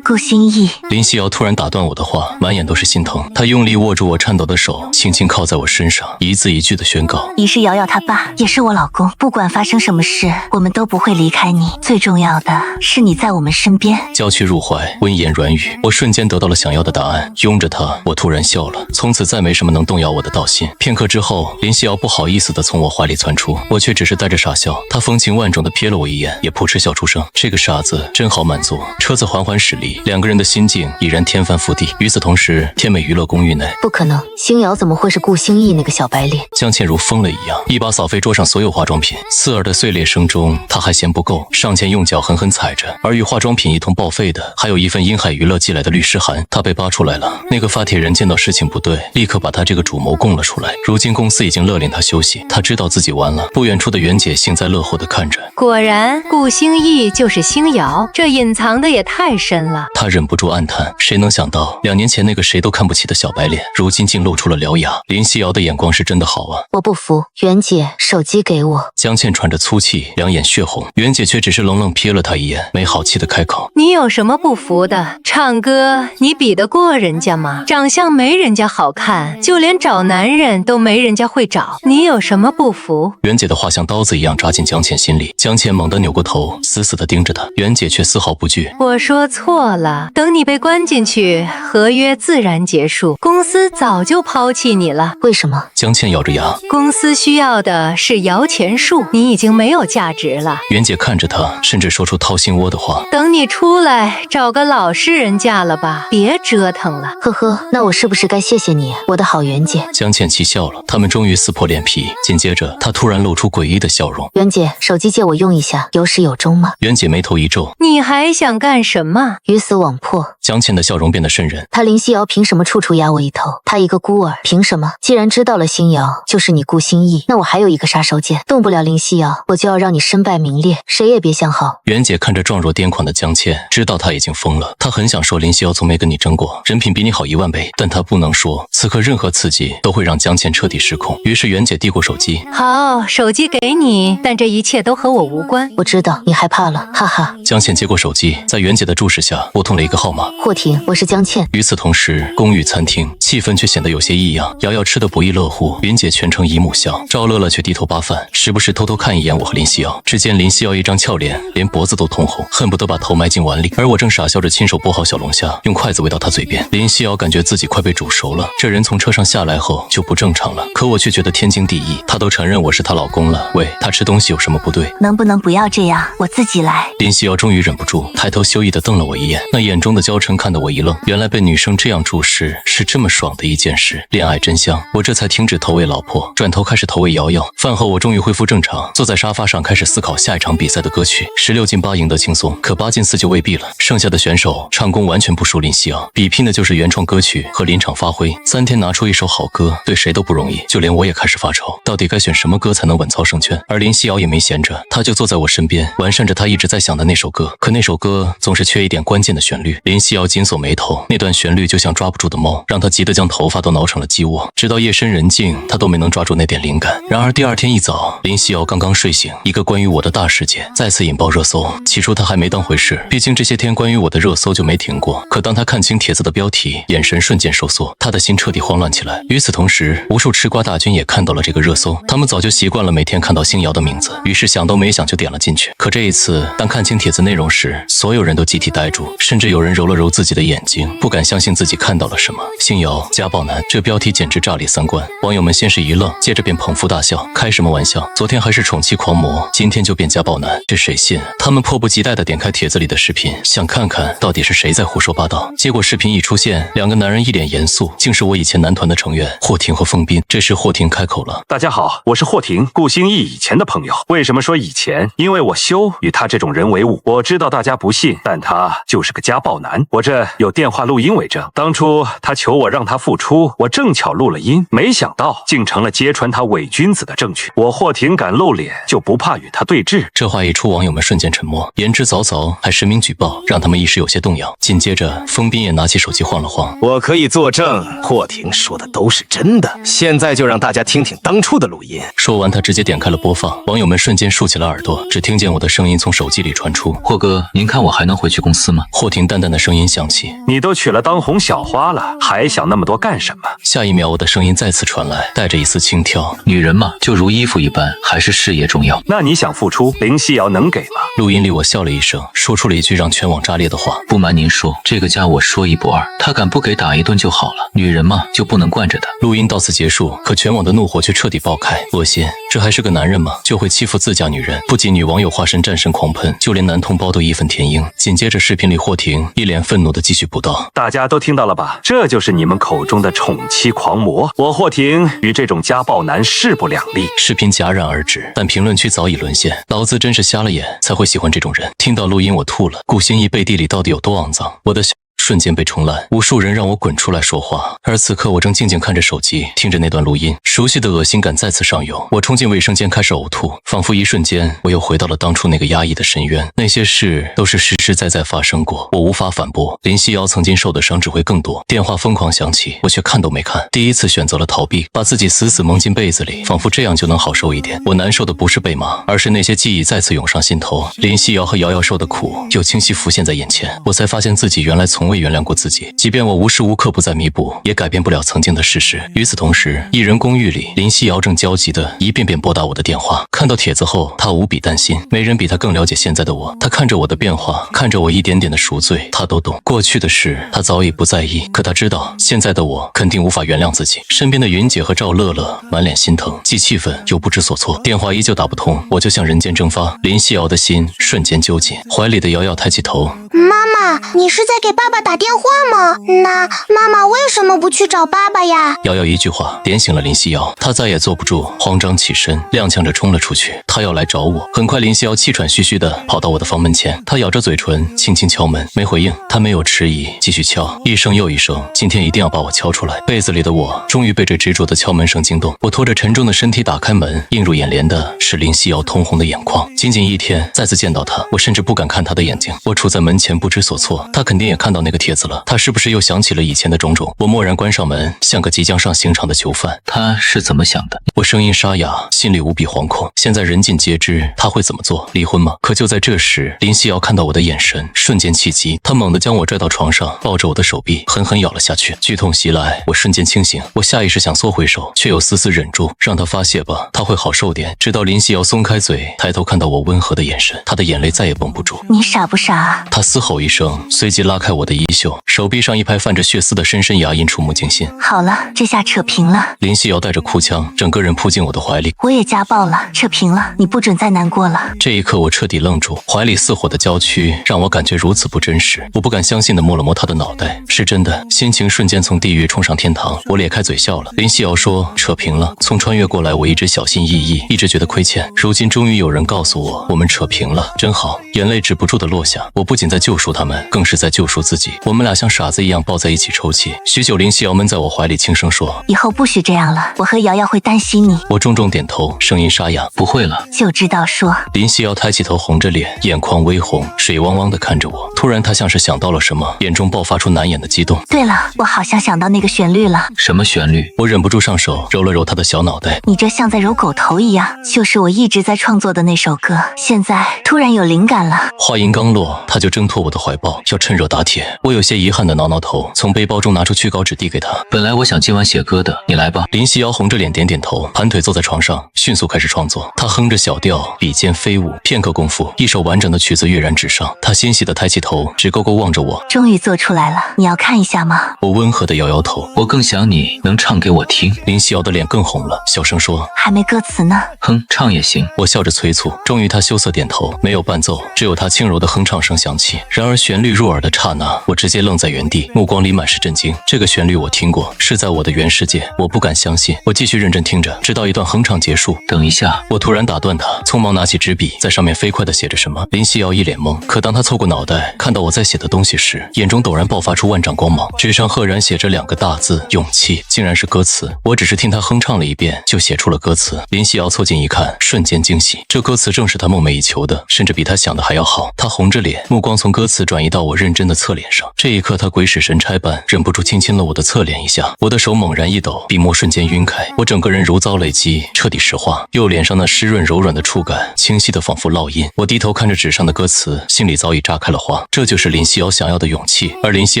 顾心意。林夕瑶突然打断我的话，满眼都是心疼。她用力握住我颤抖的手，轻轻靠在我身上，一字一句的宣告：你是瑶瑶她爸，也是我老公，不管发生什么事，我们都不会离开你。最重要的是你在我们身边。娇躯入怀，温言软语，我瞬间得到了想要的答案。拥着她，我突然笑了。从此再没什么能动摇我的道心。片刻之后，林夕瑶不好意思地从我怀里窜出，我却只是带着傻笑。她风情万种地瞥了我一眼，也扑哧笑出声。这个傻子真好满足。车子缓缓驶离，两个人的心境已然天翻覆地。与此同时，天美娱乐公寓内，不可能，星瑶怎么会是顾星逸那个小白脸？江倩如疯了一样，一把扫飞桌上所有化妆品，刺耳的碎裂声中，她还嫌不够，上前用脚狠狠踩着。而与化妆品一同报废的，还有一份英海娱乐寄来的律师函，她被扒出来了。那个发帖人见到事情不对，立刻把他这个主谋供了出来。如今公司已经勒令他休息，他知道自己完了。不远处的袁姐幸灾乐祸地看着。果然，顾星逸就是星瑶，这隐藏的也太深了。他忍不住暗叹，谁能想到2年前那个谁都看不起的小白脸，如今竟露出了獠牙。林夕瑶的眼光是真的好啊！我不服，袁姐，手机给我。江倩喘着粗气，两眼血红，袁姐却只是冷冷瞥了他一眼，没好气地开口：你有什么不服的？唱歌你比得过人家吗？长相没人家好看，就连找男人都没人家会找，你有什么不服？袁姐的话像刀子一样扎进江倩心里，江倩猛地扭过头，死死地盯着她。袁姐却丝毫不惧：我说错了，等你被关进去，合约自然结束，公司早就抛弃你了。为什么？江倩咬着牙：公司需要的是摇钱树，你已经没有价值了。袁姐看着她，甚至说出掏心窝的话：等你出来找个老实人嫁了吧，别折腾了。呵呵，那我是不是该谢谢你，我的好袁姐？江倩气笑了，他们终于撕破脸皮。紧接着她突然露出诡异的笑容：袁姐，手机借我用一下，有始有终吗？袁姐眉头一皱：你还想干什么？鱼死网破。江倩的笑容变得瘆人。他林夕瑶凭什么处处压我一头？他一个孤儿，凭什么？既然知道了星瑶就是你顾心意，那我还有一个杀手锏，动不了林夕瑶，我就要让你身败名裂，谁也别想好。袁姐看着状若癫狂的江倩，知道她已经疯了。她很想说林夕瑶从没跟你争过，人品比你好1万倍，但她不能说。此刻任何刺激都会让江倩彻底失控。于是袁姐递过手机：好，手机给你，但这一切都和我无关。我知道你害怕了，哈哈。江倩接过手机，在袁姐的注视下拨通了一个号码：霍婷，我是江倩。与此同时，公寓餐厅气氛却显得有些异样。瑶瑶吃得不亦乐乎，云姐全程姨母笑，赵乐乐却低头扒饭，时不时偷偷看一眼我和林夕瑶。只见林夕瑶一张俏脸，连脖子都通红，恨不得把头埋进碗里，而我正傻笑着亲手剥好小龙虾，用筷子喂到她嘴边。林夕瑶感觉自己快被煮熟了，这人从车上下来后就不正常了，可我却觉得天经地义。她都承认我是她老公了，喂，她吃东西有什么不对？能不能不要这样，我自己来。林夕瑶终于忍不住抬头羞意地瞪了我一眼，那眼中的娇嗔看得我一愣，原来被女生这样注视是这么爽的一件事，恋爱真香。我这才停止投喂老婆，转头开始投喂瑶瑶。饭后我终于恢复正常，坐在沙发上开始思考下一场比赛的歌曲。16进8赢得轻松，可8进4就未必了。剩下的选手唱功完全不输林夕瑶，比拼的就是原创歌曲和临场发挥。3天拿出一首好歌，对谁都不容易，就连我也开始发愁，到底该选什么歌才能稳操胜券。而林夕瑶也没闲着，她就坐在我身边，完善着她一直在想的那首歌。可那首歌总是缺一点关键的旋律。林夕瑶紧锁眉头，那段旋律就像抓不住的猫，让她急得将头发都挠成了鸡窝。直到夜深人静，她都没能抓住那点灵感。然而第2天一早，林夕瑶刚刚睡醒，一个关于我的大事件再次引爆热搜。起初她还没当回事，毕竟这些天关于我的热搜就没停过。可当她看清帖子的标题，眼神瞬间收缩，她的心彻底慌乱起来。与此同时，无数吃瓜大军也看到了这个热搜，他们早就习惯了每天看到星瑶的名字，于是想都没想就点了进去。可这一次，当看清帖子内容时，所有人都集体呆住，甚至有人揉了揉自己的眼睛，不敢相信自己看到了什么。星瑶家暴男，这标题简直炸裂3观。网友们先是一愣，接着便捧腹大笑，开什么玩笑？昨天还是宠妻狂魔，今天就变家暴男，这谁信？他们迫不及待地点开帖子里的视频，想看看到底是谁在胡说八道。结果视频一出现，2个男人一脸严肃，竟是我我以前男团的成员霍廷和封斌。这时霍廷开口了：“大家好，我是霍廷，顾星逸以前的朋友。为什么说以前？因为我休与他这种人为伍。我知道大家不信，但他就是个家暴男。我这有电话录音为证。当初他求我让他复出，我正巧录了音，没想到竟成了揭穿他伪君子的证据。我霍廷敢露脸，就不怕与他对峙。”这话一出，网友们瞬间沉默，言之凿凿，还实名举报，让他们一时有些动摇。紧接着，封斌也拿起手机晃了晃：“我可以作证，霍廷说的都是真的。现在就让大家听听当初的录音。”说完，他直接点开了播放，网友们瞬间竖起了耳朵，只听见我的声音从手机里传出：“霍哥，您看我还能回去公司吗？”霍廷淡淡的声音响起：“你都娶了当红小花了，还想那么多干什么？”下一秒，我的声音再次传来，带着一丝轻佻：“女人嘛，就如衣服一般，还是事业重要。那你想复出，林夕瑶能给吗？”录音里我笑了一声，说出了一句让全网炸裂的话：“不瞒您说，这个家我说一不二，他敢不给打一顿就好了。女人嘛，就不能惯着她。”录音到此结束，可全网的怒火却彻底爆开。恶心，这还是个男人吗？就会欺负自家女人？不仅女网友化身战神狂喷，就连男同胞都义愤填膺。紧接着视频里霍廷一脸愤怒的继续补刀：“大家都听到了吧？这就是你们口中的宠妻狂魔。我霍廷与这种家暴男势不两立。”视频戛然而止，但评论区早已沦陷。老子真是瞎了眼才会喜欢这种人。听到录音我吐了，顾星逸背地里到底有多肮脏？我的瞬间被冲烂，无数人让我滚出来说话，而此刻我正静静看着手机，听着那段录音，熟悉的恶心感再次上涌。我冲进卫生间开始呕吐，仿佛一瞬间我又回到了当初那个压抑的深渊。那些事都是实实在在发生过，我无法反驳。林夕瑶曾经受的伤只会更多。电话疯狂响起，我却看都没看。第一次选择了逃避，把自己死死蒙进被子里，仿佛这样就能好受一点。我难受的不是被骂，而是那些记忆再次涌上心头。林夕瑶和瑶瑶受的苦又清晰浮现在眼前，我才发现自己原来从未原谅过自己，即便我无时无刻不在弥补，也改变不了曾经的事实。与此同时，一人公寓里，林夕瑶正焦急地一遍遍拨打我的电话。看到帖子后，她无比担心，没人比她更了解现在的我。她看着我的变化，看着我一点点的赎罪，她都懂。过去的事，她早已不在意，可她知道现在的我肯定无法原谅自己。身边的云姐和赵乐乐满脸心疼，既气愤又不知所措。电话依旧打不通，我就像人间蒸发。林夕瑶的心瞬间揪紧，怀里的瑶瑶抬起头：“妈妈，你是在给爸爸打电话吗？那妈妈为什么不去找爸爸呀？”瑶瑶一句话点醒了林夕瑶，她再也坐不住，慌张起身，踉跄着冲了出去。她要来找我。很快，林夕瑶气喘吁吁地跑到我的房门前，她咬着嘴唇，轻轻敲门，没回应。她没有迟疑，继续敲，一声又一声，今天一定要把我敲出来。被子里的我终于被这执着的敲门声惊动，我拖着沉重的身体打开门，映入眼帘的是林夕瑶通红的眼眶。仅仅一天，再次见到她，我甚至不敢看她的眼睛。我杵在门前不知所措，她肯定也看到那个帖子了，她是不是又想起了以前的种种？我蓦然关上门，像个即将上刑场的囚犯。她是怎么想的？我声音沙哑，心里无比惶恐。现在人尽皆知，她会怎么做？离婚吗？可就在这时，林夕瑶看到我的眼神，瞬间气急，她猛地将我拽到床上，抱着我的手臂，狠狠咬了下去。剧痛袭来，我瞬间清醒，我下意识想缩回手，却又死死忍住，让她发泄吧，她会好受点。直到林夕瑶松开嘴，抬头看到我温和的眼神，她的眼泪再也绷不住。你傻不傻？她嘶吼一声，随即拉开我的衣袖，手臂上一排泛着血丝的深深牙印触目惊心。好了，这下扯平了。林夕瑶带着哭腔，整个人扑进我的怀里。我也家暴了，扯平了，你不准再难过了。这一刻我彻底愣住，怀里似火的娇躯让我感觉如此不真实。我不敢相信地摸了摸她的脑袋，是真的，心情瞬间从地狱冲上天堂。我咧开嘴笑了。林夕瑶说扯平了。从穿越过来，我一直小心翼翼，一直觉得亏欠，如今终于有人告诉我们扯平了，真好。眼泪止不住地落下，我不仅在救赎他们，更是在救赎自己。我们俩像傻子一样抱在一起抽泣。许久，林夕瑶闷在我怀里轻声说：“以后不许这样了，我和瑶瑶会担心你。”我重重点头，声音沙哑：“不会了。”就知道说。林夕瑶抬起头，红着脸，眼眶微红，水汪汪地看着我。突然，她像是想到了什么，眼中爆发出难掩的激动。对了，我好像想到那个旋律了。什么旋律？我忍不住上手揉了揉她的小脑袋。你这像在揉狗头一样，就是我一直在创作的那首歌，现在突然有灵感了。话音刚落，她就挣脱我的怀抱，要趁热打铁。我有些遗憾地挠挠头，从背包中拿出去稿纸递给她。本来我想今晚写歌的，你来吧。林夕瑶红着脸点点头，盘腿坐在床上，迅速开始创作。她哼着小调，笔尖飞舞，片刻功夫，一首完整的曲子跃然纸上。她欣喜地抬起头，直勾勾望着我。终于做出来了，你要看一下吗？我温和地摇摇头。我更想你能唱给我听。林夕瑶的脸更红了，小声说：“还没歌词呢。”哼，唱也行。我笑着催促，终于她羞涩点头，没有伴奏，只有她轻柔的哼唱声响起。气。然而旋律入耳的刹那，我直接愣在原地，目光里满是震惊。这个旋律我听过，是在我的原世界，我不敢相信。我继续认真听着，直到一段哼唱结束。等一下，我突然打断他，匆忙拿起纸笔，在上面飞快地写着什么。林夕瑶一脸懵，可当他凑过脑袋看到我在写的东西时，眼中陡然爆发出万丈光芒。纸上赫然写着2个大字：勇气，竟然是歌词。我只是听他哼唱了一遍，就写出了歌词。林夕瑶凑近一看，瞬间惊喜，这歌词正是他梦寐以求的，甚至比他想的还要好。他红着脸，目光从歌词转移到我认真的侧脸上。这一刻，他鬼使神差般忍不住轻亲了我的侧脸一下，我的手猛然一抖，笔墨瞬间晕开，我整个人如遭雷击，彻底石化。右脸上那湿润柔软的触感，清晰的仿佛烙印。我低头看着纸上的歌词，心里早已炸开了花。这就是林夕瑶想要的勇气。而林夕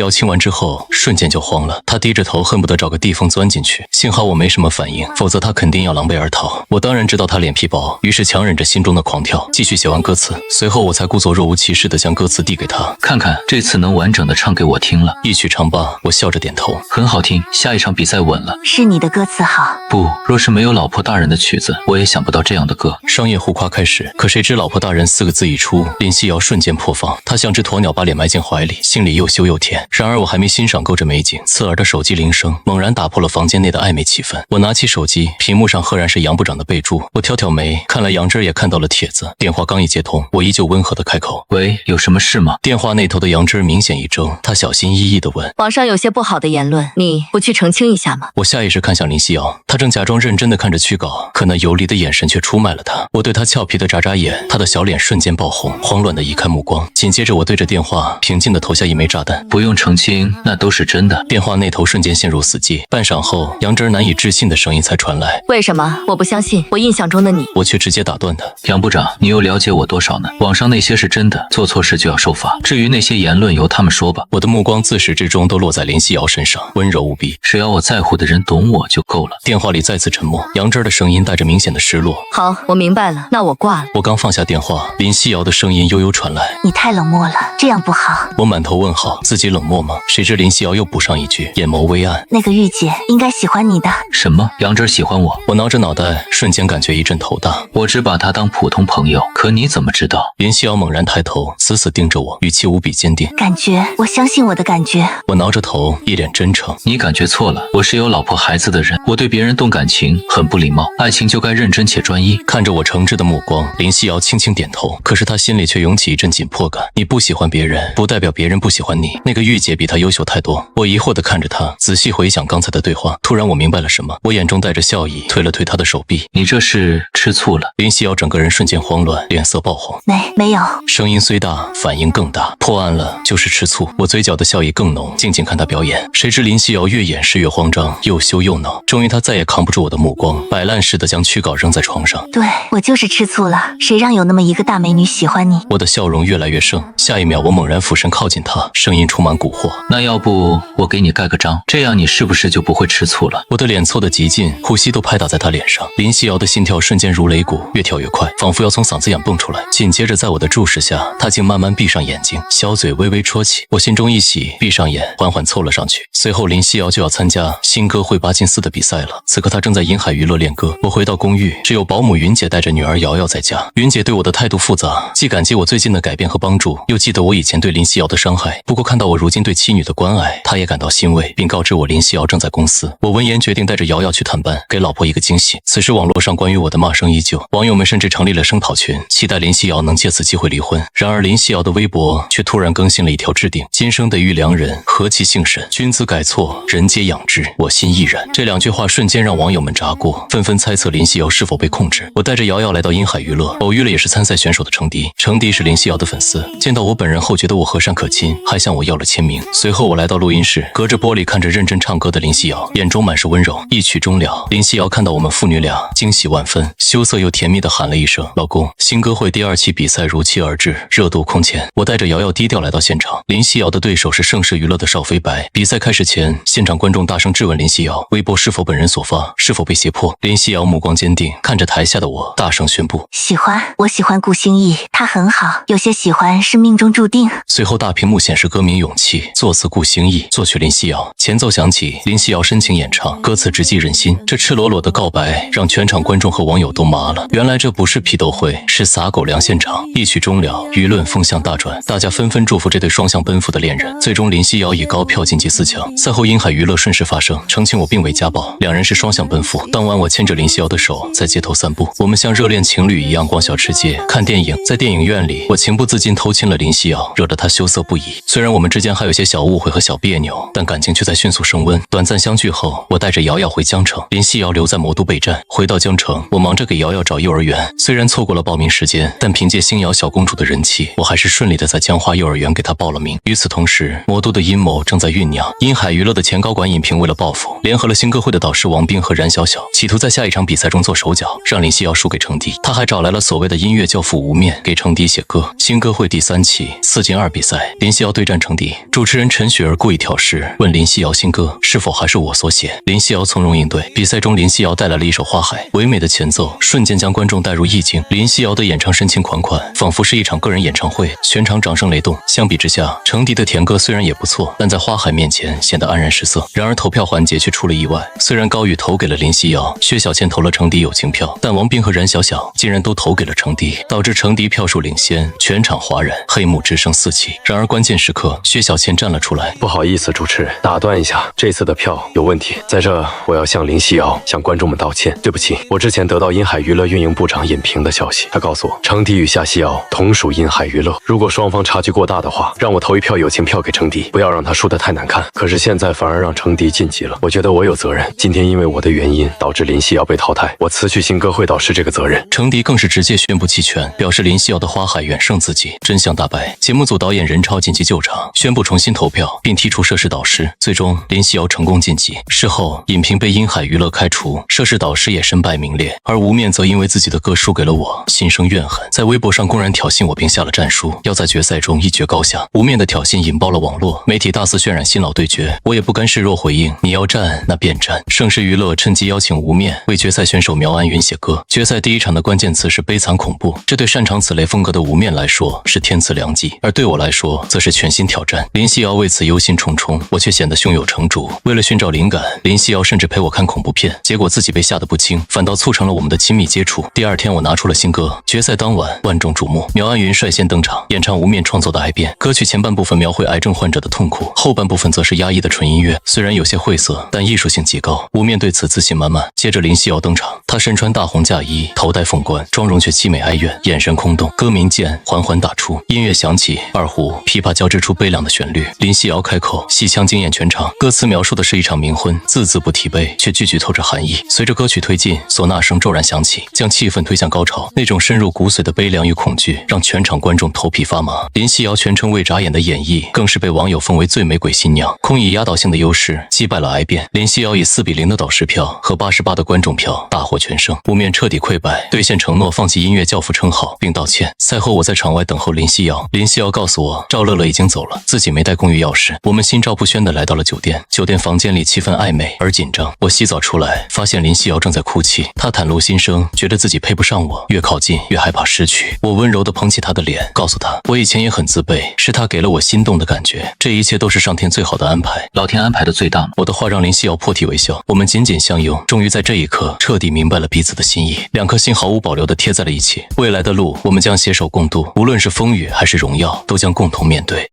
瑶亲完之后，瞬间就慌了，她低着头，恨不得找个地缝钻进去。幸好我没什么反应，否则她肯定要狼狈而逃。我当然知道她脸皮薄，于是强忍着心中的狂跳，继续写完歌词。随后我才故作若无其事地将歌词递给她，看看这次能完整的唱给我听了。一曲唱罢，我笑着点头，很好听，下一场比赛稳了。是你的歌词好。不，若是没有老婆大人的曲子，我也想不到这样的歌。商业互夸开始，可谁知老婆大人4个字一出，林夕瑶瞬间破防，她像只鸵鸟把脸埋进怀里，心里又羞又甜。然而我还没欣赏够这美景，刺耳的手机铃声猛然打破了房间内的暧昧气氛。我拿起手机，屏幕上赫然是杨部长的备注。我挑挑眉，看来杨真也看到了帖子。电话刚一接通，我依旧温和的开口：喂，有什么事吗？电话那头的杨真明显一怔，她小心翼翼地问：网上有些不好的言论，你不去澄清一下吗？我下意识看向林夕瑶，她正假装认真地看着驱稿，可那游离的眼神却出卖了她。我对她俏皮的眨眨眼，她的小脸瞬间爆红，慌乱地移开目光。紧接着我对着电话平静地投下一枚炸弹：不用澄清，那都是真的。电话那头瞬间陷入死寂，半晌后，杨真难以置信的声音才传来：为什么？我不相信，我印象中的你。我却直接打断他：杨部长，你又了解我多少呢？网上那些是真的，做错事就要受罚。至于那些言论，由他们说吧。我的目光自始至终都落在林夕瑶身上，温柔无比。只要我在乎的人懂我就够了。电话里再次沉默，杨真的声音带着明显的失落：好，我明白了，那我挂了。我刚放下电话，林夕瑶的声音悠悠传来：你太冷漠了，这样不好。我满头问号，自己冷漠吗？谁知林夕瑶又补上一句，眼眸微暗：那个玉姐应该喜欢你的。什么？杨真喜欢我？我挠着脑袋，瞬间感觉一阵头大。我只把她当普通朋友，可你怎么知道？林夕瑶猛然抬头，死死盯着我，语气无比坚定：感觉，我相信我的感觉。我挠着头，一脸真诚：你感觉错了，我是有老婆孩子的人，我对别人动感情很不礼貌，爱情就该认真且专一。看着我诚挚的目光，林夕瑶轻轻点头，可是她心里却涌起一阵紧迫感。你不喜欢别人，不代表别人不喜欢你。那个玉姐比她优秀太多。我疑惑地看着她，仔细回想刚才的对话，突然我明白了什么。我眼中带着笑意，推了推她的手臂：你这是吃醋了？林夕瑶整个人瞬间慌乱，脸色爆红。没有。声音虽大，反应更大。破案了就是吃醋。我嘴角的笑意更浓，静静看她表演。谁知林夕瑶越掩饰越慌张，又羞又恼。终于她再也扛不住我的目光，摆烂似的将驱稿扔在床上。对，我就是吃醋了，谁让有那么一个大美女喜欢你？我的笑容越来越盛，下一秒我猛然俯身靠近她，声音充满蛊惑：那要不我给你盖个章，这样你是不是就不会吃醋了？我的脸凑得极近，呼吸都拍打在她脸上。林夕瑶的心跳瞬间如擂鼓，越跳越快，仿佛要从嗓子眼蹦出来。紧接着在我的注视下，她竟慢慢闭上眼睛，小嘴微微戳起。我心中一喜，闭上眼缓缓凑了上去。随后林夕瑶就要参加新歌会8进4的比赛了。此刻她正在银海娱乐练歌。我回到公寓，只有保姆云姐带着女儿瑶瑶在家。云姐对我的态度复杂，既感激我最近的改变和帮助，又记得我以前对林夕瑶的伤害。不过看到我如今对妻女的关爱，她也感到欣慰，并告知我林夕瑶正在公司。我闻言决定带着瑶瑶去探班，给老婆一个惊喜。此时网络上关于我的骂声依旧，网友们甚至成立了声讨群，期待林夕瑶能借此机会离婚。然而林夕瑶的微博却突然更新了一条置顶：今生得遇良人，何其幸神，君子改错，人皆养之，我心亦然。这2句话瞬间让网友们炸锅，纷纷猜测林夕瑶是否被控制。我带着瑶瑶来到银海娱乐，偶遇了也是参赛选手的程迪。程迪是林夕瑶的粉丝，见到我本人后觉得我和善可亲，还向我要了签名。随后我来到录音室，隔着玻璃看着认真唱歌的林夕瑶，眼中满是温柔。一曲终了，林夕瑶看到我们父女俩，惊喜万分，羞涩又甜蜜地喊了一声：老公。新歌会第2期比赛如期而至，热度空前。我带着瑶瑶低调来到现场，林夕瑶的对手是盛世娱乐的邵飞白。比赛开始始前，现场观众大声质问林夕瑶微博是否本人所发，是否被胁迫。林夕瑶目光坚定，看着台下的我，大声宣布：喜欢，我喜欢顾星逸，他很好，有些喜欢是命中注定。随后大屏幕显示歌名《勇气》，作词顾星逸，作曲林夕瑶。前奏响起，林夕瑶深情演唱，歌词直击人心。这赤裸裸的告白让全场观众和网友都麻了。原来这不是批斗会，是撒狗粮现场。一曲终了，舆论风向大转，大家纷纷祝福这对双向奔赴的恋人。最终林夕瑶以高票晋级4强。赛后殷海娱乐顺势发声，澄清我并未家暴，两人是双向奔赴。当晚我牵着林夕瑶的手在街头散步，我们像热恋情侣一样逛小吃街、看电影。在电影院里，我情不自禁偷亲了林夕瑶，惹得她羞涩不已。虽然我们之间还有些小误会和小别扭，但感情却在迅速升温。短暂相聚后，我带着瑶瑶回江城，林夕瑶留在魔都备战。回到江城，我忙着给瑶瑶找幼儿园，虽然错过了报名时间，但凭借星瑶小公主的人气，我还是顺利的在江花幼儿园给她报了名。与此同时，魔都的阴谋正在酝酿。殷海娱乐的前高管尹平为了报复，联合了新歌会的导师王斌和冉小小，企图在下一场比赛中做手脚，让林夕瑶输给程迪。他还找来了所谓的音乐教父吴面给程迪写歌。新歌会第3期4进2比赛，林夕瑶对战程迪，主持人陈雪儿故意挑事，问林夕瑶新歌是否还是我所写。林夕瑶从容应对。比赛中，林夕瑶带来了一首《花海》，唯美的前奏瞬间将观众带入意境。林夕瑶的演唱深情款款，仿佛是一场个人演唱会，全场掌声雷动。相比之下，程迪的甜歌虽然也不错，但在《花海》面前显得黯然失色。然而投票环节却出了意外，虽然高宇投给了林夕瑶，薛晓倩投了程迪友情票，但王斌和冉小小竟然都投给了程迪，导致程迪票数领先，全场哗然，黑幕之声四起。然而关键时刻，薛晓倩站了出来：不好意思，主持人，打断一下，这次的票有问题。在这，我要向林夕瑶、向观众们道歉。对不起，我之前得到殷海娱乐运营部长尹平的消息，他告诉我，程迪与夏夕瑶同属殷海娱乐，如果双方差距过大的话，让我投一票友情票给程迪，不要让他输得太难看。可是现在反而让程迪晋级了，我觉得我有责任。今天因为我的原因导致林夕瑶被淘汰，我辞去新歌会导师这个责任。程迪更是直接宣布弃权，表示林夕瑶的花海远胜自己。真相大白，节目组导演任超紧急救场，宣布重新投票，并剔除涉事导师。最终林夕瑶成功晋级。事后尹平被殷海娱乐开除，涉事导师也身败名裂，而吴面则因为自己的歌输给了我，心生怨恨，在微博上公然挑衅我，并下了战书，要在决赛中一决高下。吴面的挑衅引爆了网络，媒体大肆渲染新老对决，我也不甘示弱回应：你要战那便战。盛世娱乐趁机邀请吴面为决赛选手苗安云写歌。决赛第一场的关键词是悲惨恐怖，这对擅长此类风格的吴面来说是天赐良机，而对我来说则是全新挑战。林夕瑶为此忧心忡忡，我却显得胸有成竹。为了寻找灵感，林夕瑶甚至陪我看恐怖片，结果自己被吓得不轻，反倒促成了我们的亲密接触。第二天我拿出了新歌，决赛当晚万众瞩目，苗安云率先登场，演唱吴面创作的《爱变》。歌曲前半部分描绘癌症患者的痛苦，后半部分则是压抑的纯音乐，虽然有些晦涩，但艺术性极高。吴面对此自信满满。接着林夕瑶登场，她身穿大红嫁衣，头戴凤冠，妆容却凄美哀怨，眼神空洞。歌名渐缓缓打出，音乐响起，二胡、琵琶交织出悲凉的旋律。林夕瑶开口，戏腔惊艳全场。歌词描述的是一场冥婚，字字不提悲，却句句透着含义。随着歌曲推进，唢呐声骤然响起，将气氛推向高潮。那种深入骨髓的悲凉与恐惧，让全场观众头皮发麻。林夕瑶全程未眨眼的演绎，更是被网友奉为最美鬼新娘，空以压倒性的优势击败了癌变。林夕瑶以4-0的导师票和88的观众票大获全胜，吴面彻底溃败，兑现承诺放弃音乐教父称号并道歉。赛后我在场外等候林夕瑶，林夕瑶告诉我赵乐乐已经走了，自己没带公寓钥匙。我们心照不宣地来到了酒店，酒店房间里气氛暧昧而紧张。我洗澡出来，发现林夕瑶正在哭泣，她袒露心声，觉得自己配不上我，越靠近越害怕失去。我温柔地捧起她的脸，告诉她我以前也很自卑，是她给了我心动的感觉，这一切都是上天最好的安排。老天安排的最大吗？我的话让林夕瑶破涕为笑，我们紧紧相拥，终于在这一刻彻底明白了彼此的心意，两颗心毫无保留地贴在了一起。未来的路我们将携手共度，无论是风雨还是荣耀，都将共同面对。